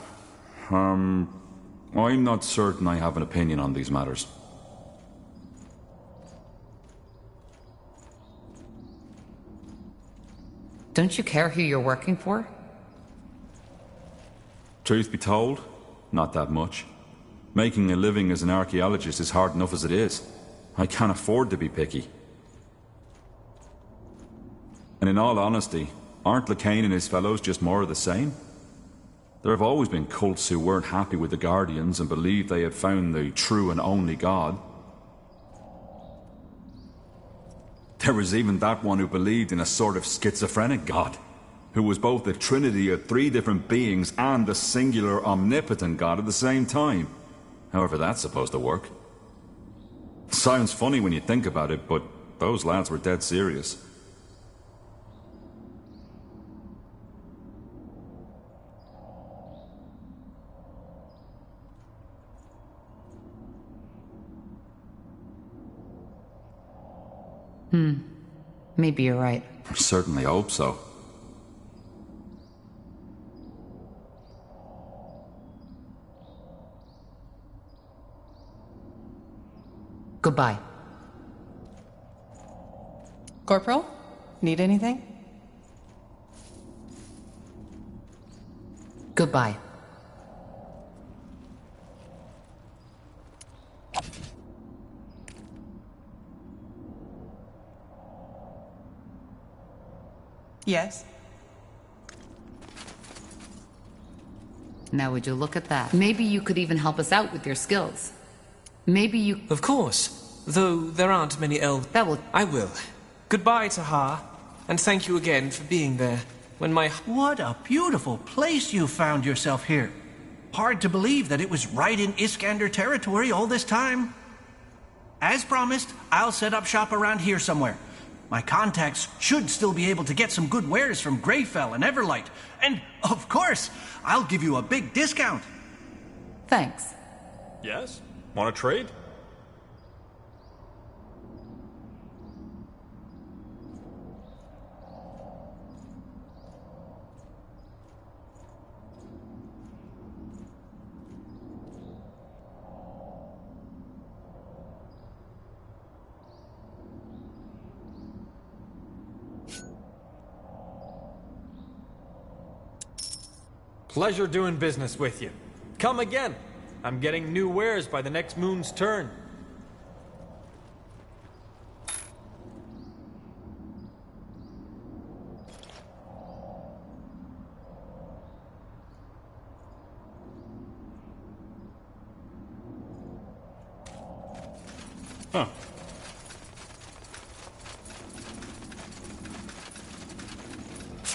I'm not certain I have an opinion on these matters. Don't you care who you're working for? Truth be told, not that much. Making a living as an archaeologist is hard enough as it is. I can't afford to be picky. And in all honesty, aren't Lacane and his fellows just more of the same? There have always been cults who weren't happy with the Guardians and believed they had found the true and only God. There was even that one who believed in a sort of schizophrenic God, who was both the trinity of three different beings and the singular omnipotent God at the same time. However that's supposed to work. Sounds funny when you think about it, but those lads were dead serious. Maybe you're right. I certainly hope so. Goodbye. Corporal? Need anything? Goodbye. Yes. Now would you look at that? Maybe you could even help us out with your skills. Maybe you... Of course. Though there aren't many elves. I will. Goodbye, Tahar. And thank you again for being there when my... What a beautiful place you found yourself here. Hard to believe that it was right in Iskander territory all this time. As promised, I'll set up shop around here somewhere. My contacts should still be able to get some good wares from Greyfell and Everlight. And, of course, I'll give you a big discount. Thanks. Yes? Want to trade? Pleasure doing business with you. Come again. I'm getting new wares by the next moon's turn.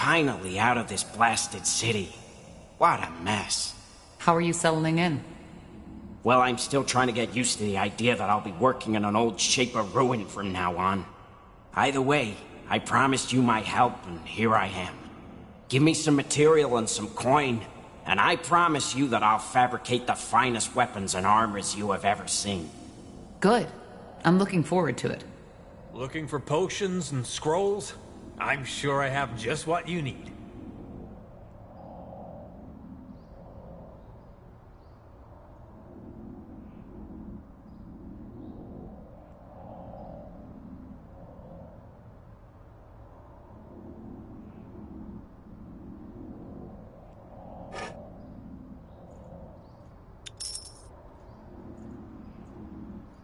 finally out of this blasted city. What a mess. How are you settling in? Well, I'm still trying to get used to the idea that I'll be working in an old Shaper ruin from now on. Either way, I promised you my help, and here I am. Give me some material and some coin, and I promise you that I'll fabricate the finest weapons and armors you have ever seen. Good. I'm looking forward to it. Looking for potions and scrolls? I'm sure I have just what you need.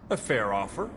A fair offer.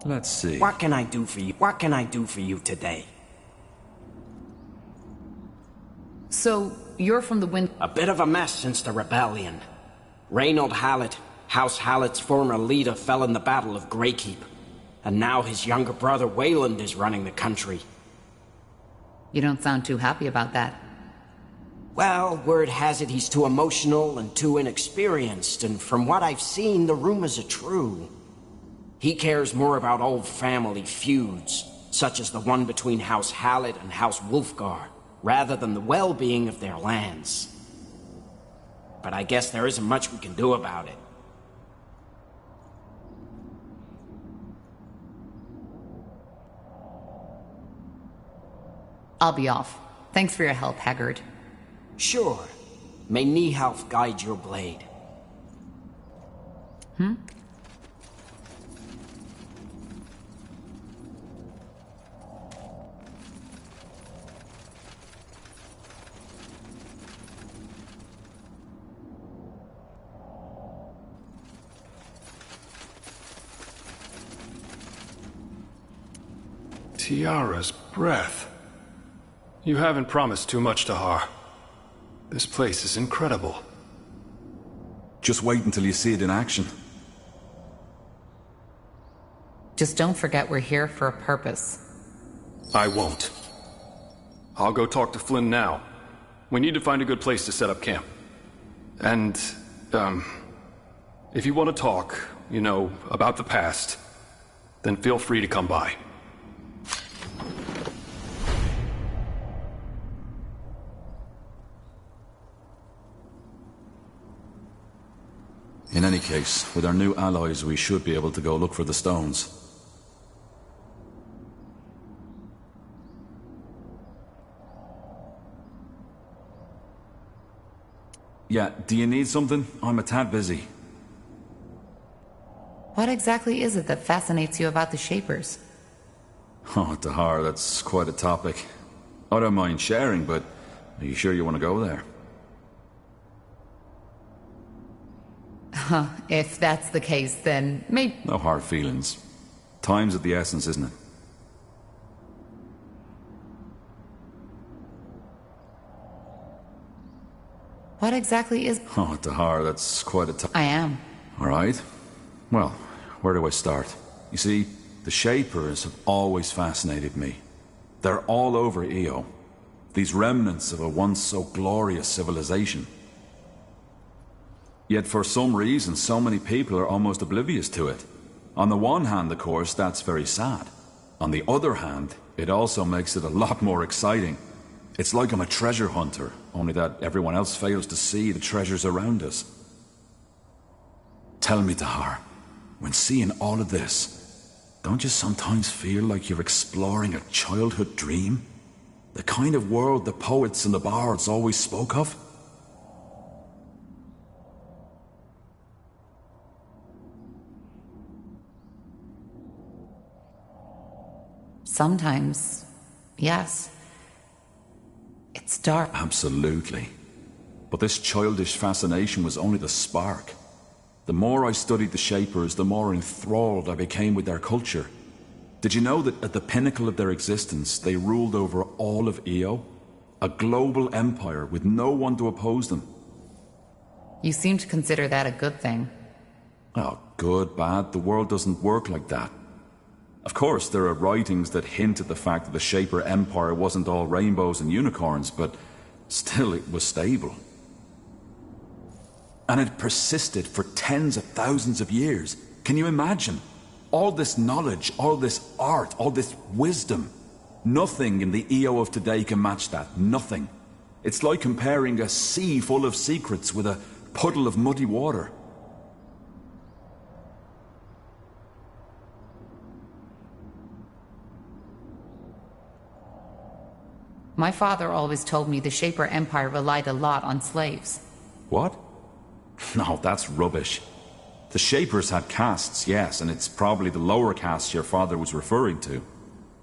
Let's see. What can I do for you? What can I do for you today? So, you're from the Wind... A bit of a mess since the rebellion. Reynold Hallett, House Hallett's former leader, fell in the Battle of Greykeep. And now his younger brother Wayland is running the country. You don't sound too happy about that. Well, word has it he's too emotional and too inexperienced, and from what I've seen, the rumors are true. He cares more about old family feuds, such as the one between House Hallett and House Wolfgar, rather than the well-being of their lands. But I guess there isn't much we can do about it. I'll be off. Thanks for your help, Haggard. Sure. May Nihalf guide your blade. Tiara's breath. You haven't promised too much, Tahar. This place is incredible. Just wait until you see it in action. Just don't forget we're here for a purpose. I won't. I'll go talk to Flynn now. We need to find a good place to set up camp. And, if you want to talk, you know, about the past, then feel free to come by. In any case, with our new allies, we should be able to go look for the stones. Yeah, do you need something? I'm a tad busy. What exactly is it that fascinates you about the Shapers? Oh, Tahar, that's quite a topic. I don't mind sharing, but are you sure you want to go there? Huh, if that's the case, then maybe... No hard feelings. Time's of the essence, isn't it? What exactly is... Oh, Tahar, that's quite a topic. I am. All right. Well, where do I start? You see, the Shapers have always fascinated me. They're all over Io. These remnants of a once so glorious civilization. Yet for some reason, so many people are almost oblivious to it. On the one hand, of course, that's very sad. On the other hand, it also makes it a lot more exciting. It's like I'm a treasure hunter, only that everyone else fails to see the treasures around us. Tell me, Tahar, when seeing all of this, don't you sometimes feel like you're exploring a childhood dream? The kind of world the poets and the bards always spoke of? Sometimes, yes. It's dark. Absolutely. But this childish fascination was only the spark. The more I studied the Shapers, the more enthralled I became with their culture. Did you know that at the pinnacle of their existence, they ruled over all of Io? A global empire with no one to oppose them. You seem to consider that a good thing. Oh, good, bad, the world doesn't work like that. Of course, there are writings that hint at the fact that the Shaper Empire wasn't all rainbows and unicorns, but still it was stable. And it persisted for tens of thousands of years. Can you imagine? All this knowledge, all this art, all this wisdom. Nothing in the Io of today can match that. Nothing. It's like comparing a sea full of secrets with a puddle of muddy water. My father always told me the Shaper Empire relied a lot on slaves. What? No, that's rubbish. The Shapers had castes, yes, and it's probably the lower castes your father was referring to.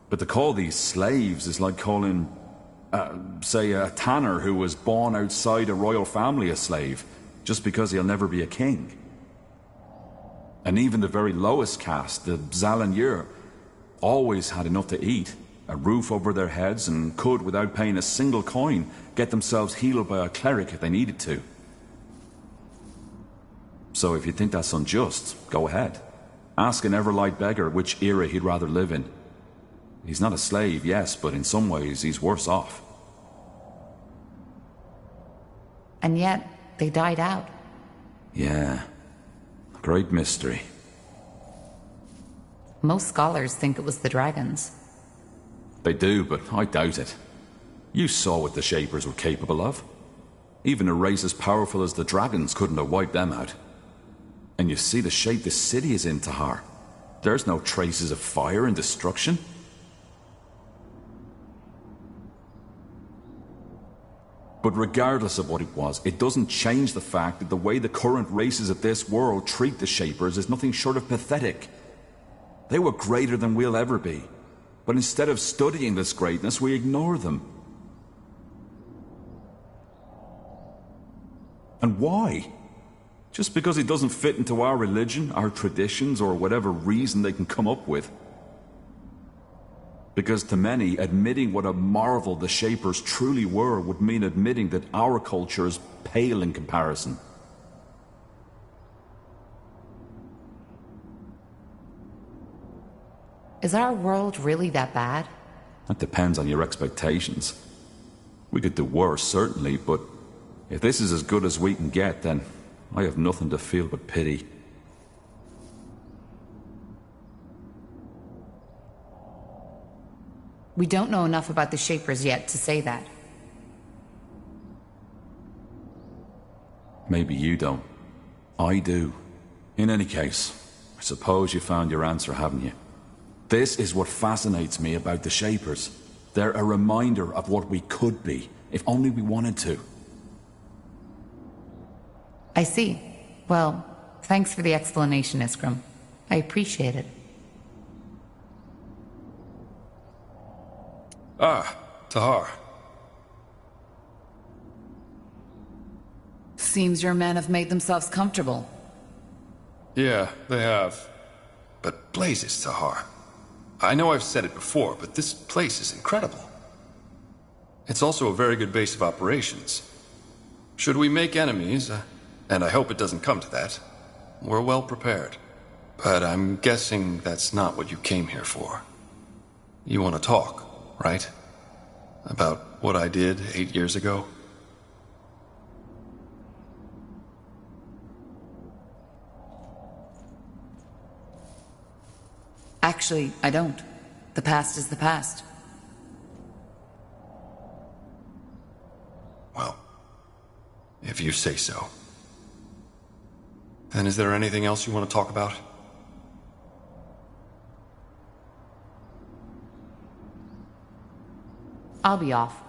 But to call these slaves is like calling, say, a tanner who was born outside a royal family a slave, just because he'll never be a king. And even the very lowest caste, the Zalanyur, always had enough to eat, a roof over their heads, and could, without paying a single coin, get themselves healed by a cleric if they needed to. So if you think that's unjust, go ahead. Ask an Everlight beggar which era he'd rather live in. He's not a slave, yes, but in some ways he's worse off. And yet, they died out. Yeah. Great mystery. Most scholars think it was the dragons. They do, but I doubt it. You saw what the Shapers were capable of. Even a race as powerful as the dragons couldn't have wiped them out. And you see the shape this city is in, Tahar. There's no traces of fire and destruction. But regardless of what it was, it doesn't change the fact that the way the current races of this world treat the Shapers is nothing short of pathetic. They were greater than we'll ever be. But instead of studying this greatness, we ignore them. And why? Just because it doesn't fit into our religion, our traditions, or whatever reason they can come up with. Because to many, admitting what a marvel the Shapers truly were would mean admitting that our culture is pale in comparison. Is our world really that bad? That depends on your expectations. We could do worse, certainly, but if this is as good as we can get, then I have nothing to feel but pity. We don't know enough about the Shapers yet to say that. Maybe you don't. I do. In any case, I suppose you found your answer, haven't you? This is what fascinates me about the Shapers. They're a reminder of what we could be, if only we wanted to. I see. Well, thanks for the explanation, Iskram. I appreciate it. Ah, Tahar. Seems your men have made themselves comfortable. Yeah, they have. But blazes, Tahar. I know I've said it before, but this place is incredible. It's also a very good base of operations. Should we make enemies, and I hope it doesn't come to that, we're well prepared. But I'm guessing that's not what you came here for. You want to talk, right? About what I did 8 years ago? Actually, I don't. The past is the past. Well, if you say so. Then is there anything else you want to talk about? I'll be off.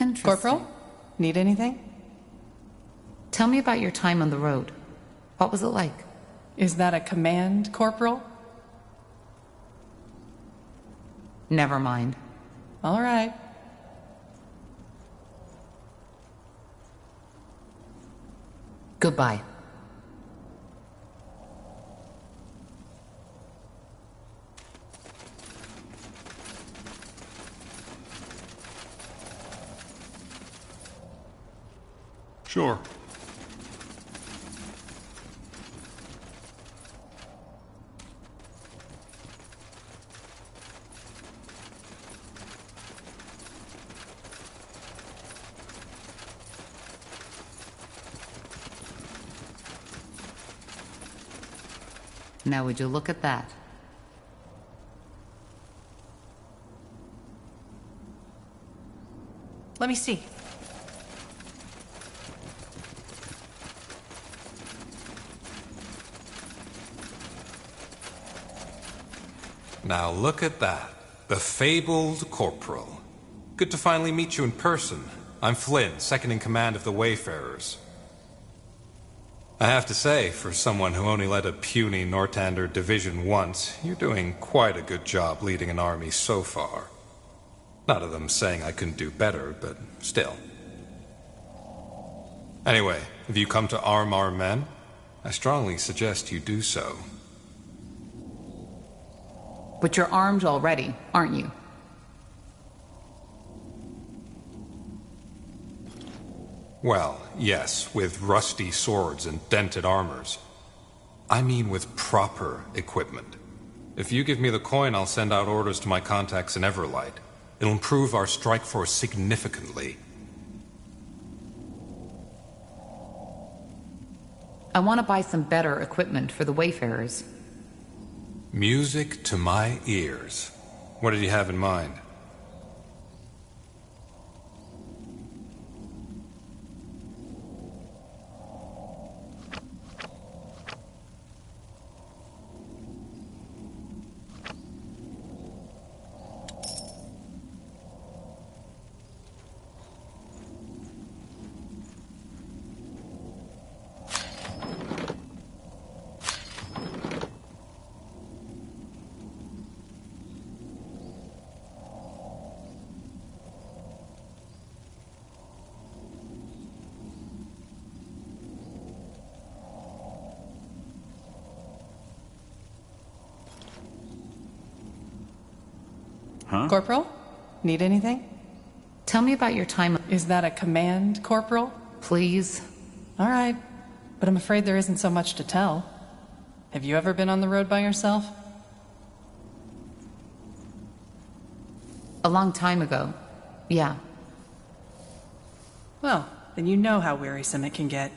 Interesting. Corporal? Need anything? Tell me about your time on the road. What was it like? Is that a command, Corporal? Never mind. All right. Goodbye. Sure. Now would you look at that? Let me see. Now look at that. The fabled Corporal. Good to finally meet you in person. I'm Flynn, second in command of the Wayfarers. I have to say, for someone who only led a puny Nortander division once, you're doing quite a good job leading an army so far. Not of them saying I couldn't do better, but still, Anyway, if you come to arm our men, I strongly suggest you do so. But you're armed already, aren't you? Well, yes, with rusty swords and dented armors. I mean with proper equipment. If you give me the coin, I'll send out orders to my contacts in Everlight. It'll improve our strike force significantly. I want to buy some better equipment for the Wayfarers. Music to my ears. What did you have in mind? Huh? Corporal? Need anything? Tell me about your time. Is that a command, Corporal? Please. All right. But I'm afraid there isn't so much to tell. Have you ever been on the road by yourself? A long time ago. Yeah. Well, then you know how wearisome it can get.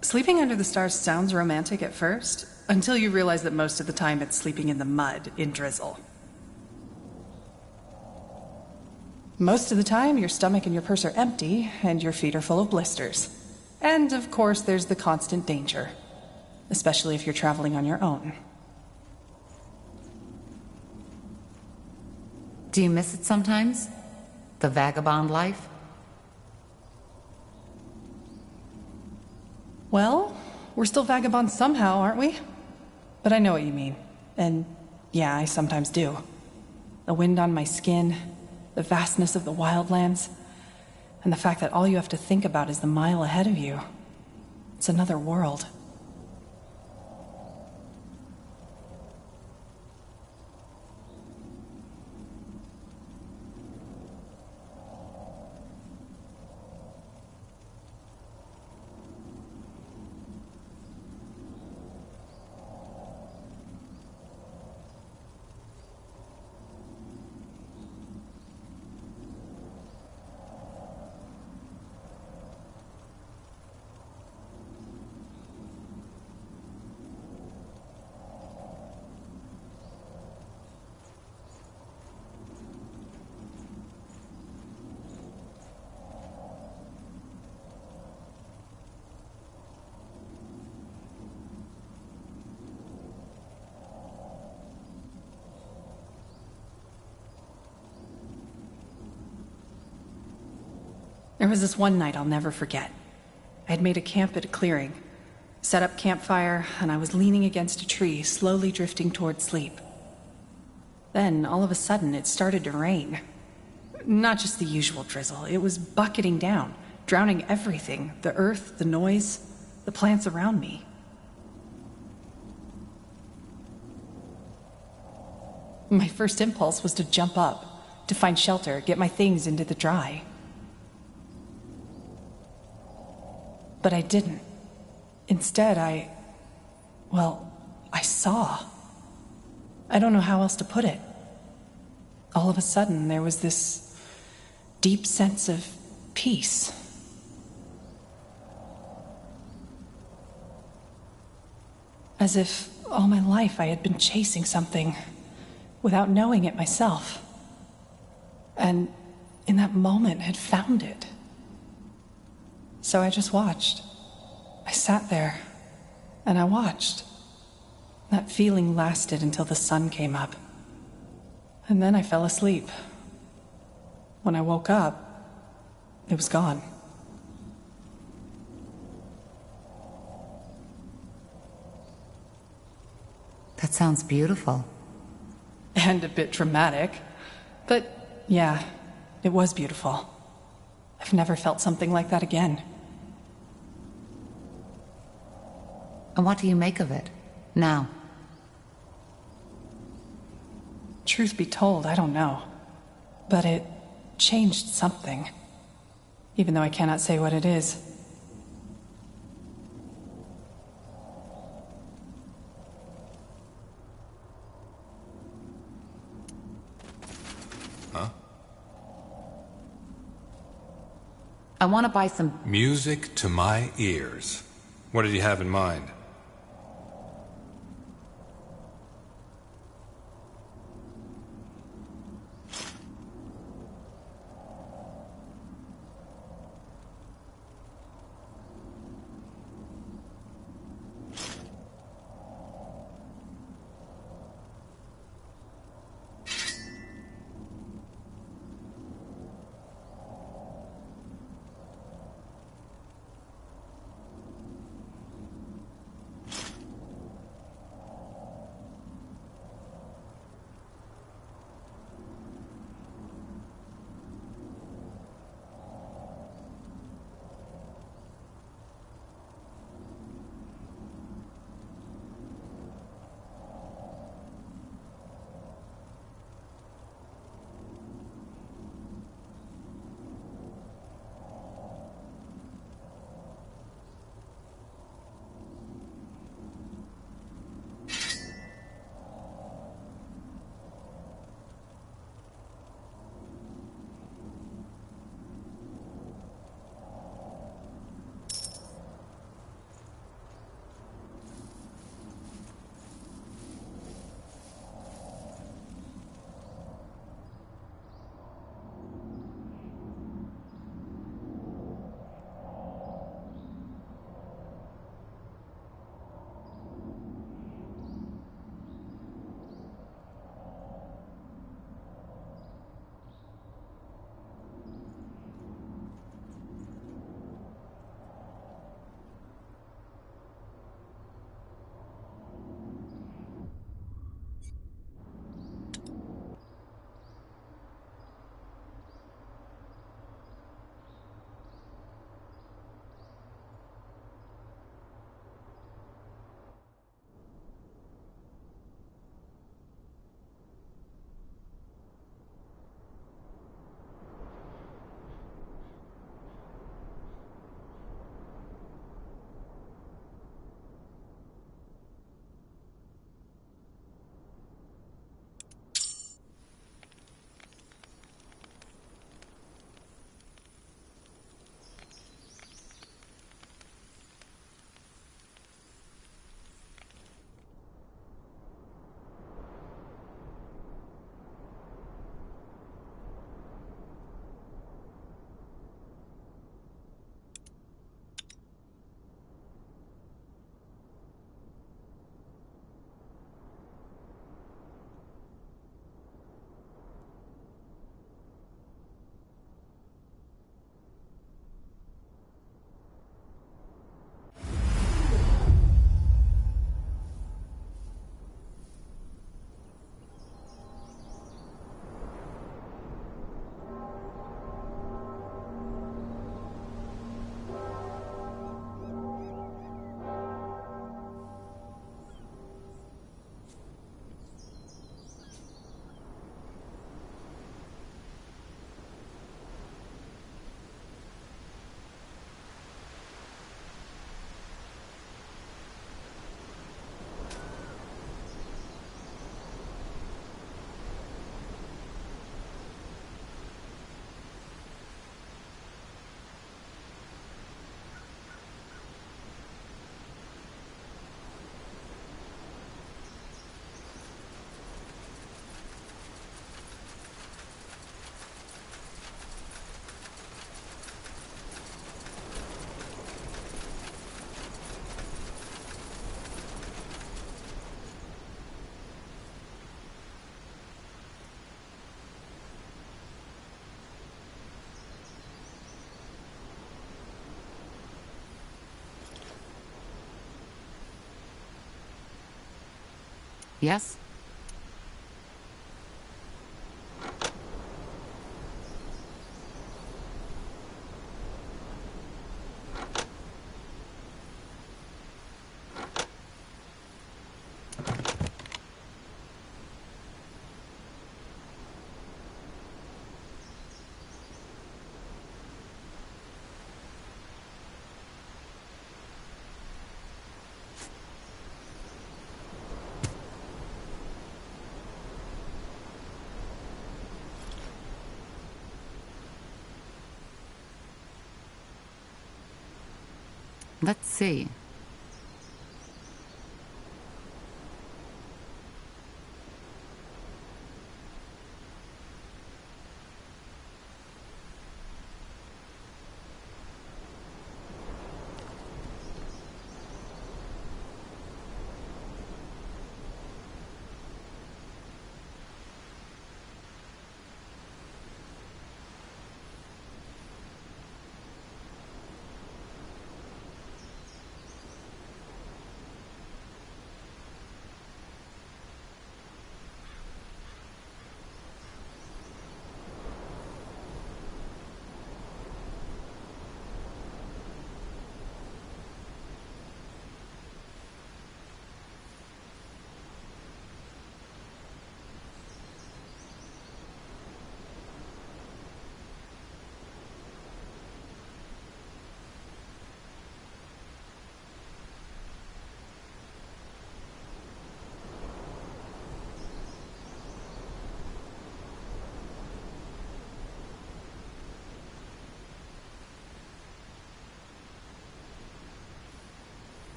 Sleeping under the stars sounds romantic at first, until you realize that most of the time it's sleeping in the mud, in drizzle. Most of the time, your stomach and your purse are empty, and your feet are full of blisters. And, of course, there's the constant danger, especially if you're traveling on your own. Do you miss it sometimes? The vagabond life? Well, we're still vagabonds somehow, aren't we? But I know what you mean. And yeah, I sometimes do. The wind on my skin, the vastness of the wildlands, and the fact that all you have to think about is the mile ahead of you. It's another world. There was this one night I'll never forget. I had made a camp at a clearing, set up campfire, and I was leaning against a tree, slowly drifting toward sleep. Then, all of a sudden, it started to rain. Not just the usual drizzle, it was bucketing down, drowning everything, the earth, the noise, the plants around me. My first impulse was to jump up, to find shelter, get my things into the dry. But I didn't. Instead, I saw. I don't know how else to put it. All of a sudden, there was this deep sense of peace. As if all my life I had been chasing something without knowing it myself. And in that moment had found it. So I just watched. I sat there, and I watched. That feeling lasted until the sun came up. And then I fell asleep. When I woke up, it was gone. That sounds beautiful. And a bit dramatic. But yeah, it was beautiful. I've never felt something like that again. And what do you make of it, now? Truth be told, I don't know. But it changed something. Even though I cannot say what it is. Huh? I want to buy some... Music to my ears. What did you have in mind? Yes? Let's see.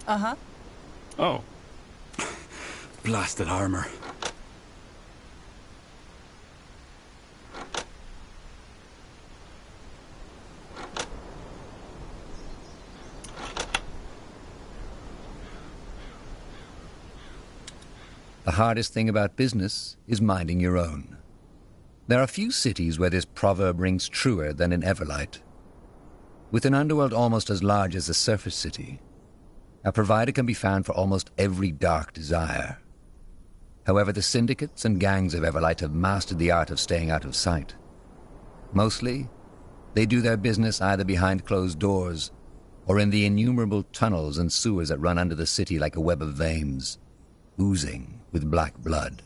Uh-huh. Oh. Blasted armor. The hardest thing about business is minding your own. There are few cities where this proverb rings truer than in Everlight. With an underworld almost as large as a surface city, a provider can be found for almost every dark desire. However, the syndicates and gangs of Everlight have mastered the art of staying out of sight. Mostly, they do their business either behind closed doors or in the innumerable tunnels and sewers that run under the city like a web of veins, oozing with black blood.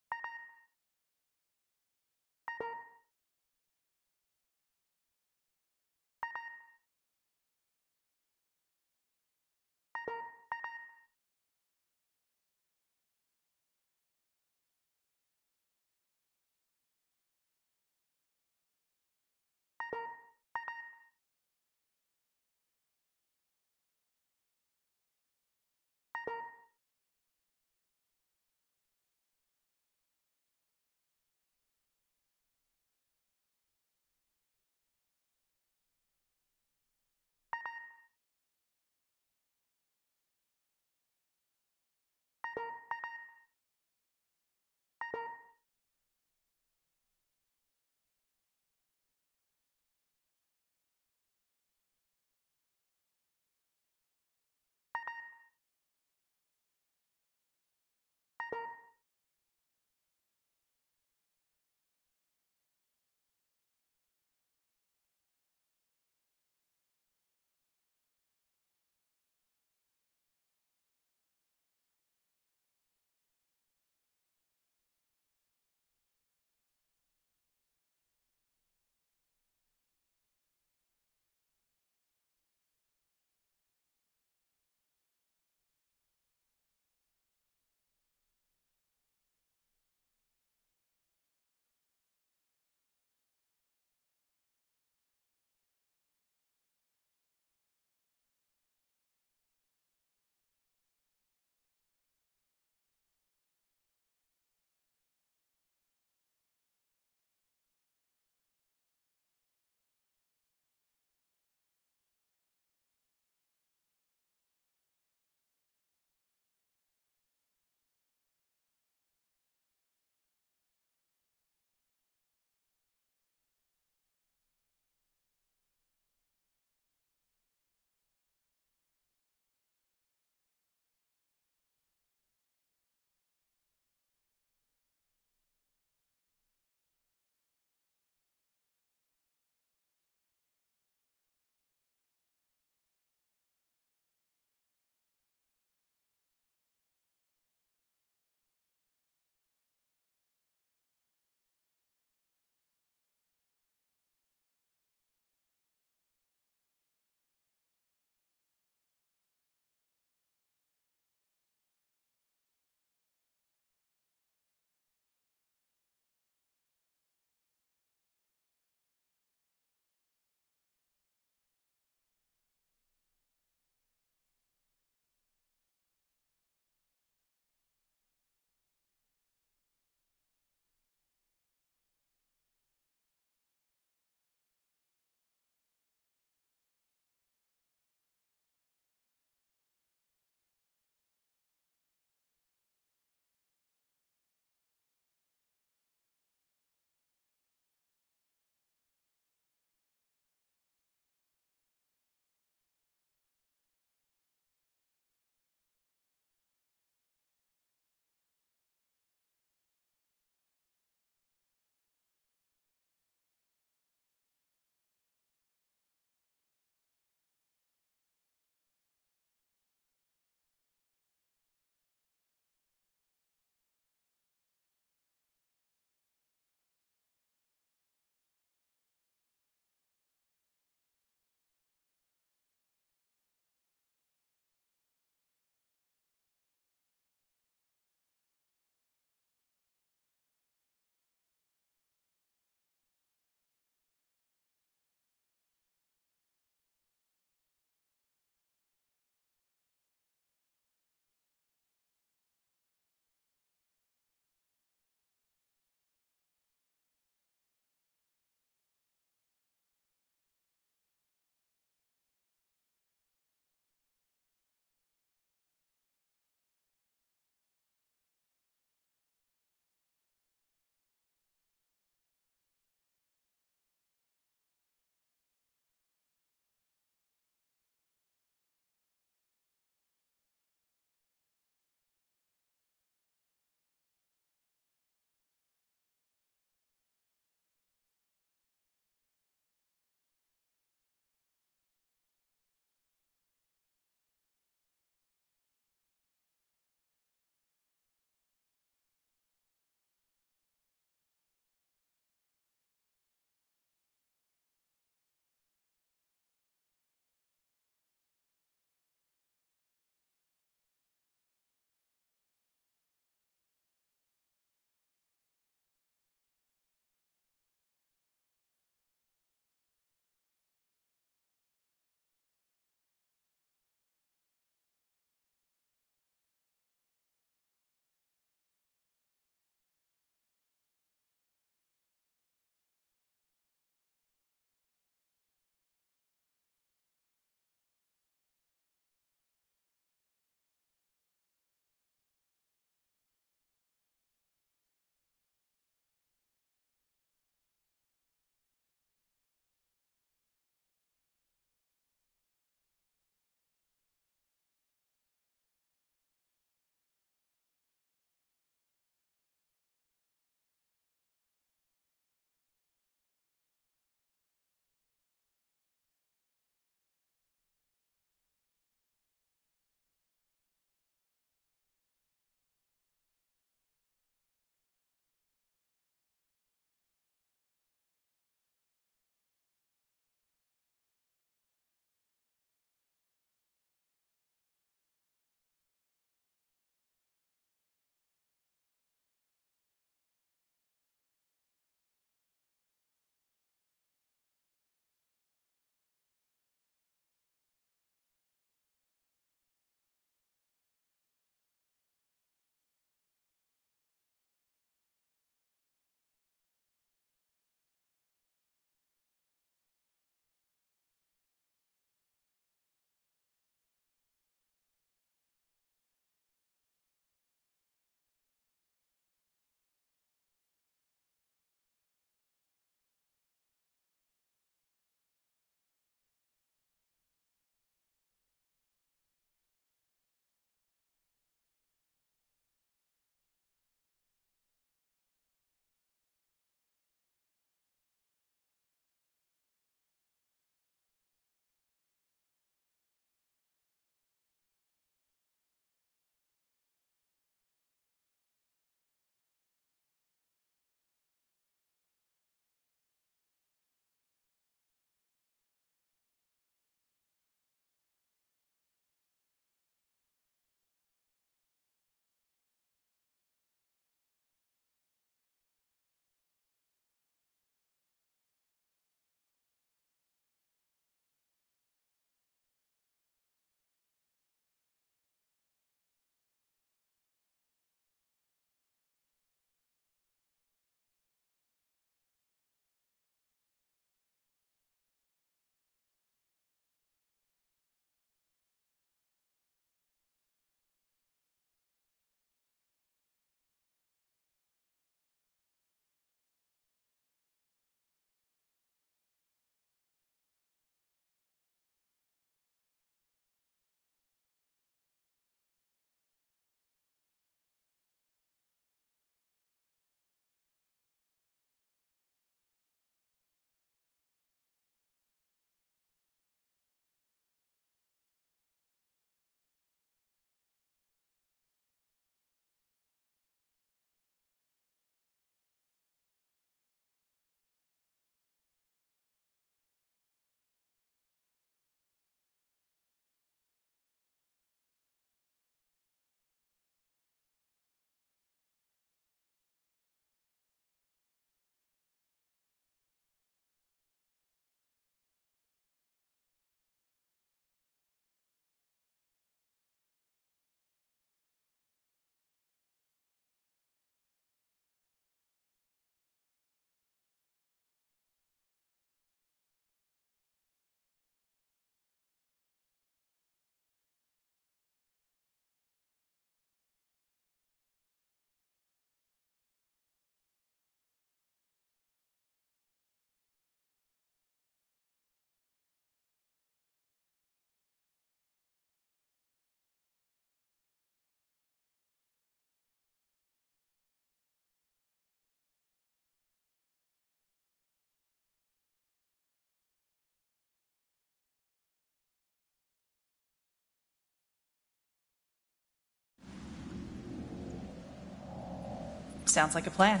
Sounds like a plan.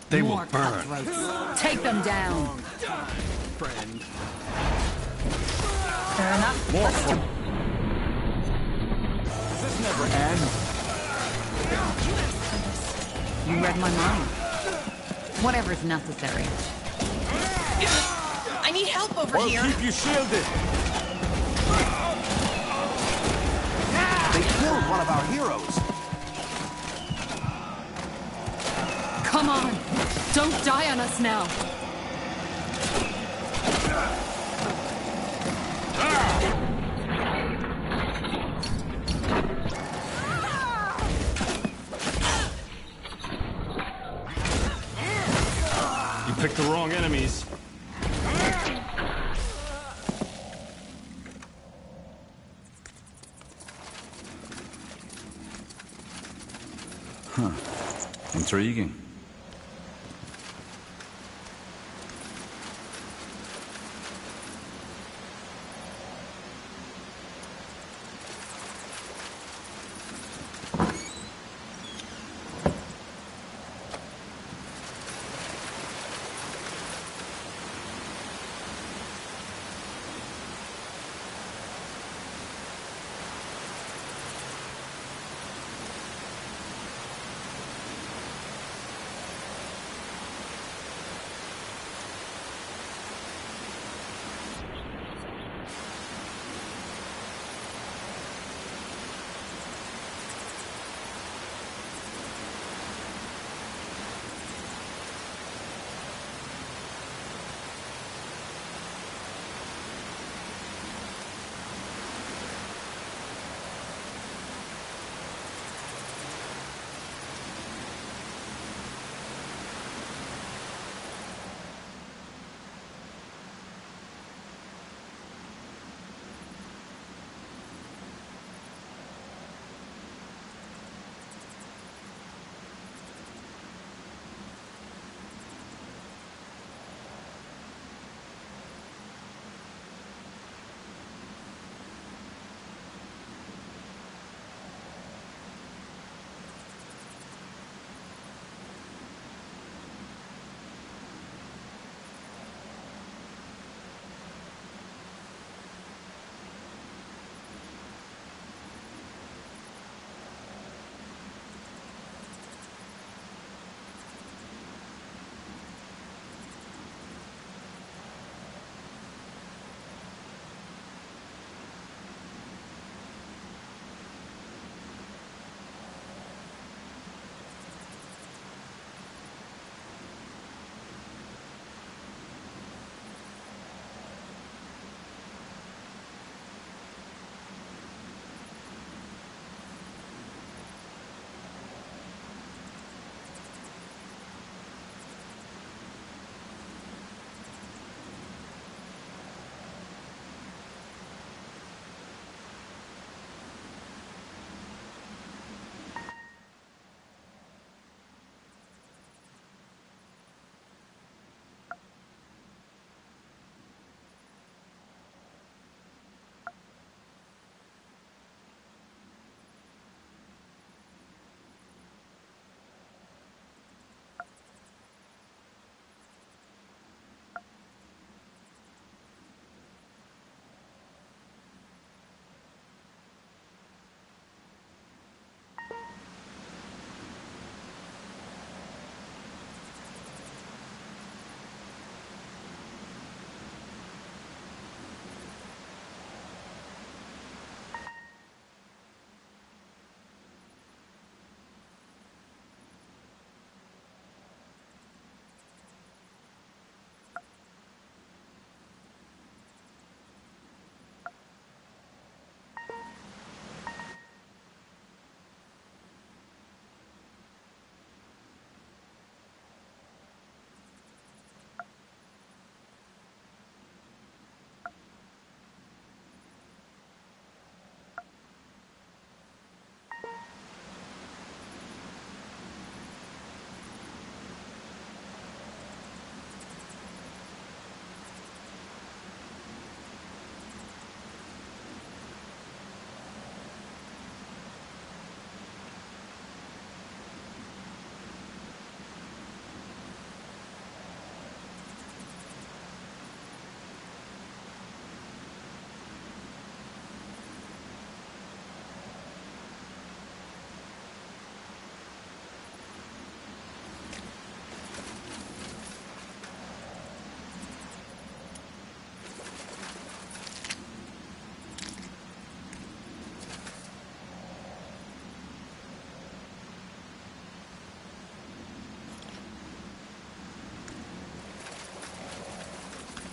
They More will burn. cutthroats. Take them down. Friend. Fair enough. More Let's do Does this never end? You read my mind. Whatever's necessary. I need help over Well, here. keep you shielded. They killed one of our heroes. Come on! Don't die on us now! You picked the wrong enemies. Huh. Intriguing.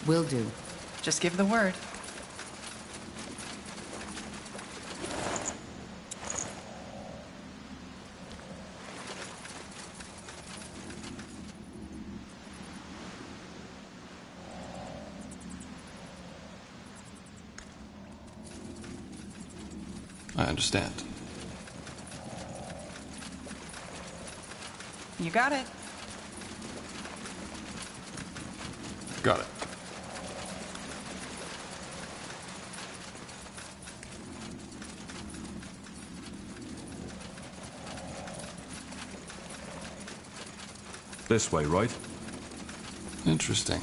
Will do. Just give the word. I understand. You got it. Got it. This way, right? Interesting.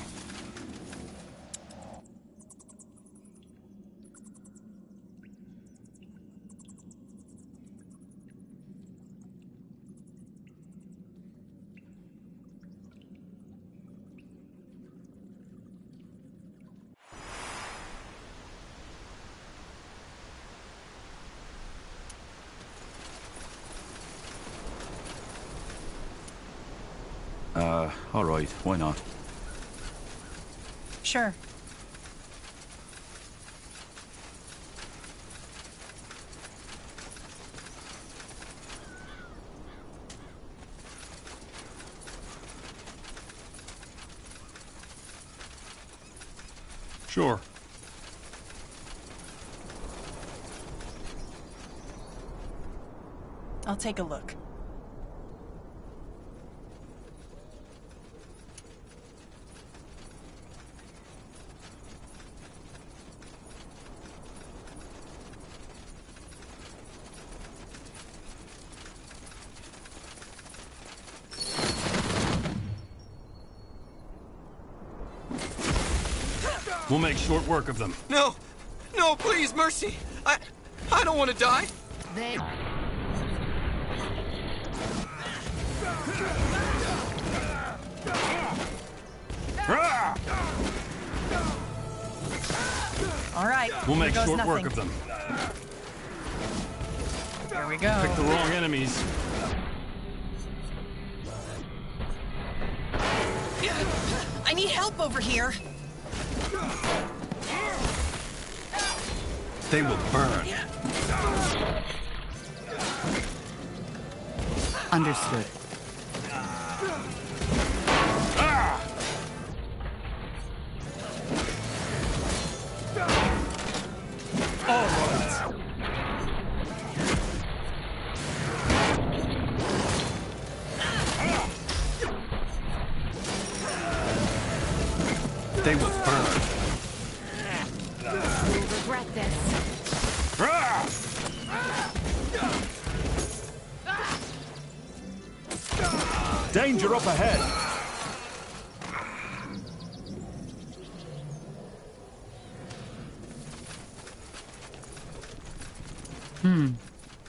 All right, why not? Sure. Sure. I'll take a look. We'll make short work of them. No! No, please, mercy! I don't want to die! They... All right. We'll make here goes short work nothing. of them. Here we go. Pick the wrong enemies. I need help over here. They will burn. Understood. All right. They will burn. You'll regret this. Danger up ahead!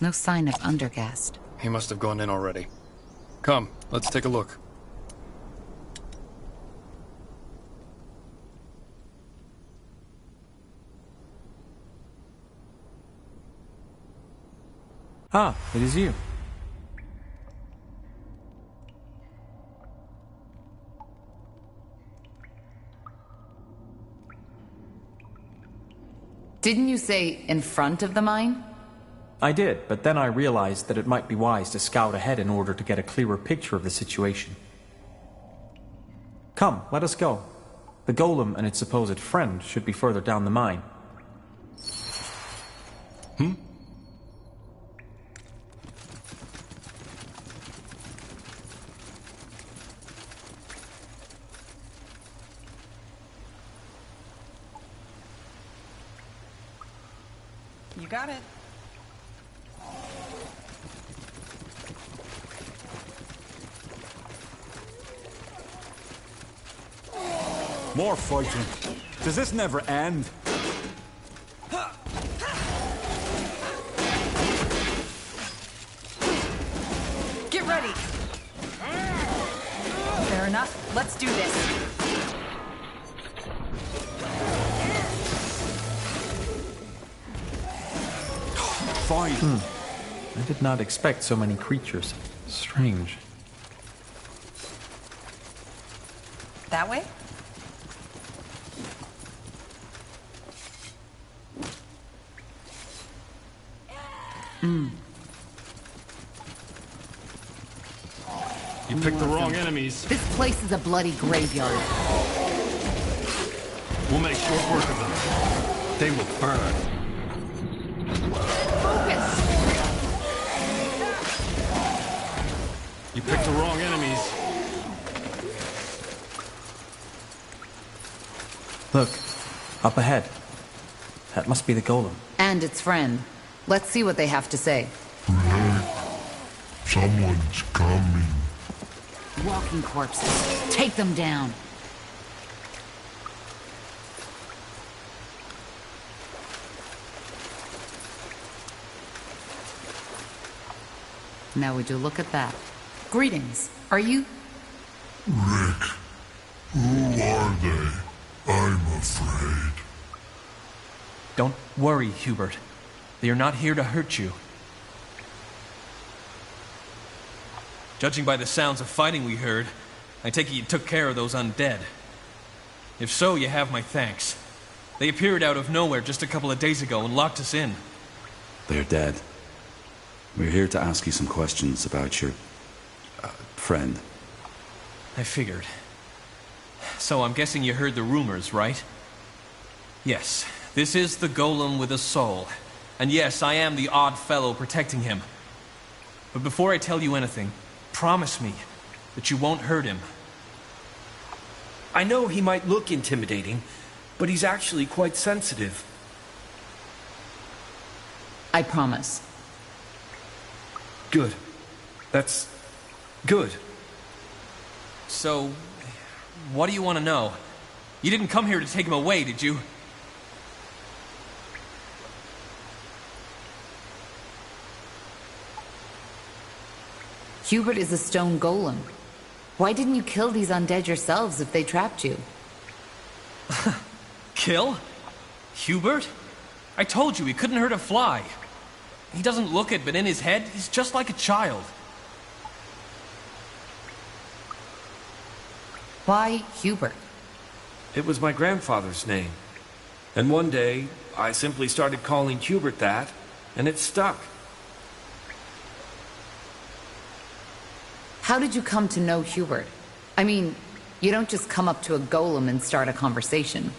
No sign of Undergast. He must have gone in already. Come, let's take a look. Ah, it is you. Didn't you say in front of the mine? I did, but then I realized that it might be wise to scout ahead in order to get a clearer picture of the situation. Come, let us go. The golem and its supposed friend should be further down the mine. You got it. More fighting. Does this never end? Get ready. Fair enough. Let's do this. Fine. I did not expect so many creatures. Strange. That way? You picked the wrong enemies. This place is a bloody graveyard. We'll make short work of them. They will burn. Focus! You picked the wrong enemies. Look, up ahead. That must be the golem. And its friend. Let's see what they have to say. Someone's coming. Walking corpses. Take them down. Now would you look at that? Greetings. Are you? Rick, who are they? I'm afraid. Don't worry, Hubert. They are not here to hurt you. Judging by the sounds of fighting we heard, I take it you took care of those undead. If so, you have my thanks. They appeared out of nowhere just a couple of days ago and locked us in. They're dead. We're here to ask you some questions about your... friend. I figured. So I'm guessing you heard the rumors, right? Yes, this is the golem with a soul. And yes, I am the odd fellow protecting him. But before I tell you anything, promise me that you won't hurt him. I know he might look intimidating, but he's actually quite sensitive. I promise. Good. That's... good. So, what do you want to know? You didn't come here to take him away, did you? Hubert is a stone golem. Why didn't you kill these undead yourselves if they trapped you? Kill? Hubert? I told you he couldn't hurt a fly. He doesn't look it, but in his head, he's just like a child. Why Hubert? It was my grandfather's name. And one day, I simply started calling Hubert that, and it stuck. How did you come to know Hubert? I mean, you don't just come up to a golem and start a conversation.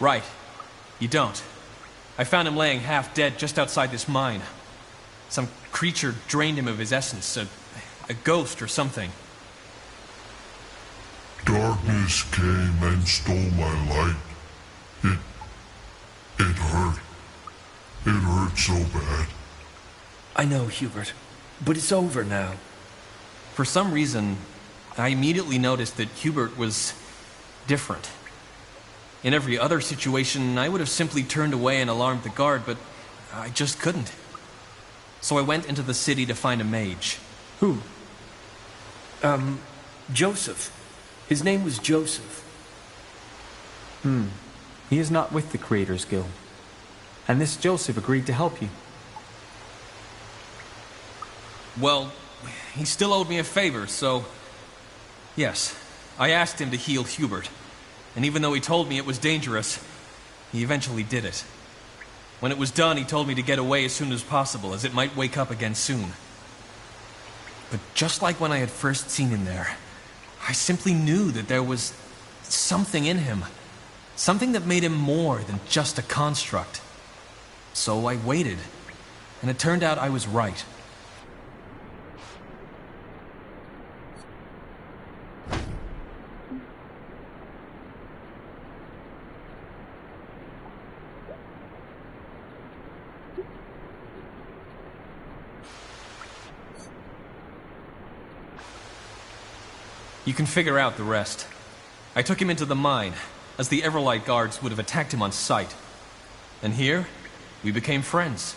Right. You don't. I found him laying half dead just outside this mine. Some creature drained him of his essence, a ghost or something. Darkness came and stole my light. It hurt. It hurt so bad. I know, Hubert, but it's over now. For some reason, I immediately noticed that Hubert was different. In every other situation, I would have simply turned away and alarmed the guard, but I just couldn't. So I went into the city to find a mage. Who? Joseph. His name was Joseph. He is not with the Creators Guild. And this Joseph agreed to help you. Well, he still owed me a favor, so... Yes, I asked him to heal Hubert. And even though he told me it was dangerous, he eventually did it. When it was done, he told me to get away as soon as possible, as it might wake up again soon. But just like when I had first seen him there, I simply knew that there was something in him. Something that made him more than just a construct. So I waited, and it turned out I was right. You can figure out the rest. I took him into the mine, as the Everlight guards would have attacked him on sight. And here, we became friends.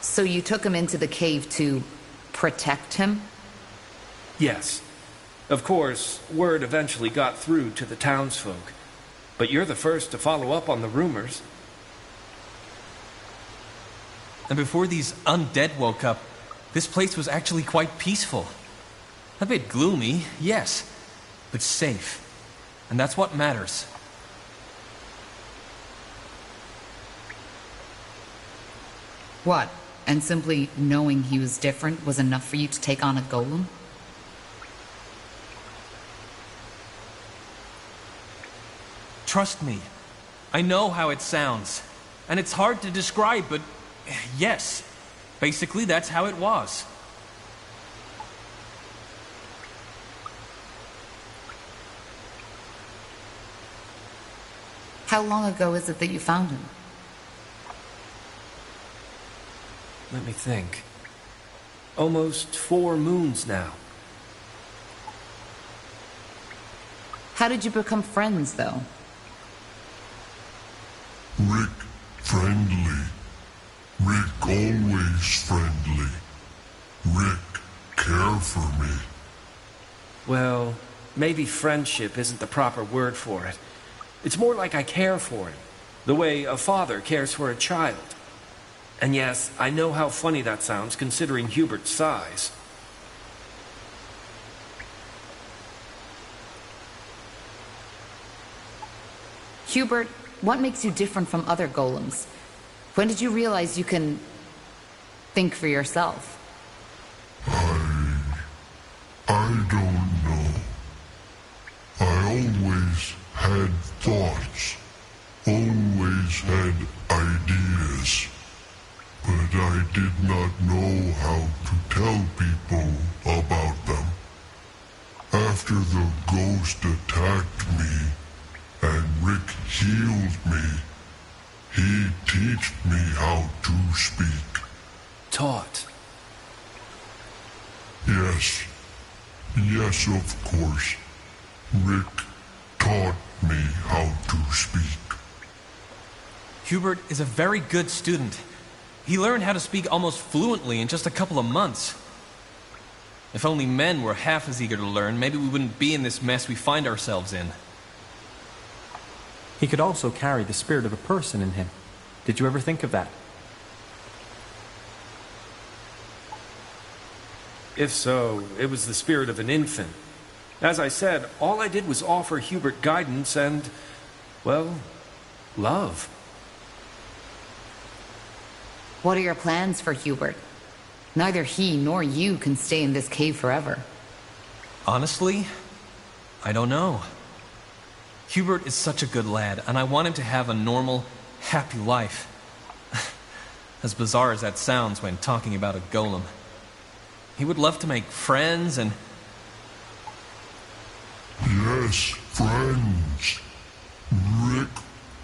So you took him into the cave to protect him? Yes. Of course, word eventually got through to the townsfolk. But you're the first to follow up on the rumors. And before these undead woke up, this place was actually quite peaceful. A bit gloomy, yes, but safe. And that's what matters. What? And simply knowing he was different was enough for you to take on a golem? Trust me. I know how it sounds. And it's hard to describe, but yes. Basically, that's how it was. How long ago is it that you found him? Let me think. Almost 4 moons now. How did you become friends, though? Rick, friendly. Rick, always friendly. Rick, care for me. Well, maybe friendship isn't the proper word for it. It's more like I care for him, the way a father cares for a child. And yes, I know how funny that sounds considering Hubert's size. Hubert, what makes you different from other golems? When did you realize you can think for yourself? I don't know. I always had thoughts, always had ideas, but I did not know how to tell people about them. After the ghost attacked me and Rick healed me, he taught me how to speak. Taught? Yes. Yes, of course. Rick taught me how to speak. Hubert is a very good student. He learned how to speak almost fluently in just a couple of months. If only men were half as eager to learn, maybe we wouldn't be in this mess we find ourselves in. He could also carry the spirit of a person in him. Did you ever think of that? If so, it was the spirit of an infant. As I said, all I did was offer Hubert guidance and, well, love. What are your plans for Hubert? Neither he nor you can stay in this cave forever. Honestly, I don't know. Hubert is such a good lad, and I want him to have a normal, happy life. As bizarre as that sounds when talking about a golem. He would love to make friends and... Yes, friends. Rick,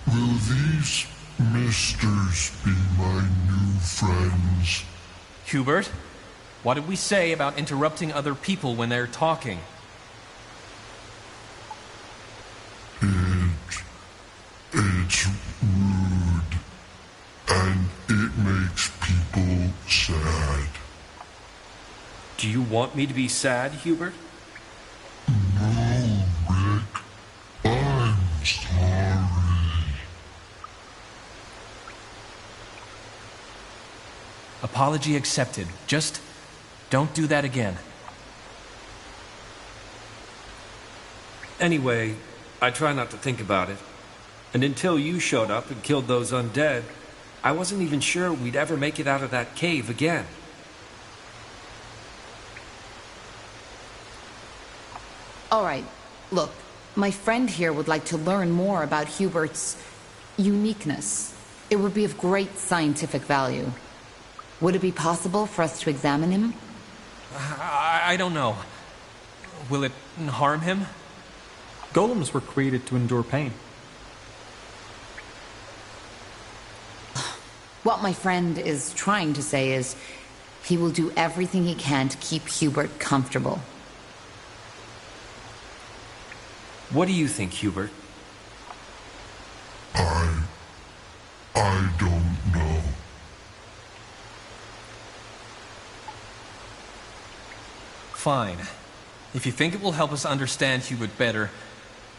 will these misters be my new friends? Hubert, what did we say about interrupting other people when they're talking? It's rude. And it makes people sad. Do you want me to be sad, Hubert? No, Rick. I'm sorry. Apology accepted. Just don't do that again. Anyway, I try not to think about it. And until you showed up and killed those undead, I wasn't even sure we'd ever make it out of that cave again. All right, look, my friend here would like to learn more about Hubert's uniqueness. It would be of great scientific value. Would it be possible for us to examine him? I don't know. Will it harm him? Golems were created to endure pain. What my friend is trying to say is he will do everything he can to keep Hubert comfortable. What do you think, Hubert? I don't know. Fine. If you think it will help us understand Hubert better,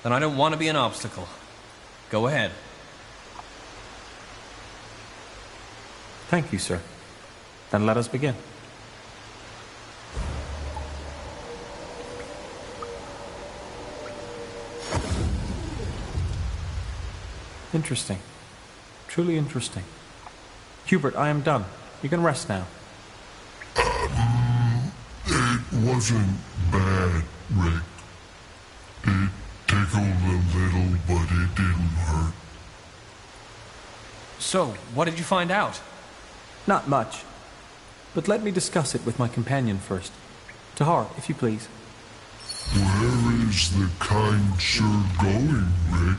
then I don't want to be an obstacle. Go ahead. Thank you, sir. Then let us begin. Interesting. Truly interesting. Hubert, I am done. You can rest now. It wasn't bad, Rick. It tickled a little, but it didn't hurt. So, what did you find out? Not much. But let me discuss it with my companion first. Tahar, if you please. Where is the kind sir going, Rick?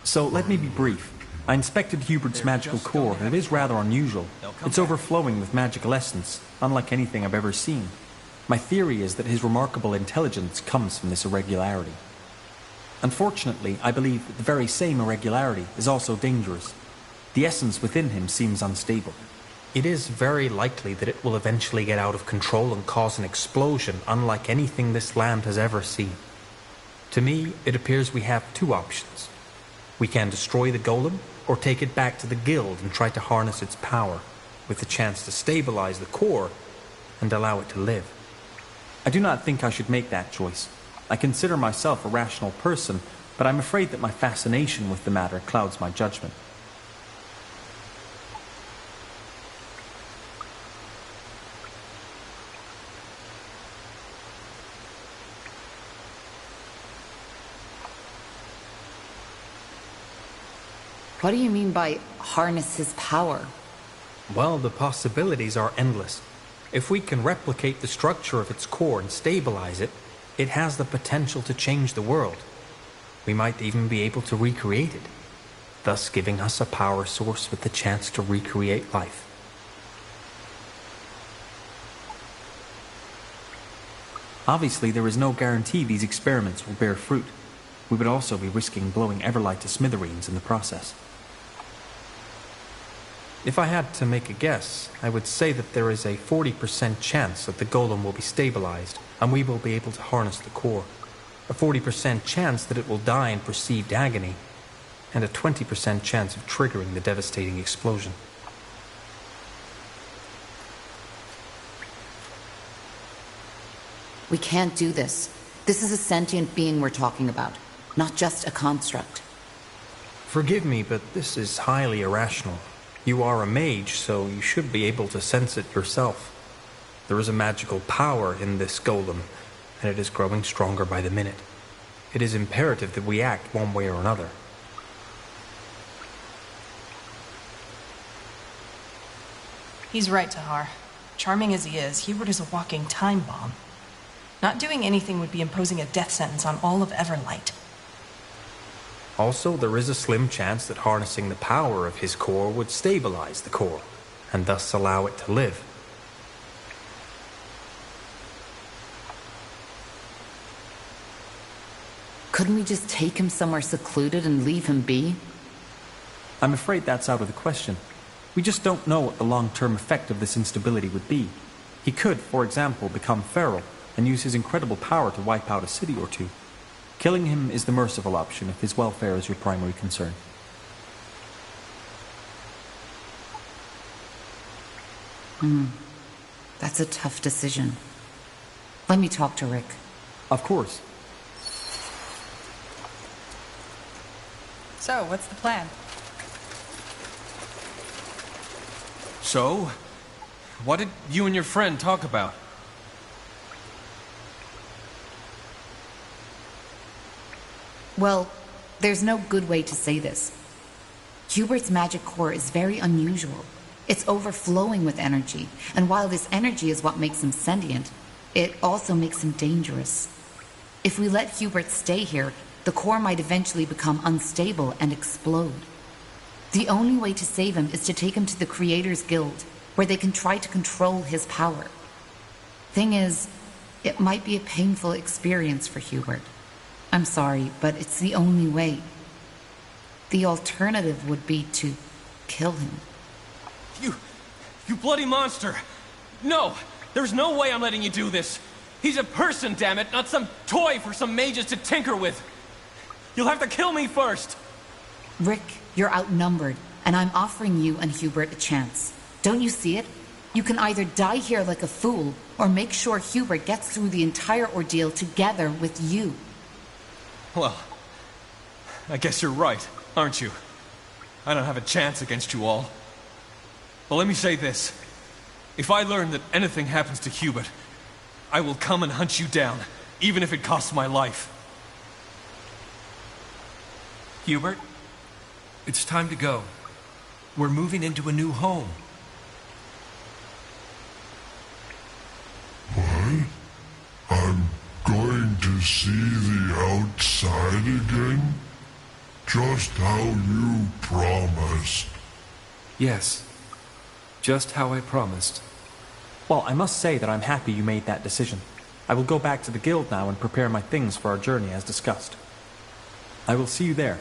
So, let me be brief. I inspected Hubert's magical core, and it is rather unusual. It's overflowing with magical essence, unlike anything I've ever seen. My theory is that his remarkable intelligence comes from this irregularity. Unfortunately, I believe that the very same irregularity is also dangerous. The essence within him seems unstable. It is very likely that it will eventually get out of control and cause an explosion unlike anything this land has ever seen. To me, it appears we have two options. We can destroy the golem, or take it back to the guild and try to harness its power, with the chance to stabilize the core and allow it to live. I do not think I should make that choice. I consider myself a rational person, but I'm afraid that my fascination with the matter clouds my judgment. What do you mean by harness his power? Well, the possibilities are endless. If we can replicate the structure of its core and stabilize it, it has the potential to change the world. We might even be able to recreate it, thus giving us a power source with the chance to recreate life. Obviously, there is no guarantee these experiments will bear fruit. We would also be risking blowing Everlight to smithereens in the process. If I had to make a guess, I would say that there is a 40% chance that the golem will be stabilized, and we will be able to harness the core. A 40% chance that it will die in perceived agony, and a 20% chance of triggering the devastating explosion. We can't do this. This is a sentient being we're talking about, not just a construct. Forgive me, but this is highly irrational. You are a mage, so you should be able to sense it yourself. There is a magical power in this golem, and it is growing stronger by the minute. It is imperative that we act one way or another. He's right, Tahar. Charming as he is, Hubert is a walking time bomb. Not doing anything would be imposing a death sentence on all of Everlight. Also, there is a slim chance that harnessing the power of his core would stabilize the core, and thus allow it to live. Couldn't we just take him somewhere secluded and leave him be? I'm afraid that's out of the question. We just don't know what the long-term effect of this instability would be. He could, for example, become feral and use his incredible power to wipe out a city or two. Killing him is the merciful option if his welfare is your primary concern. That's a tough decision. Let me talk to Rick. Of course. So, what's the plan? So, what did you and your friend talk about? Well, there's no good way to say this. Hubert's magic core is very unusual. It's overflowing with energy, and while this energy is what makes him sentient, it also makes him dangerous. If we let Hubert stay here, the core might eventually become unstable and explode. The only way to save him is to take him to the Creators Guild, where they can try to control his power. Thing is, it might be a painful experience for Hubert. I'm sorry, but it's the only way. The alternative would be to kill him. You bloody monster! No! There's no way I'm letting you do this! He's a person, damn it, not some toy for some mages to tinker with! You'll have to kill me first! Rick, you're outnumbered, and I'm offering you and Hubert a chance. Don't you see it? You can either die here like a fool, or make sure Hubert gets through the entire ordeal together with you. Well, I guess you're right, aren't you? I don't have a chance against you all. But let me say this. If I learn that anything happens to Hubert, I will come and hunt you down, even if it costs my life. Hubert, it's time to go. We're moving into a new home. What? I'm going to see the outside again? Just how you promised. Yes. Just how I promised. Well, I must say that I'm happy you made that decision. I will go back to the guild now and prepare my things for our journey as discussed. I will see you there.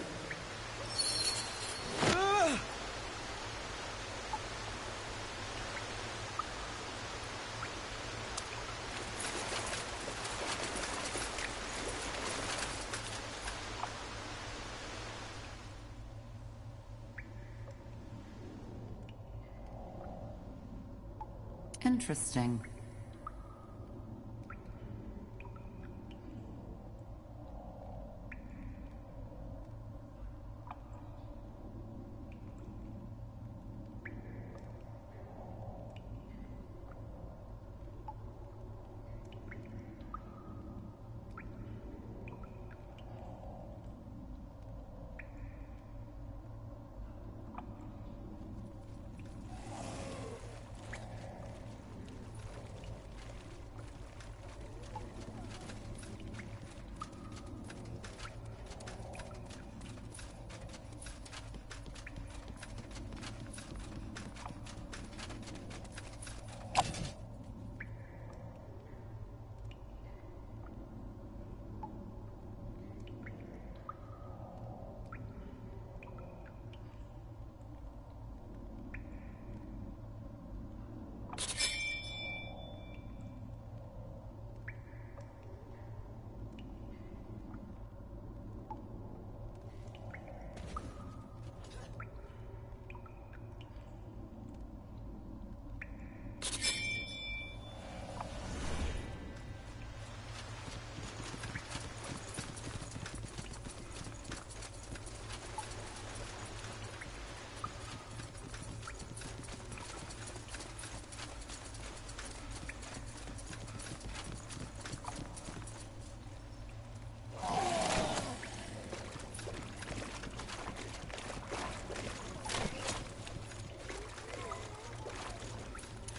Interesting.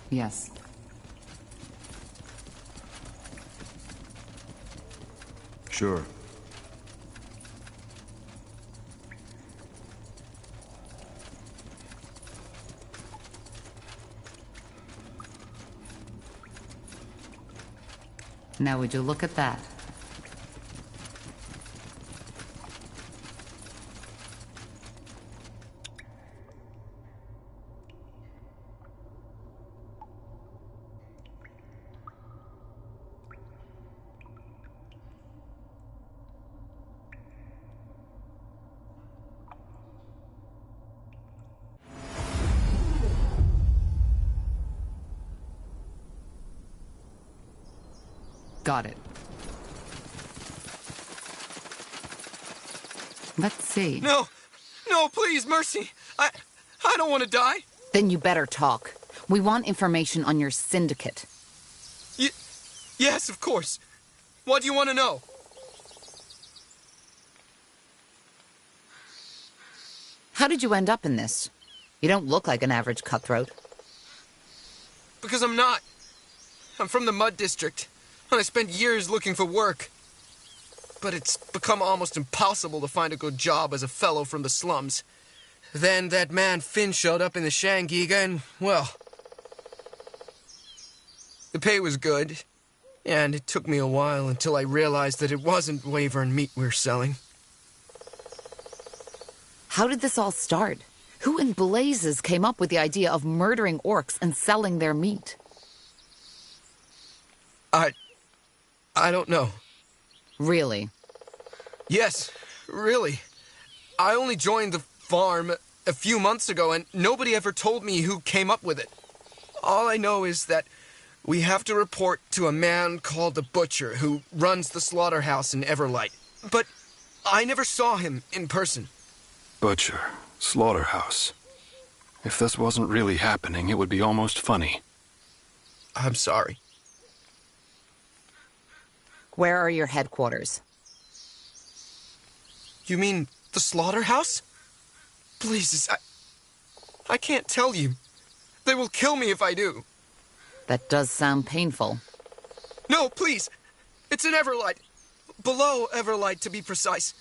Yes. Sure. Now would you look at that? Got it. Let's see. No! No, please, mercy! I don't want to die! Then you better talk. We want information on your syndicate. Yes, of course. What do you want to know? How did you end up in this? You don't look like an average cutthroat. Because I'm not. I'm from the Mud District, and I spent years looking for work. But it's become almost impossible to find a good job as a fellow from the slums. Then that man Finn showed up in the Shangiga, and, well, the pay was good, and it took me a while until I realized that it wasn't Wyvern meat we were selling. How did this all start? Who in blazes came up with the idea of murdering orcs and selling their meat? I don't know. Really? Yes, really. I only joined the farm a few months ago, and nobody ever told me who came up with it. All I know is that we have to report to a man called the Butcher who runs the slaughterhouse in Everlight. But I never saw him in person. Butcher. Slaughterhouse. If this wasn't really happening, it would be almost funny. I'm sorry. Where are your headquarters? You mean the slaughterhouse? Please, I can't tell you. They will kill me if I do. That does sound painful. No, please. It's in Everlight. Below Everlight, to be precise.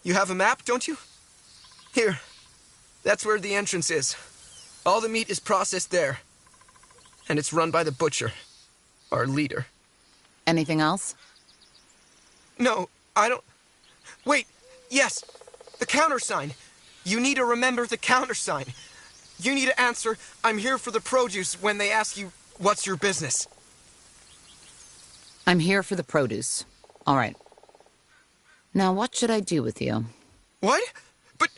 You have a map, don't you? Here. That's where the entrance is. All the meat is processed there. And it's run by the Butcher, our leader. Anything else? No, I don't... Wait, yes. The countersign. You need to remember the countersign. You need to answer, "I'm here for the produce," when they ask you, "What's your business?" I'm here for the produce. All right. Now, what should I do with you? What? But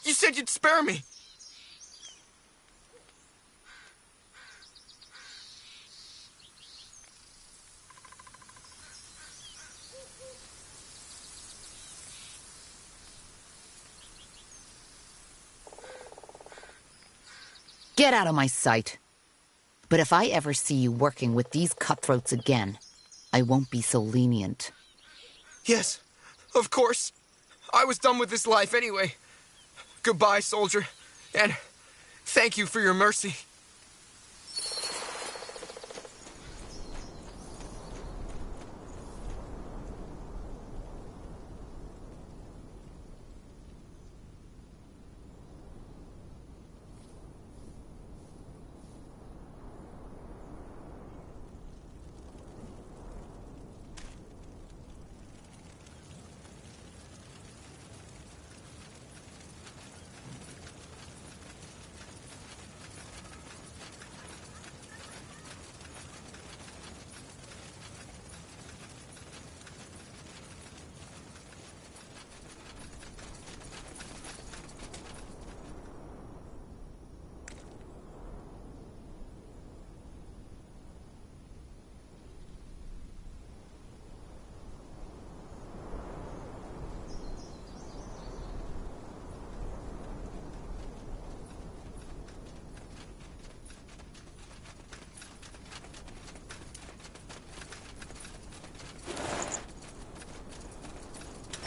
you said you'd spare me. Get out of my sight. But if I ever see you working with these cutthroats again, I won't be so lenient. Yes, of course. I was done with this life anyway. Goodbye, soldier. And thank you for your mercy.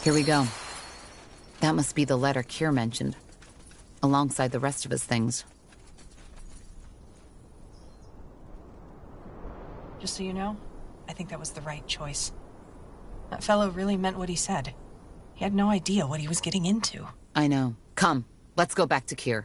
Here we go. That must be the letter Kier mentioned, alongside the rest of his things. Just so you know, I think that was the right choice. That fellow really meant what he said. He had no idea what he was getting into. I know. Come, let's go back to Kier.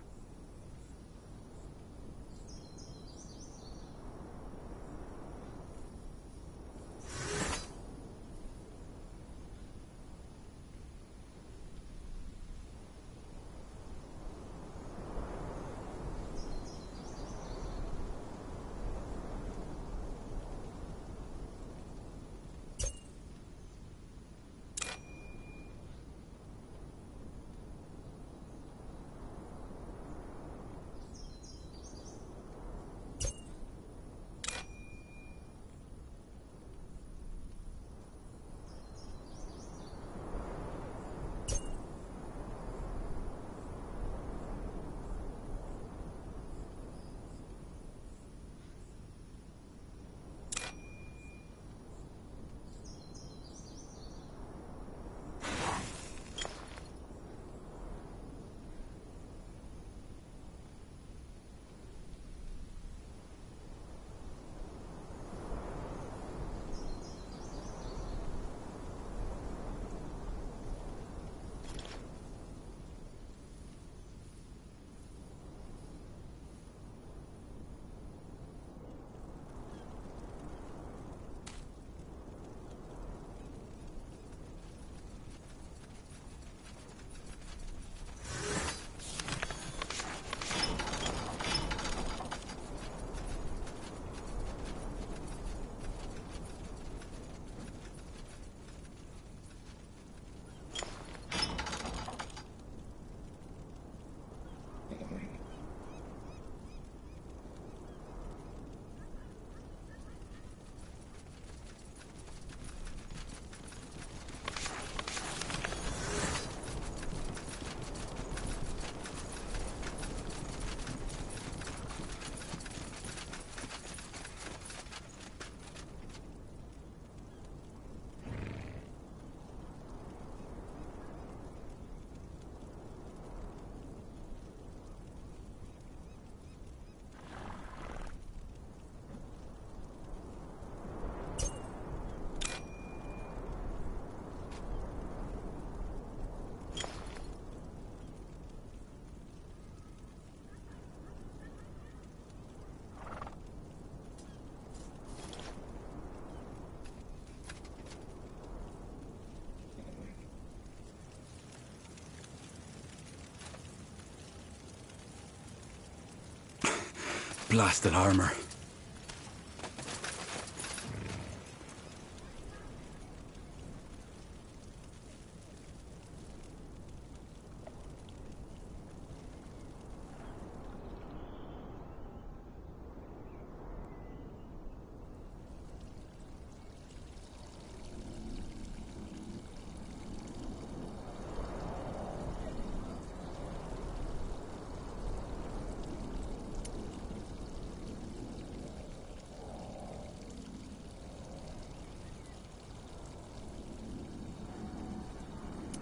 Blasted armor.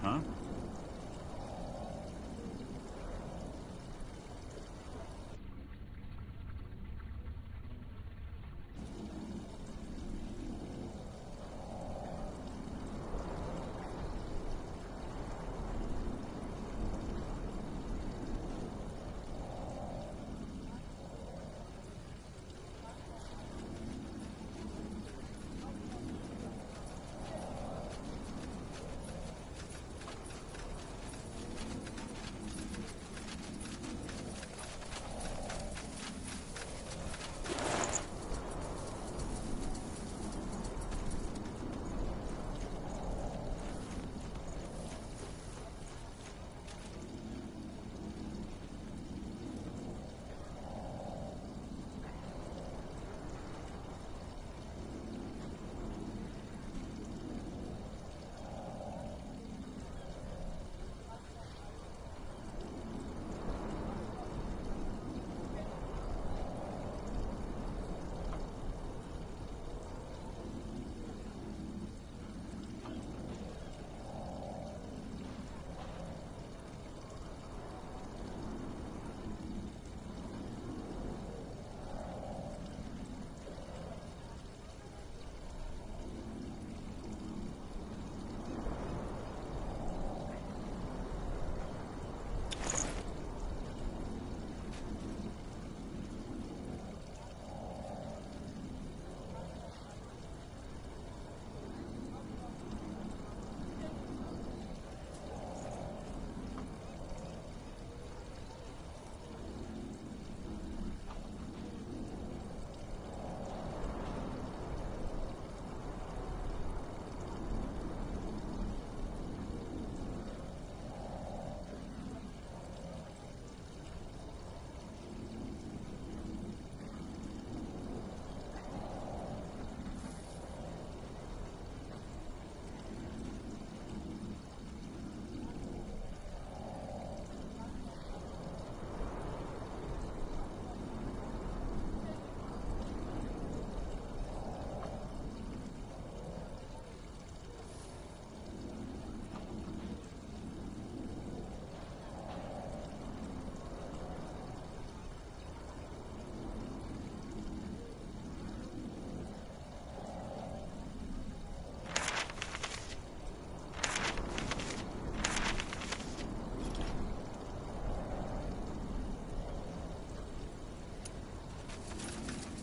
Huh?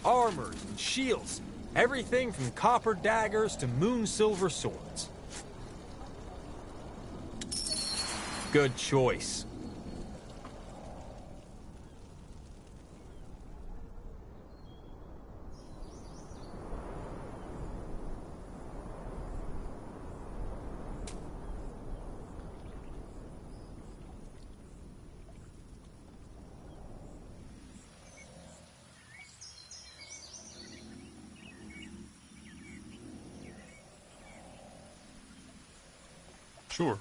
Armors and shields. Everything from copper daggers to moon silver swords. Good choice. Sure.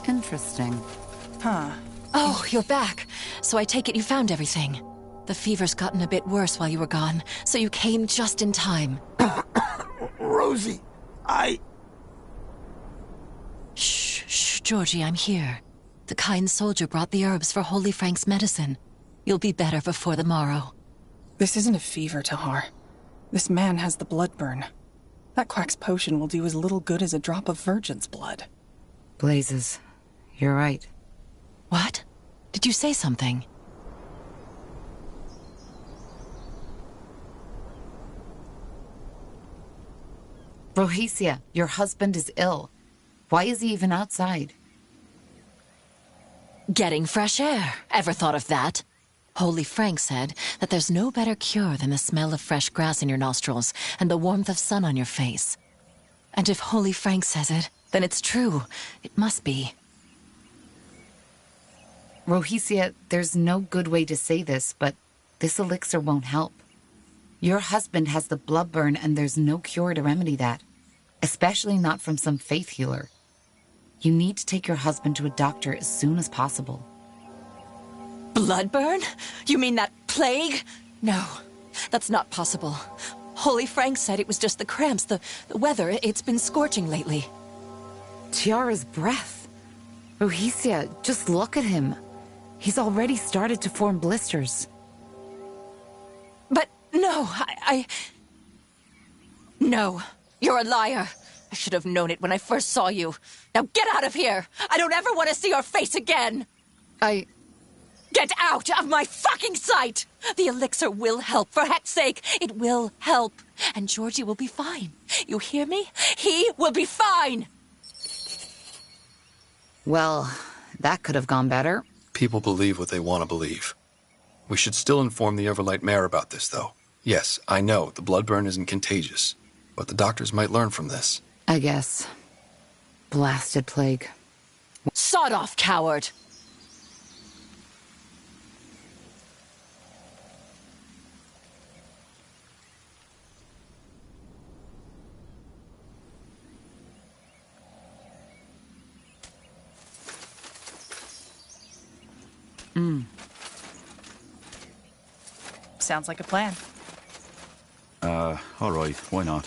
Interesting. Huh. Oh, you're back. So I take it you found everything. The fever's gotten a bit worse while you were gone, so you came just in time. Rosie, Shh, Georgie, I'm here. The kind soldier brought the herbs for Holy Frank's medicine. You'll be better before the morrow. This isn't a fever, Tahar. This man has the blood burn. That quack's potion will do as little good as a drop of virgin's blood. Blazes. You're right. What? Did you say something? Rohicia, your husband is ill. Why is he even outside? Getting fresh air. Ever thought of that? Holy Frank said that there's no better cure than the smell of fresh grass in your nostrils and the warmth of sun on your face. And if Holy Frank says it, then it's true. It must be. Rohicia, there's no good way to say this, but this elixir won't help. Your husband has the blood burn and there's no cure to remedy that. Especially not from some faith healer. You need to take your husband to a doctor as soon as possible. Bloodburn? You mean that plague? No, that's not possible. Holy Frank said it was just the cramps, the weather. It's been scorching lately. Tiara's breath. Rohicia, just look at him. He's already started to form blisters. But no, No, you're a liar. I should have known it when I first saw you. Now get out of here! I don't ever want to see your face again! Get out of my fucking sight! The elixir will help, for heck's sake. It will help. And Georgie will be fine. You hear me? He will be fine! Well, that could have gone better. People believe what they want to believe. We should still inform the Everlight Mayor about this, though. Yes, I know, the bloodburn isn't contagious. But the doctors might learn from this. I guess. Blasted plague. Sod off, coward! Sounds like a plan. All right, why not?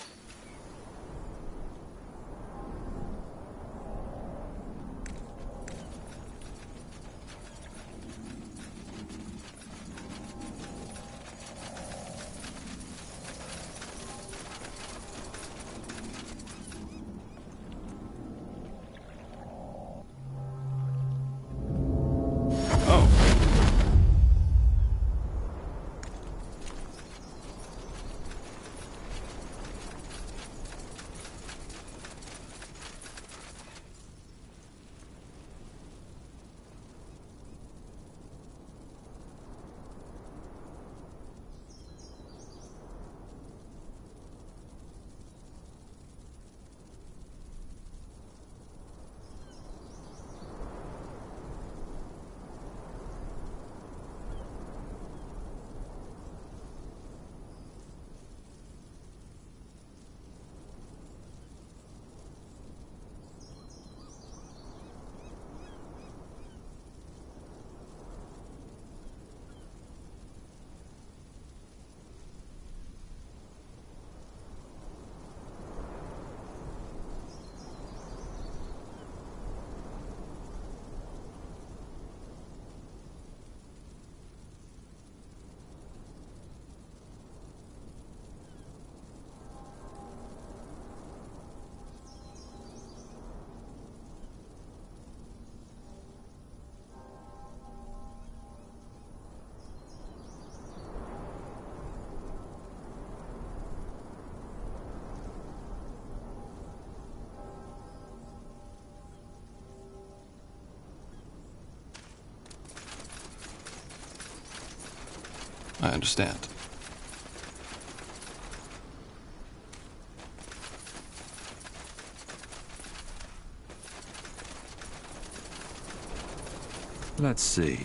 I understand. Let's see.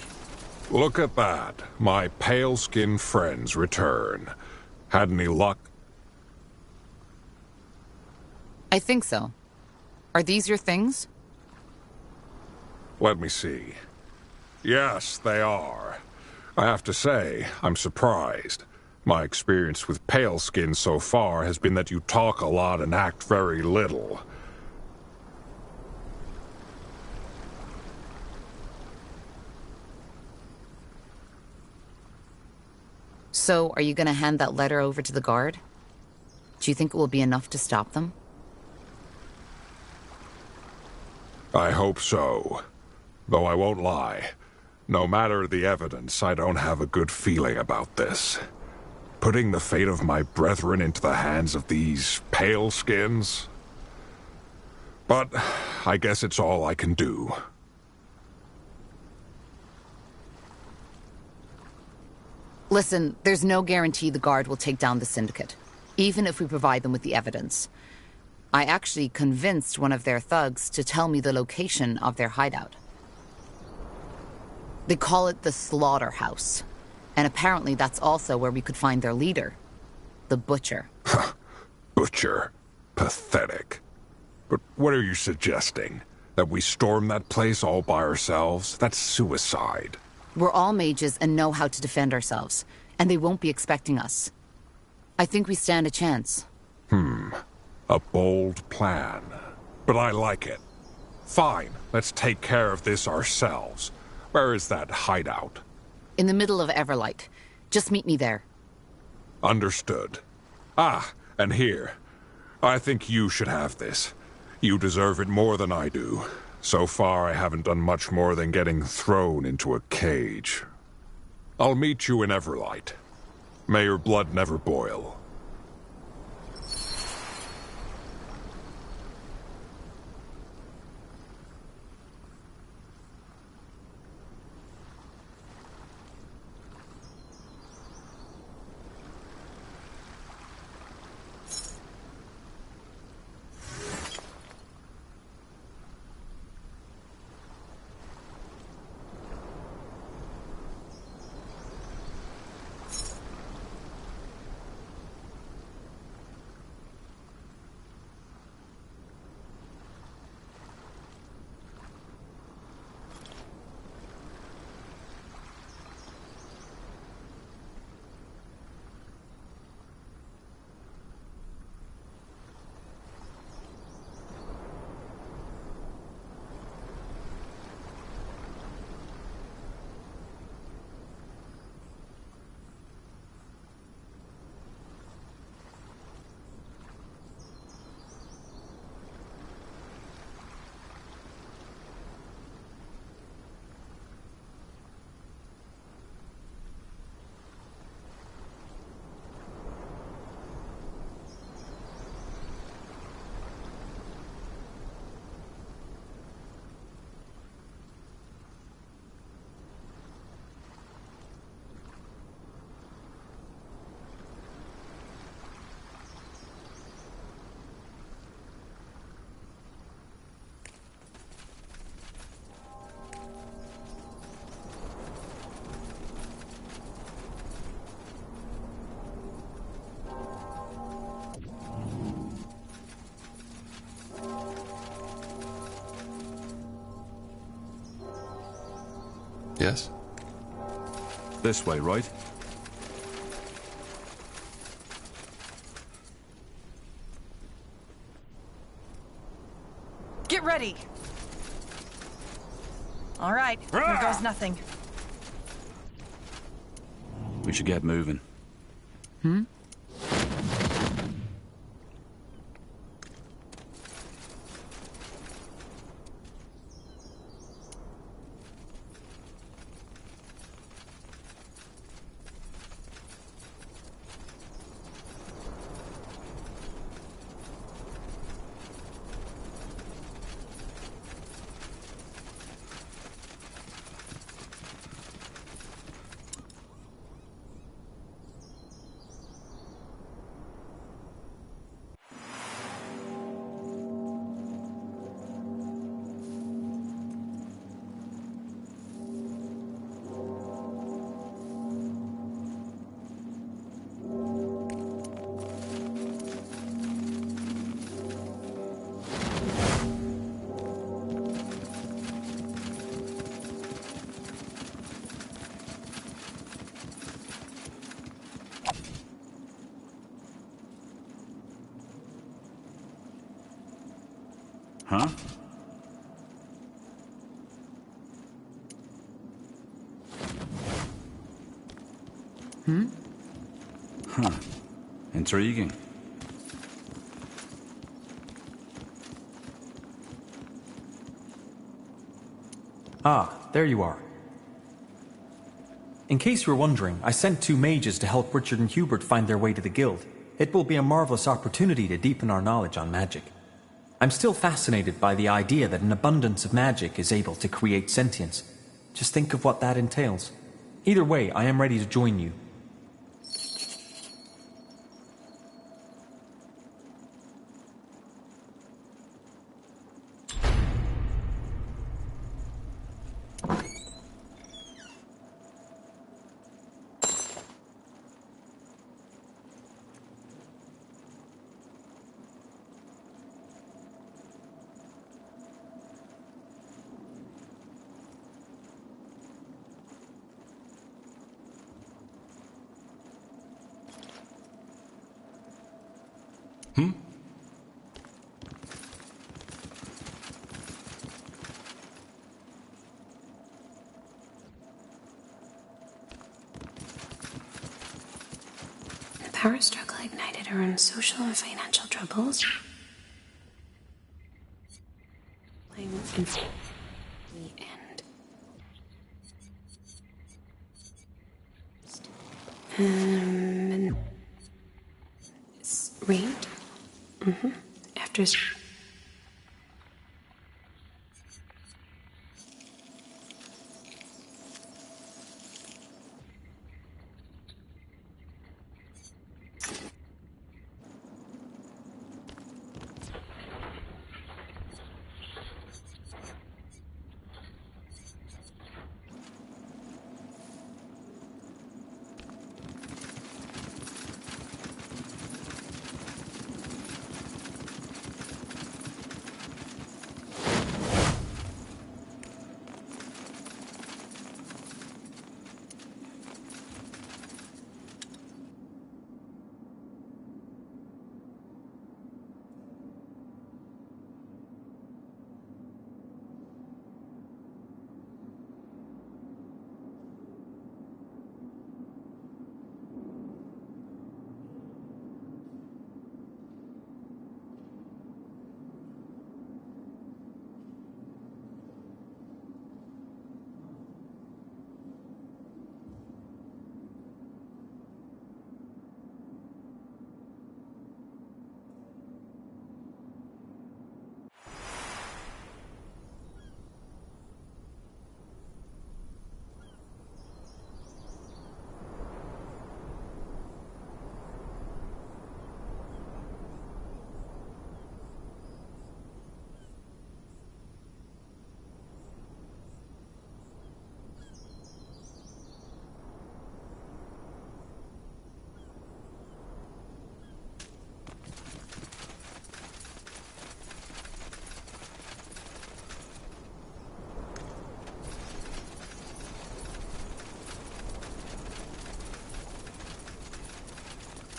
Look at that. My pale-skinned friends return. Had any luck? I think so. Are these your things? Let me see. Yes, they are. I have to say, I'm surprised. My experience with pale skin so far has been that you talk a lot and act very little. So, are you going to hand that letter over to the guard? Do you think it will be enough to stop them? I hope so. Though I won't lie, no matter the evidence, I don't have a good feeling about this. Putting the fate of my brethren into the hands of these pale skins? But I guess it's all I can do. Listen, there's no guarantee the Guard will take down the Syndicate, even if we provide them with the evidence. I actually convinced one of their thugs to tell me the location of their hideout. They call it the Slaughterhouse, and apparently that's also where we could find their leader, the Butcher. Butcher? Pathetic. But what are you suggesting? That we storm that place all by ourselves? That's suicide. We're all mages and know how to defend ourselves, and they won't be expecting us. I think we stand a chance. A bold plan. But I like it. Fine, let's take care of this ourselves. Where is that hideout? In the middle of Everlight. Just meet me there. Understood. Ah, and here. I think you should have this. You deserve it more than I do. So far, I haven't done much more than getting thrown into a cage. I'll meet you in Everlight. May your blood never boil. Yes? This way, right? Get ready! All right, here goes nothing. We should get moving. Huh? Huh. Intriguing. Ah, there you are. In case you were wondering, I sent 2 mages to help Richard and Hubert find their way to the guild. It will be a marvelous opportunity to deepen our knowledge on magic. I'm still fascinated by the idea that an abundance of magic is able to create sentience. Just think of what that entails. Either way, I am ready to join you. The power struggle ignited her own social and financial troubles. In the end. It's rained. After.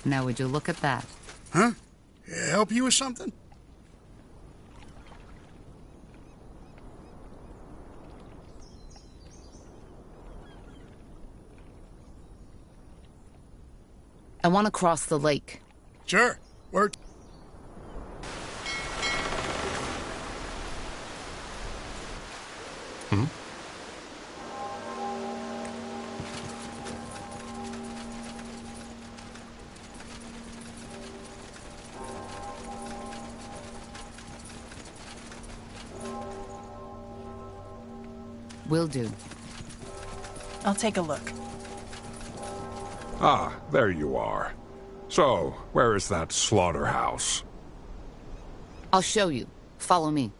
Now would you look at that? Huh? Help you with something? I want to cross the lake. Sure. Where? Will do. I'll take a look. Ah, there you are. So, where is that slaughterhouse? I'll show you. Follow me.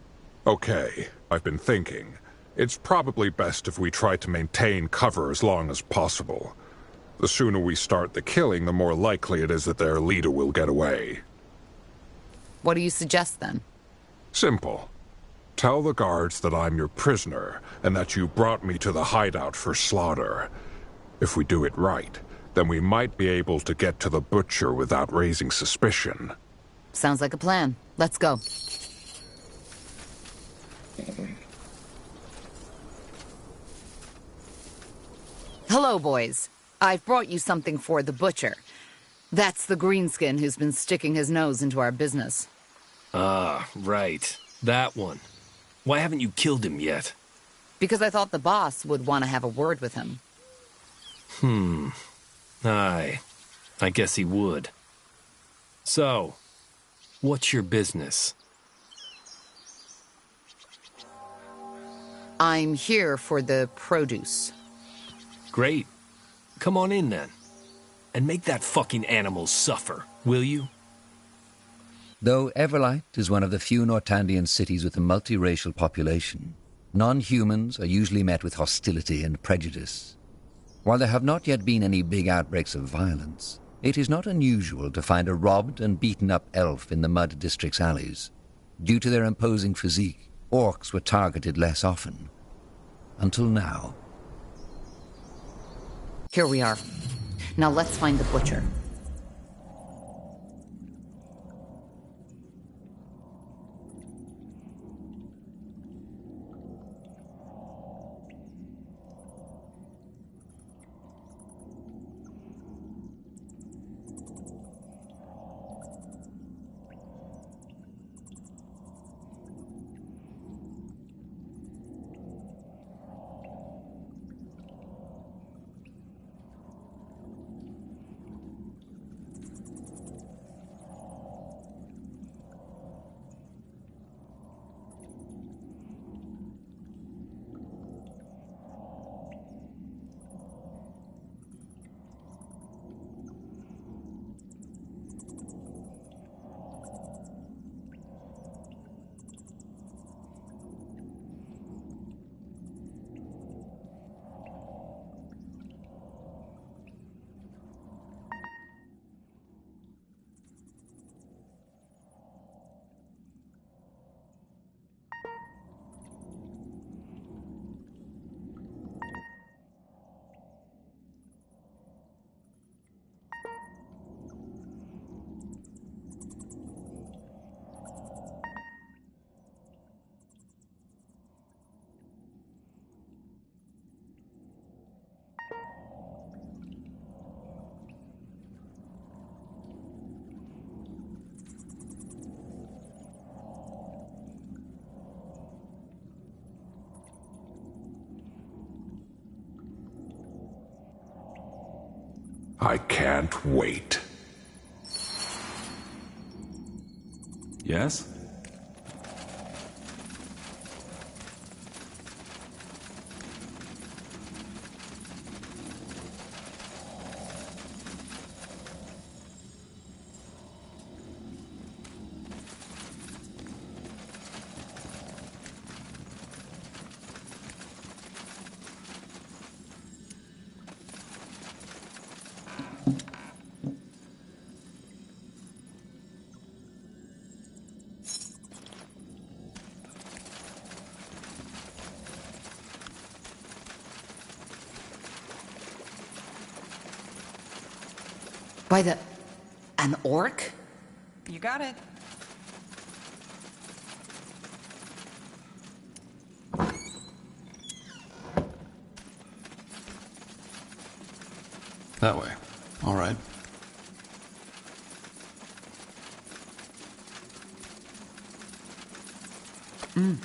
Okay, I've been thinking. It's probably best if we try to maintain cover as long as possible. The sooner we start the killing, the more likely it is that their leader will get away. What do you suggest, then? Simple. Tell the guards that I'm your prisoner, and that you brought me to the hideout for slaughter. If we do it right, then we might be able to get to the butcher without raising suspicion. Sounds like a plan. Let's go. Hello, boys. I've brought you something for the butcher. That's the greenskin who's been sticking his nose into our business. Ah, right. That one. Why haven't you killed him yet? Because I thought the boss would want to have a word with him. Aye. I guess he would. So, what's your business? I'm here for the produce. Great. Come on in, then. And make that fucking animal suffer, will you? Though Everlight is one of the few Nortandian cities with a multiracial population, non-humans are usually met with hostility and prejudice. While there have not yet been any big outbreaks of violence, it is not unusual to find a robbed and beaten-up elf in the Mud District's alleys. Due to their imposing physique, orcs were targeted less often. Until now. Here we are. Now let's find the butcher. I can't wait. Yes? By the... an orc? You got it. That way. All right. There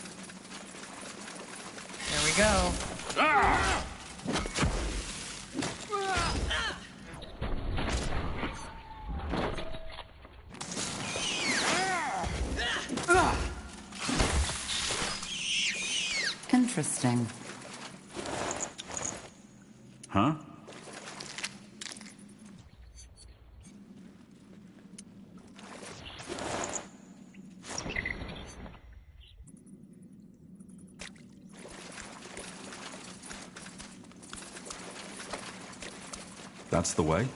we go. Interesting. Huh? That's the way?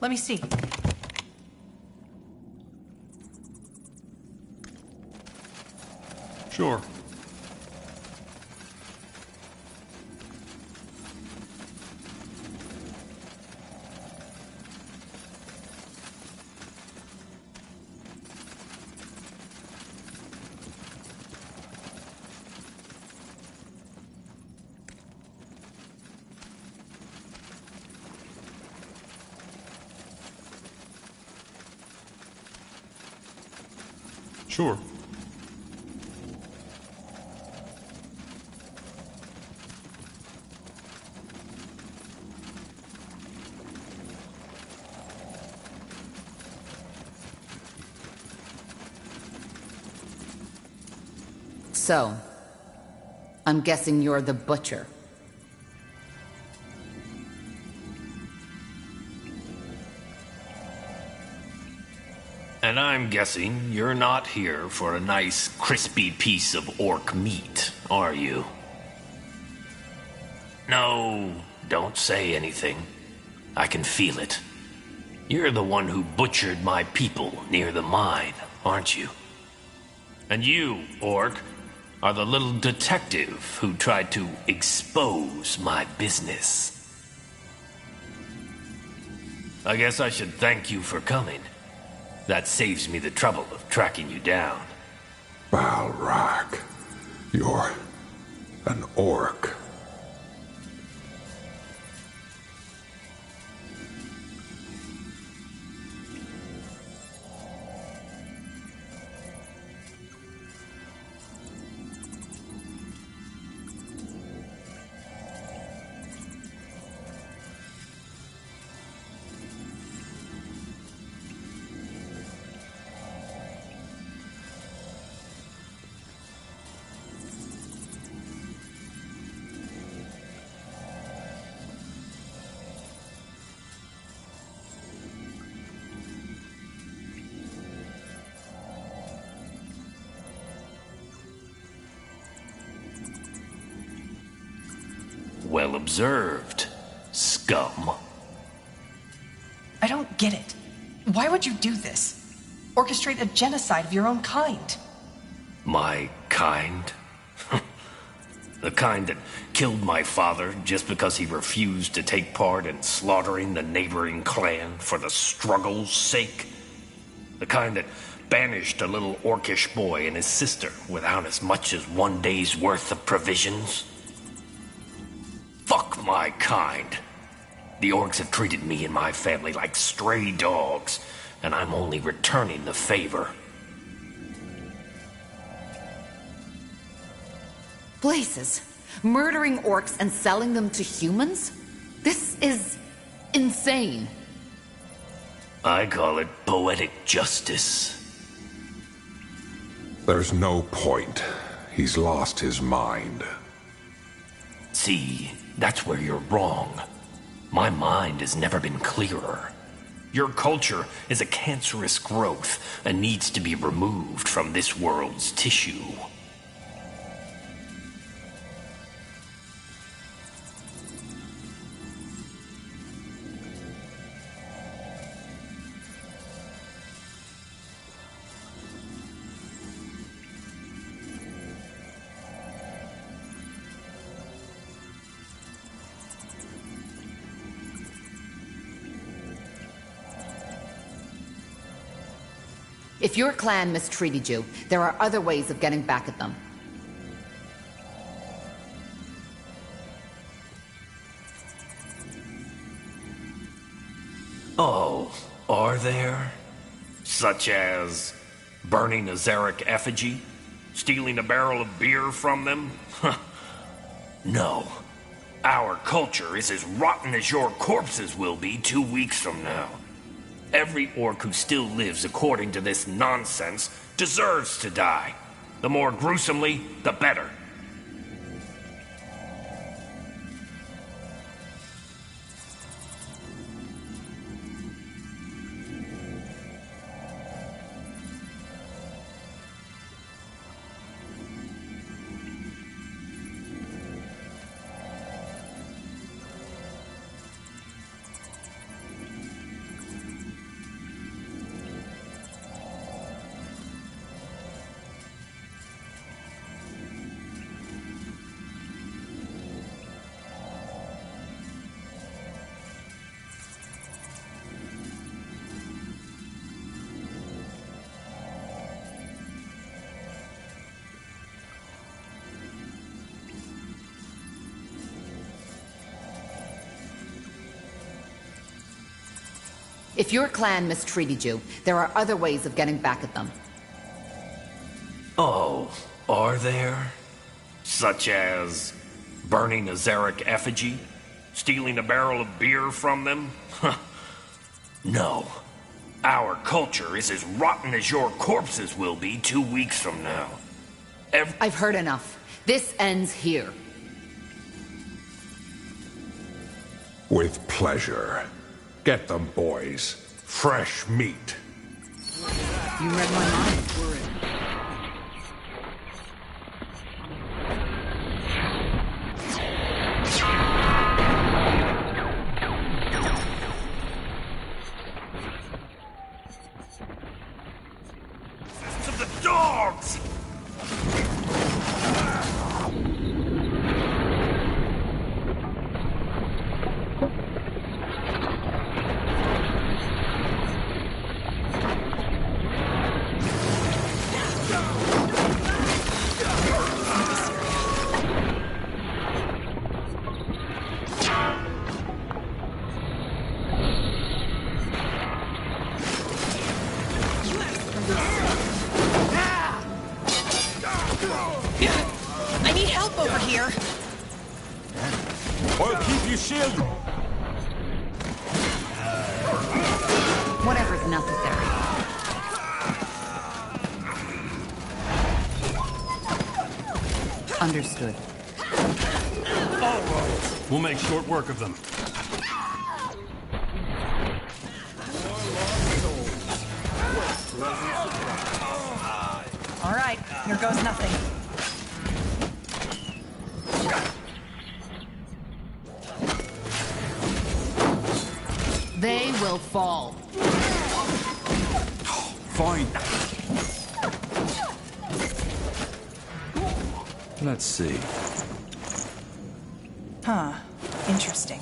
Let me see. Sure. Sure. So, I'm guessing you're the butcher. And I'm guessing you're not here for a nice, crispy piece of orc meat, are you? No, don't say anything. I can feel it. You're the one who butchered my people near the mine, aren't you? And you, orc, are the little detective who tried to expose my business. I guess I should thank you for coming. That saves me the trouble of tracking you down. Balrak, you're an orc. Well observed, scum. I don't get it. Why would you do this? Orchestrate a genocide of your own kind? My kind? The kind that killed my father just because he refused to take part in slaughtering the neighboring clan for the struggle's sake? The kind that banished a little orcish boy and his sister without as much as one day's worth of provisions? Fuck my kind. The orcs have treated me and my family like stray dogs, and I'm only returning the favor. Blazes. Murdering orcs and selling them to humans? This is insane. I call it poetic justice. There's no point. He's lost his mind. See, that's where you're wrong. My mind has never been clearer. Your culture is a cancerous growth and needs to be removed from this world's tissue. If your clan mistreated you, there are other ways of getting back at them. Oh, are there? Such as burning a Zarek effigy? Stealing a barrel of beer from them? No. Our culture is as rotten as your corpses will be 2 weeks from now. Every orc who still lives according to this nonsense deserves to die. The more gruesomely, the better. If your clan mistreated you, there are other ways of getting back at them. Oh, are there? Such as burning a Zarek effigy? Stealing a barrel of beer from them? No. Our culture is as rotten as your corpses will be 2 weeks from now. I've heard enough. This ends here. With pleasure. Get them, boys. Fresh meat. You read my mind. Of the dogs! I need help over here. I'll keep you shielded. Whatever's necessary. Understood. All right. We'll make short work of them. All right, here goes nothing. They will fall. Fine. Let's see. Huh. Interesting.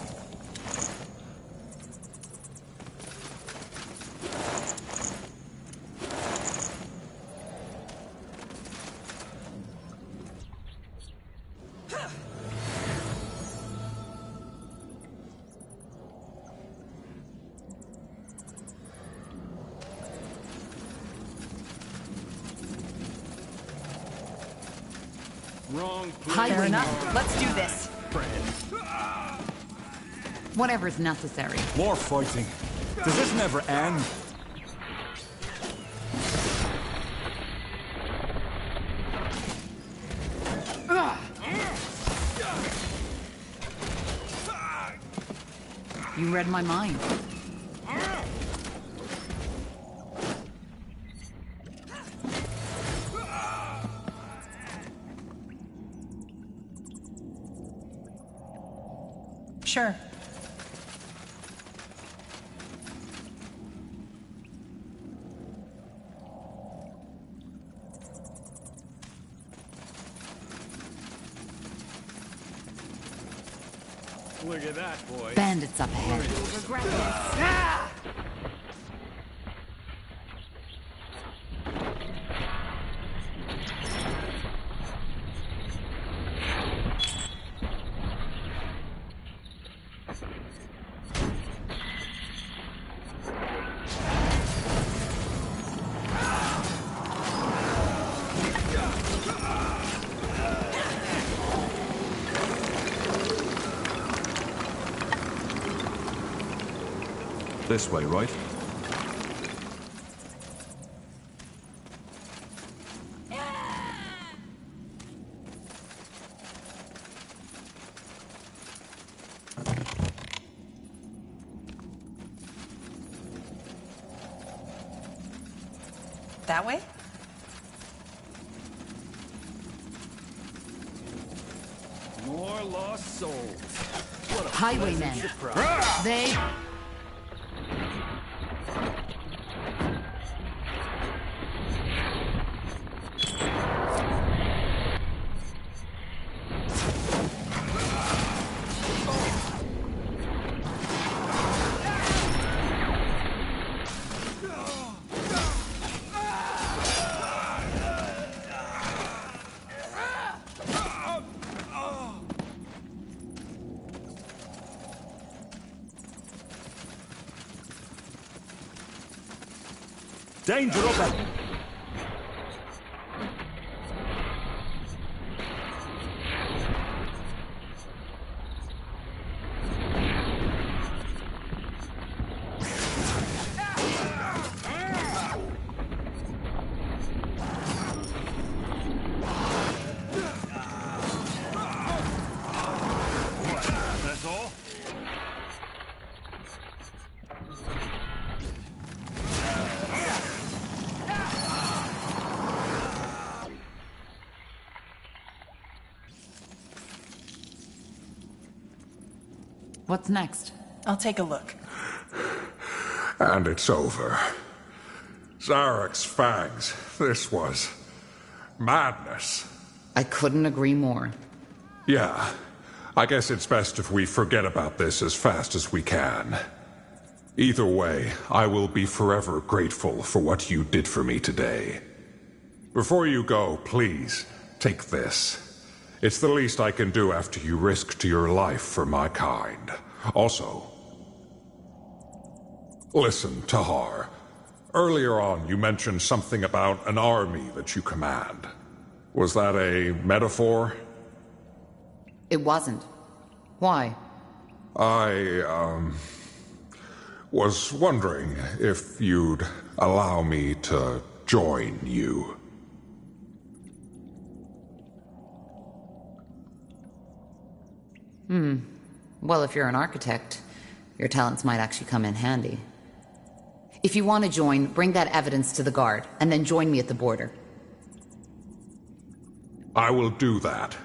Wrong place. Fair enough. Let's do this. Whatever's necessary. War fighting. Does this never end? You read my mind. Sure. Look at that, boy. Bandits up ahead. You'll regret this. Ah! This way, right? That way? More lost souls. What a Highwaymen. pleasant surprise. They... Danger up ahead! That's all? What's next? I'll take a look. And it's over. Zarek's fangs. This was madness. I couldn't agree more. Yeah. I guess it's best if we forget about this as fast as we can. Either way, I will be forever grateful for what you did for me today. Before you go, please, take this. It's the least I can do after you risked your life for my kind. Also, listen, Tahar. Earlier on, you mentioned something about an army that you command. Was that a metaphor? It wasn't. Why? I, was wondering if you'd allow me to join you. Well, if you're an architect, your talents might actually come in handy. If you want to join, bring that evidence to the guard, and then join me at the border. I will do that.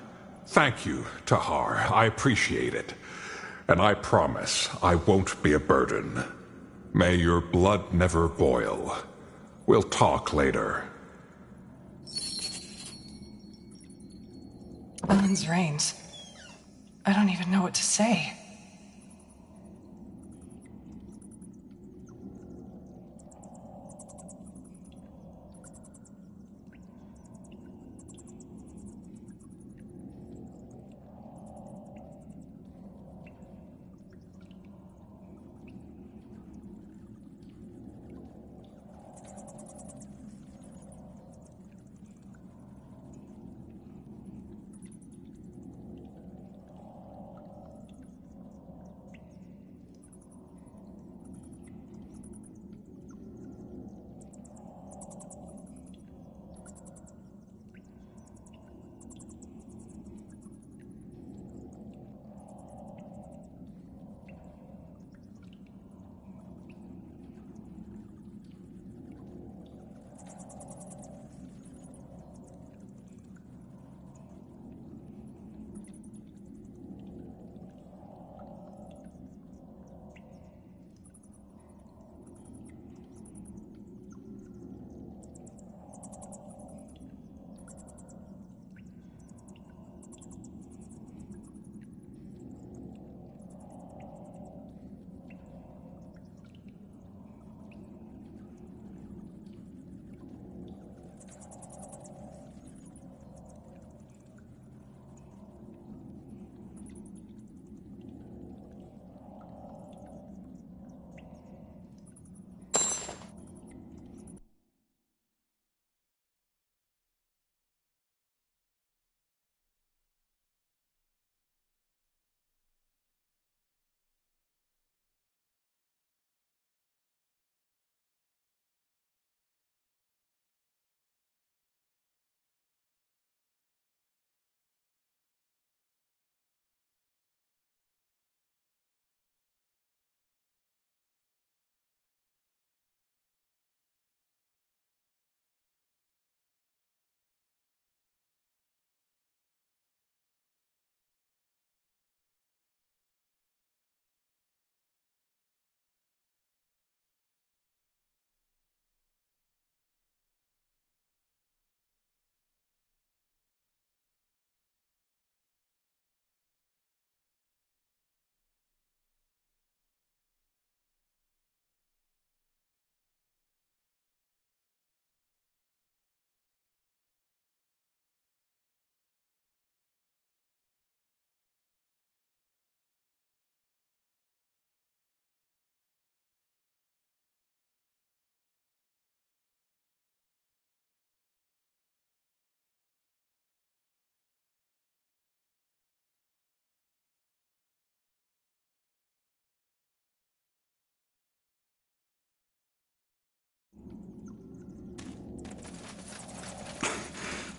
Thank you, Tahar. I appreciate it. And I promise I won't be a burden. May your blood never boil. We'll talk later. Heavens reigns. I don't even know what to say.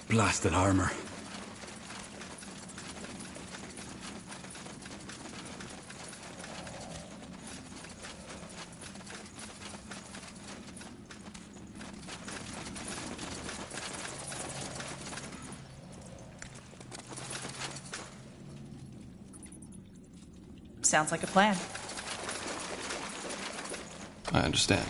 blasted armor. Sounds like a plan. I understand.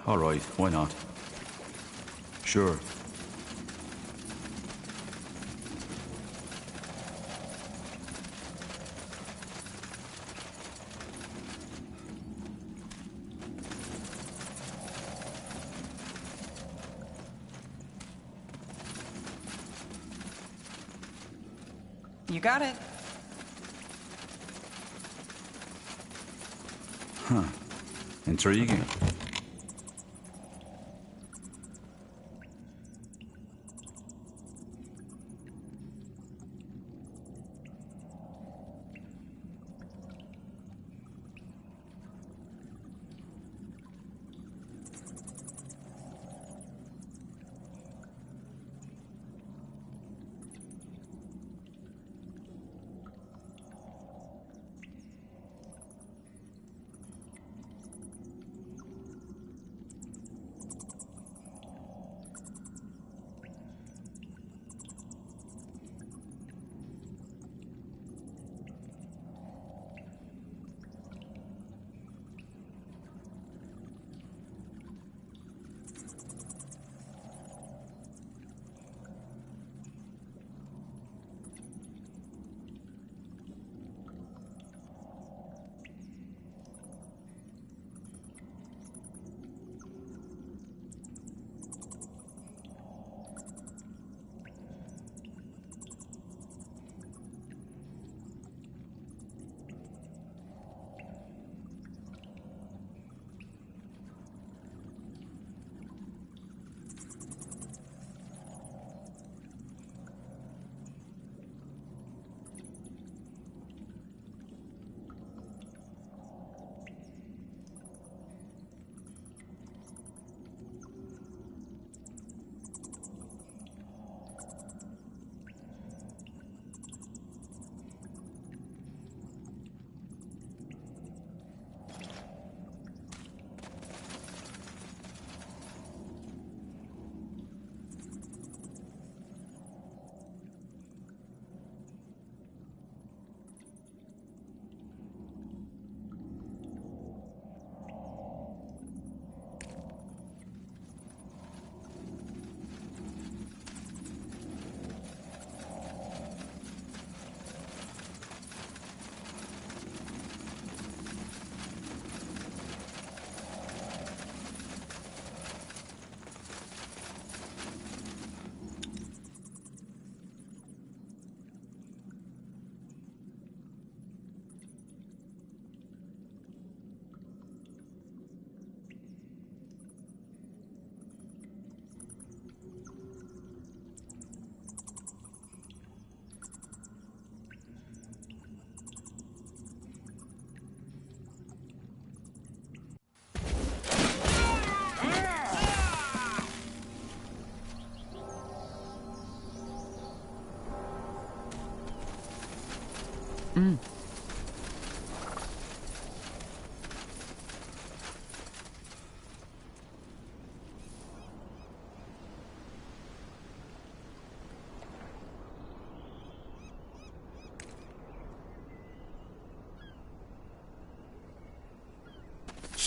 All right, why not? Sure. You got it. Huh. Intriguing.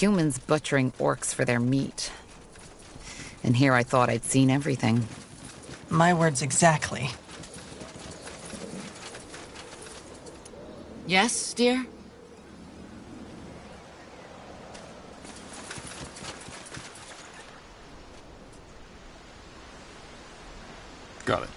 Humans butchering orcs for their meat. And here I thought I'd seen everything. My words exactly. Yes, dear? Got it.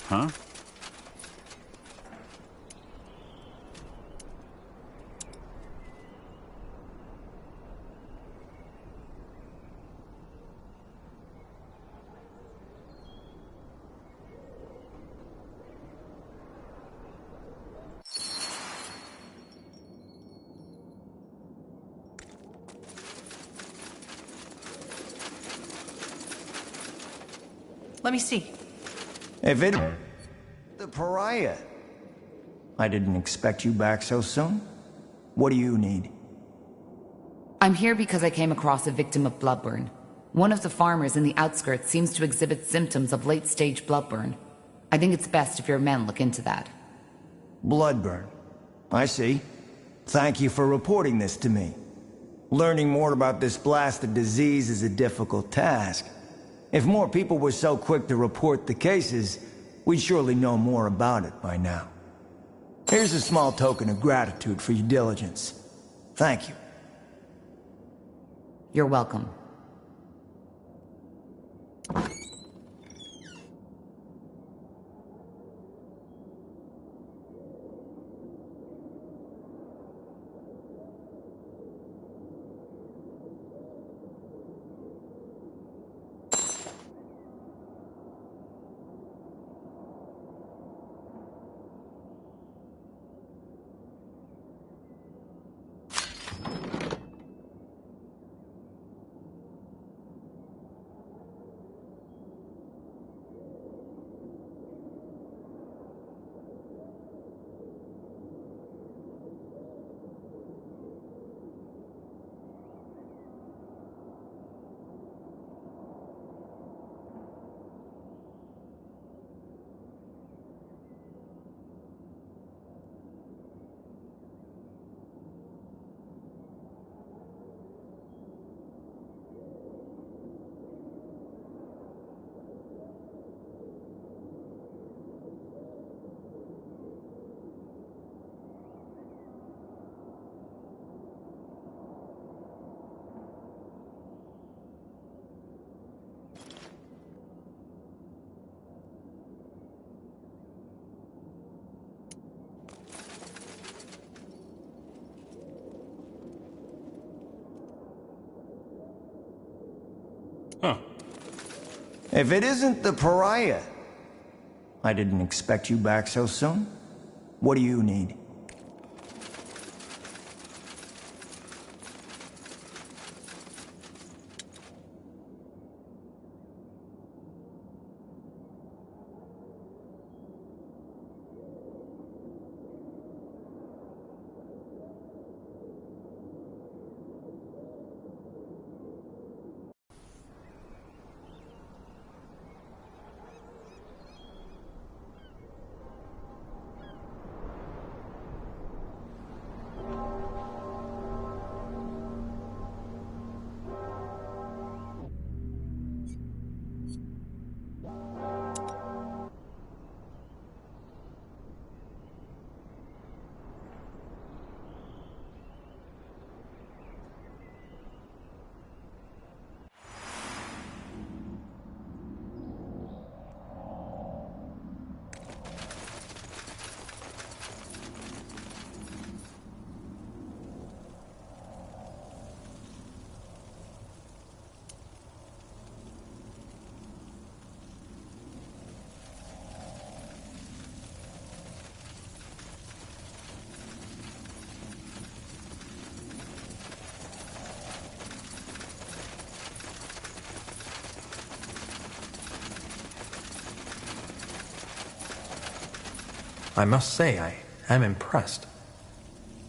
Huh? Let me see. If it... The pariah. I didn't expect you back so soon. What do you need? I'm here because I came across a victim of bloodburn. One of the farmers in the outskirts seems to exhibit symptoms of late-stage bloodburn. I think it's best if your men look into that. Bloodburn. I see. Thank you for reporting this to me. Learning more about this blasted disease is a difficult task. If more people were so quick to report the cases, we'd surely know more about it by now. Here's a small token of gratitude for your diligence. Thank you. You're welcome. Huh. If it isn't the pariah. I didn't expect you back so soon. What do you need? I must say, I am impressed.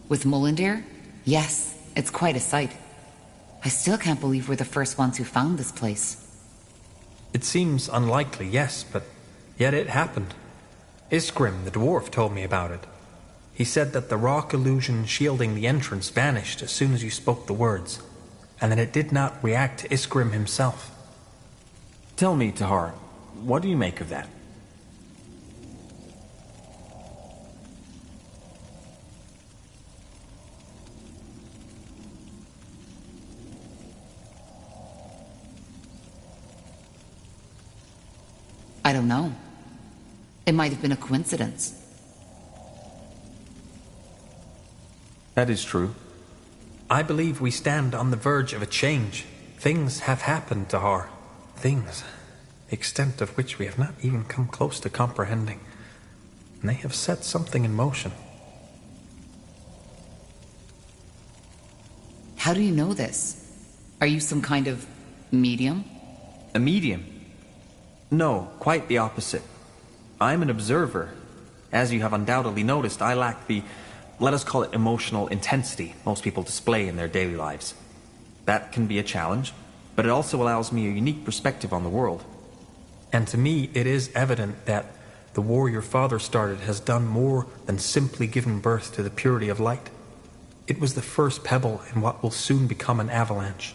With Mullendeer? Yes, it's quite a sight. I still can't believe we're the first ones who found this place. It seems unlikely, yes, but yet it happened. Isgrim, the dwarf, told me about it. He said that the rock illusion shielding the entrance vanished as soon as you spoke the words, and that it did not react to Isgrim himself. Tell me, Tahar, what do you make of that? I don't know. It might have been a coincidence. That is true. I believe we stand on the verge of a change. Things have happened, Tahar. Things, the extent of which we have not even come close to comprehending. And they have set something in motion. How do you know this? Are you some kind of medium? A medium? No, quite the opposite. I'm an observer. As you have undoubtedly noticed, I lack the, let us call it, emotional intensity most people display in their daily lives. That can be a challenge, but it also allows me a unique perspective on the world. And to me, it is evident that the war your father started has done more than simply giving birth to the purity of light. It was the first pebble in what will soon become an avalanche.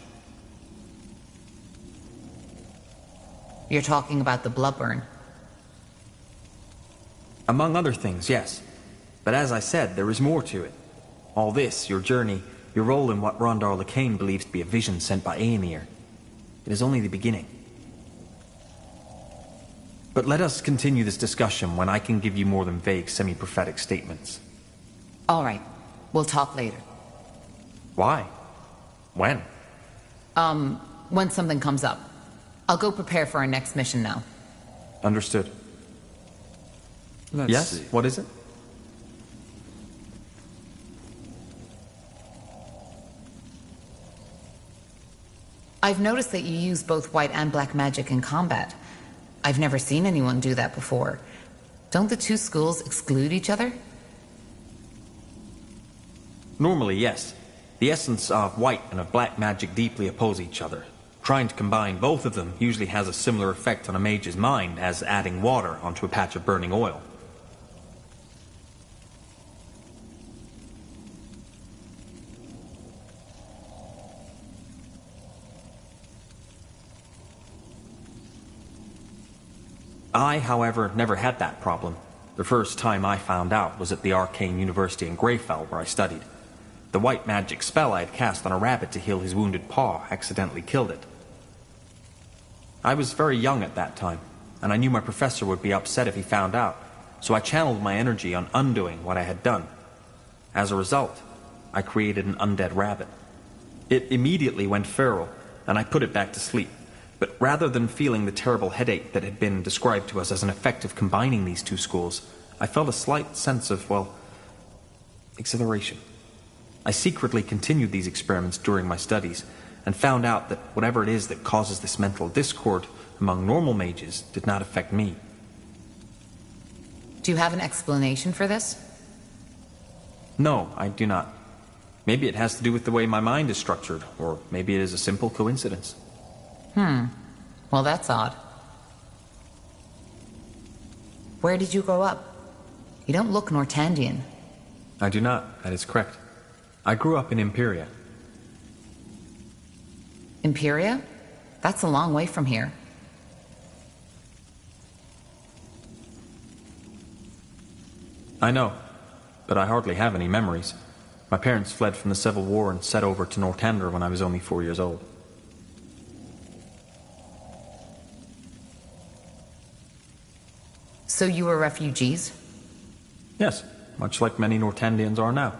You're talking about the Bloodburn. Among other things, yes. But as I said, there is more to it. All this, your journey, your role in what Rondar Lacane believes to be a vision sent by Aenir. It is only the beginning. But let us continue this discussion when I can give you more than vague, semi-prophetic statements. All right. We'll talk later. Why? When? When something comes up. I'll go prepare for our next mission now. Understood. Yes? See. What is it? I've noticed that you use both white and black magic in combat. I've never seen anyone do that before. Don't the two schools exclude each other? Normally, yes. The essence of white and of black magic deeply oppose each other. Trying to combine both of them usually has a similar effect on a mage's mind as adding water onto a patch of burning oil. I, however, never had that problem. The first time I found out was at the Arcane University in Greyfell, where I studied. The white magic spell I had cast on a rabbit to heal his wounded paw accidentally killed it. I was very young at that time, and I knew my professor would be upset if he found out, so I channeled my energy on undoing what I had done. As a result, I created an undead rabbit. It immediately went feral, and I put it back to sleep. But rather than feeling the terrible headache that had been described to us as an effect of combining these two schools, I felt a slight sense of, well, exhilaration. I secretly continued these experiments during my studies, and found out that whatever it is that causes this mental discord among normal mages did not affect me. Do you have an explanation for this? No, I do not. Maybe it has to do with the way my mind is structured, or maybe it is a simple coincidence. Well, that's odd. Where did you grow up? You don't look Nortandian. I do not, that is correct. I grew up in Imperia. Imperia? That's a long way from here. I know, but I hardly have any memories. My parents fled from the Civil War and set over to Northander when I was only 4 years old. So you were refugees? Yes, much like many Nortandians are now.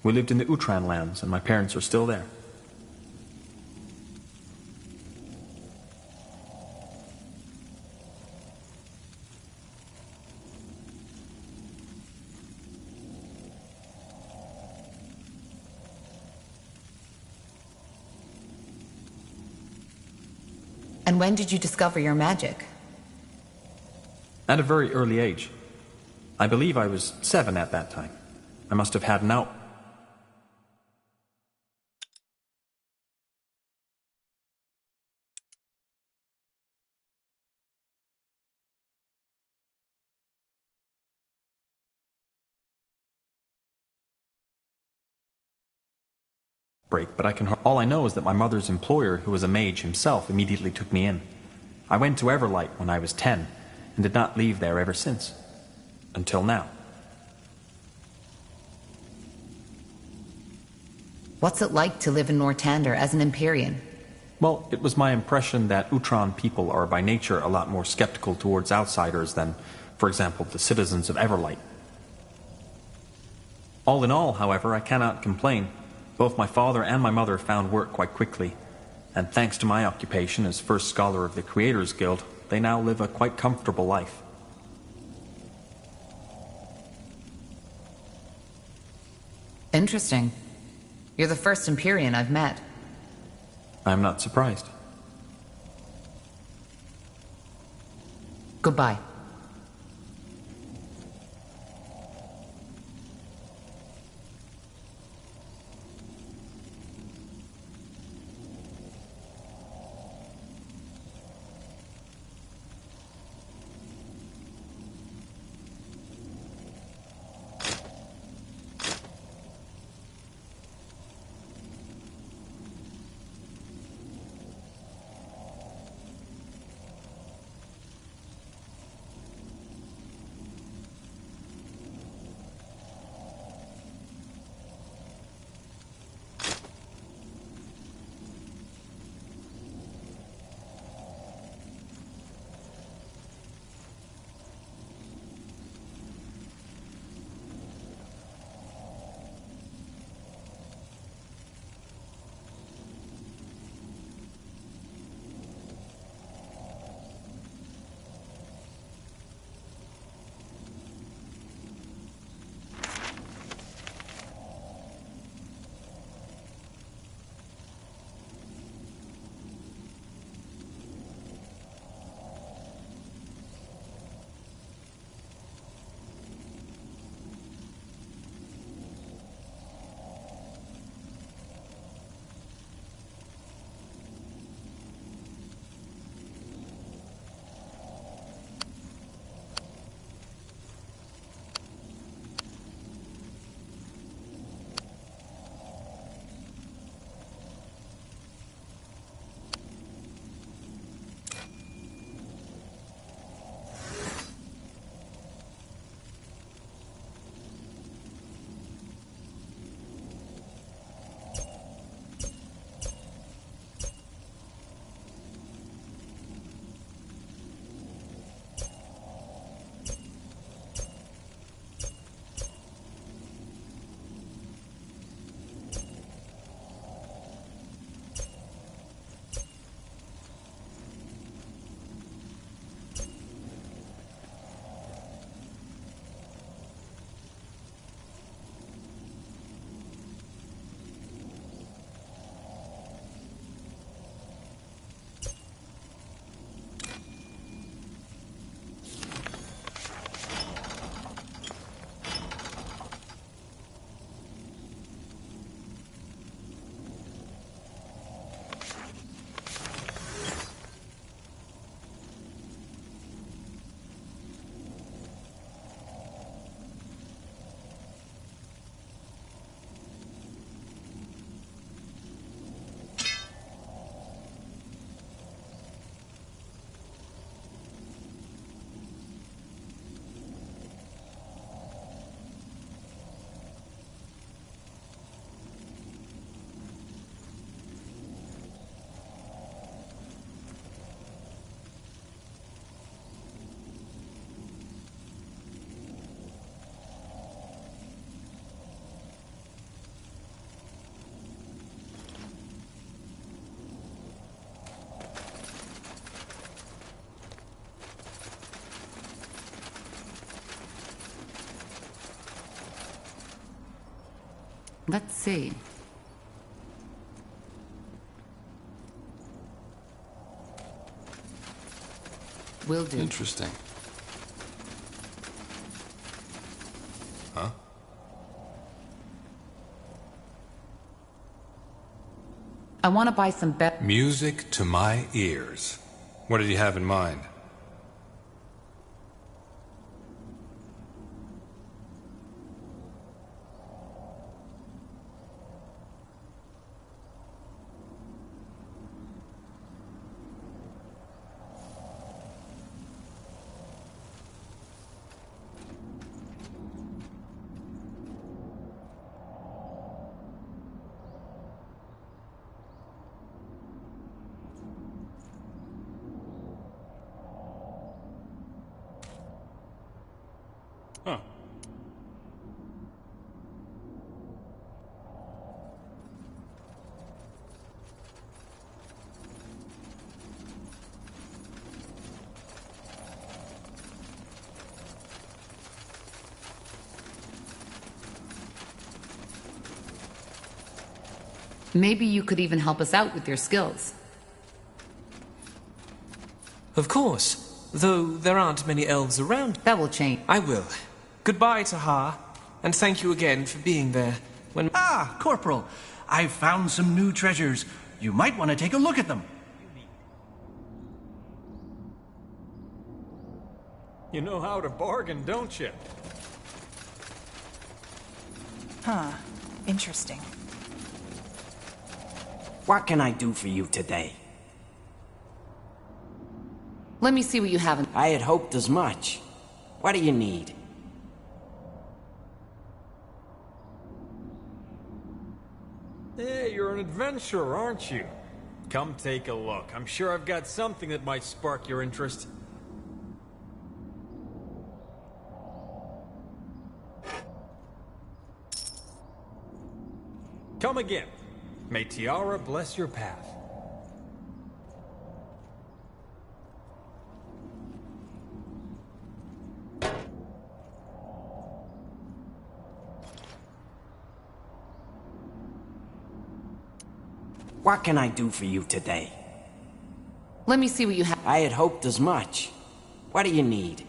We lived in the Utran lands, and my parents are still there. And when did you discover your magic? At a very early age. I believe I was 7 at that time. I must have had an out... break, but all I know is that my mother's employer, who was a mage himself, immediately took me in. I went to Everlight when I was 10, and did not leave there ever since. Until now. What's it like to live in Nortander as an Empyrean? Well, it was my impression that Utron people are by nature a lot more skeptical towards outsiders than, for example, the citizens of Everlight. All in all, however, I cannot complain. Both my father and my mother found work quite quickly, and thanks to my occupation as first scholar of the Creators Guild, they now live a quite comfortable life. Interesting. You're the first Empyrean I've met. I'm not surprised. Goodbye. Let's see. Will do. Interesting. I want to buy some Music to my ears. What did you have in mind? Huh. Maybe you could even help us out with your skills. Of course. Though there aren't many elves around. That will change. I will. Goodbye, Tahar. And thank you again for being there when... Ah, Corporal. I've found some new treasures. You might want to take a look at them. You know how to bargain, don't you? Huh. Interesting. What can I do for you today? Let me see what you have in... I had hoped as much. What do you need? Hey, you're an adventurer, aren't you? Come take a look. I'm sure I've got something that might spark your interest. Come again. May Tiara bless your path. What can I do for you today? Let me see what you have. I had hoped as much. What do you need?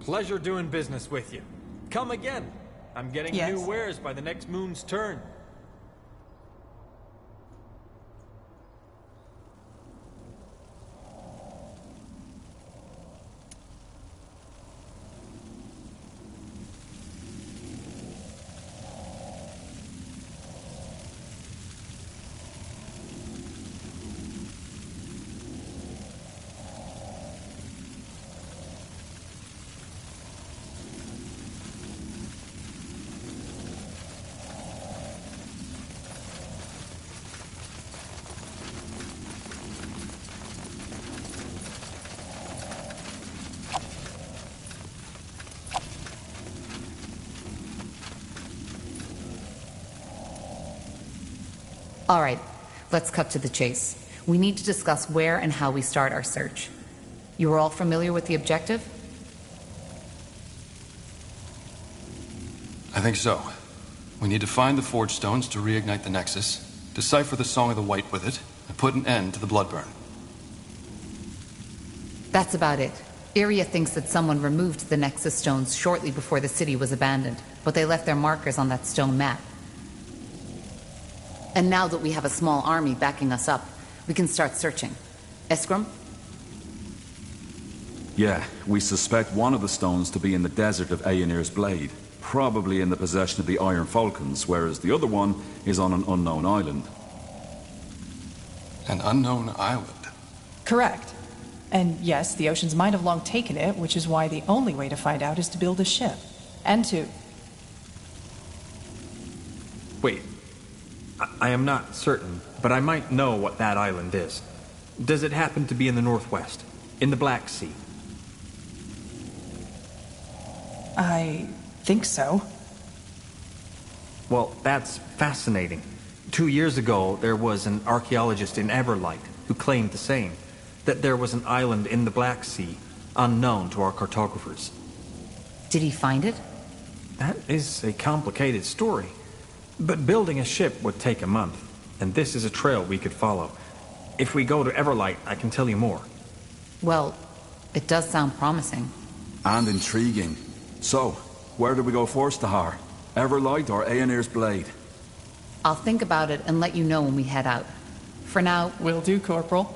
Pleasure doing business with you. Come again. I'm getting new wares by the next moon's turn. All right, let's cut to the chase. We need to discuss where and how we start our search. You are all familiar with the objective? I think so. We need to find the Forge Stones to reignite the Nexus, decipher the Song of the White with it, and put an end to the Bloodburn. That's about it. Iria thinks that someone removed the Nexus stones shortly before the city was abandoned, but they left their markers on that stone map. And now that we have a small army backing us up, we can start searching. Eskram? Yeah, we suspect one of the stones to be in the desert of Aenir's Blade, probably in the possession of the Iron Falcons, whereas the other one is on an unknown island. An unknown island? Correct. And yes, the oceans might have long taken it, which is why the only way to find out is to build a ship. And to... Wait. I am not certain, but I might know what that island is. Does it happen to be in the northwest? In the Black Sea? I think so. Well, that's fascinating. 2 years ago, there was an archaeologist in Everlight who claimed the same, that there was an island in the Black Sea, unknown to our cartographers. Did he find it? That is a complicated story. But building a ship would take a month, and this is a trail we could follow. If we go to Everlight, I can tell you more. Well, it does sound promising. And intriguing. So, where do we go first, Tahar? Everlight or Aenir's Blade? I'll think about it and let you know when we head out. For now... Will do, Corporal.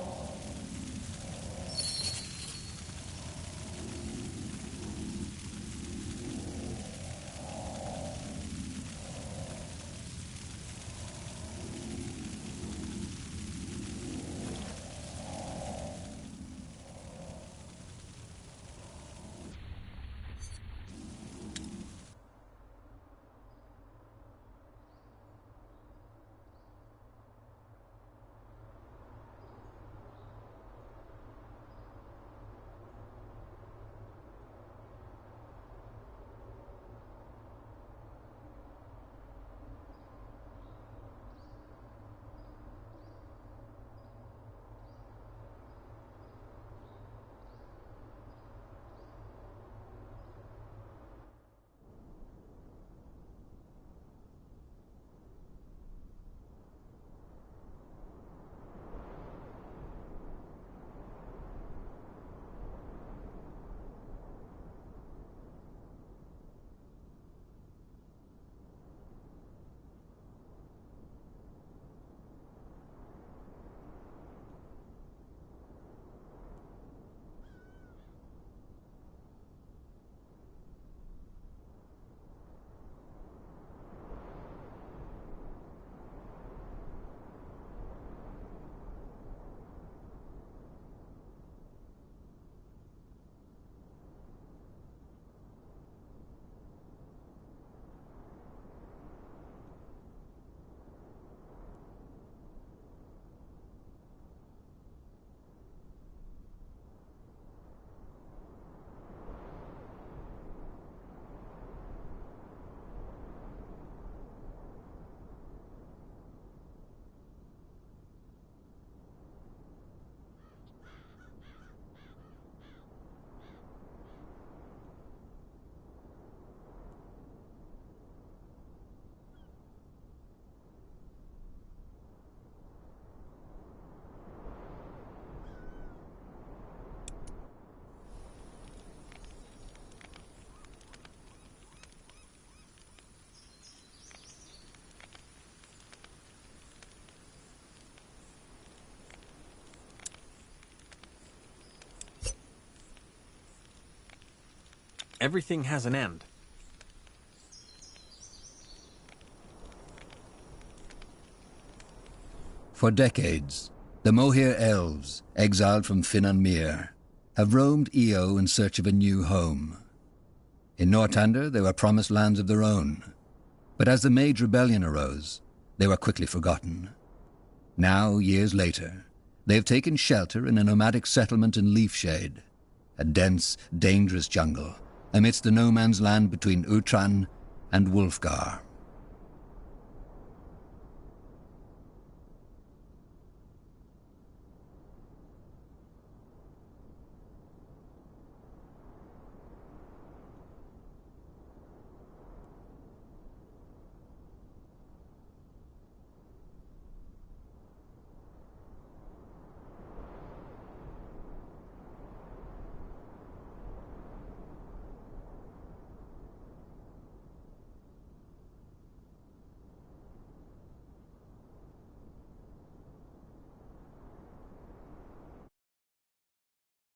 Everything has an end. For decades, the Mohir elves, exiled from Finan Mir, have roamed Io in search of a new home. In Nortander, they were promised lands of their own, but as the Mage Rebellion arose, they were quickly forgotten. Now, years later, they have taken shelter in a nomadic settlement in Leafshade, a dense, dangerous jungle amidst the no-man's land between Utran and Wulfgar.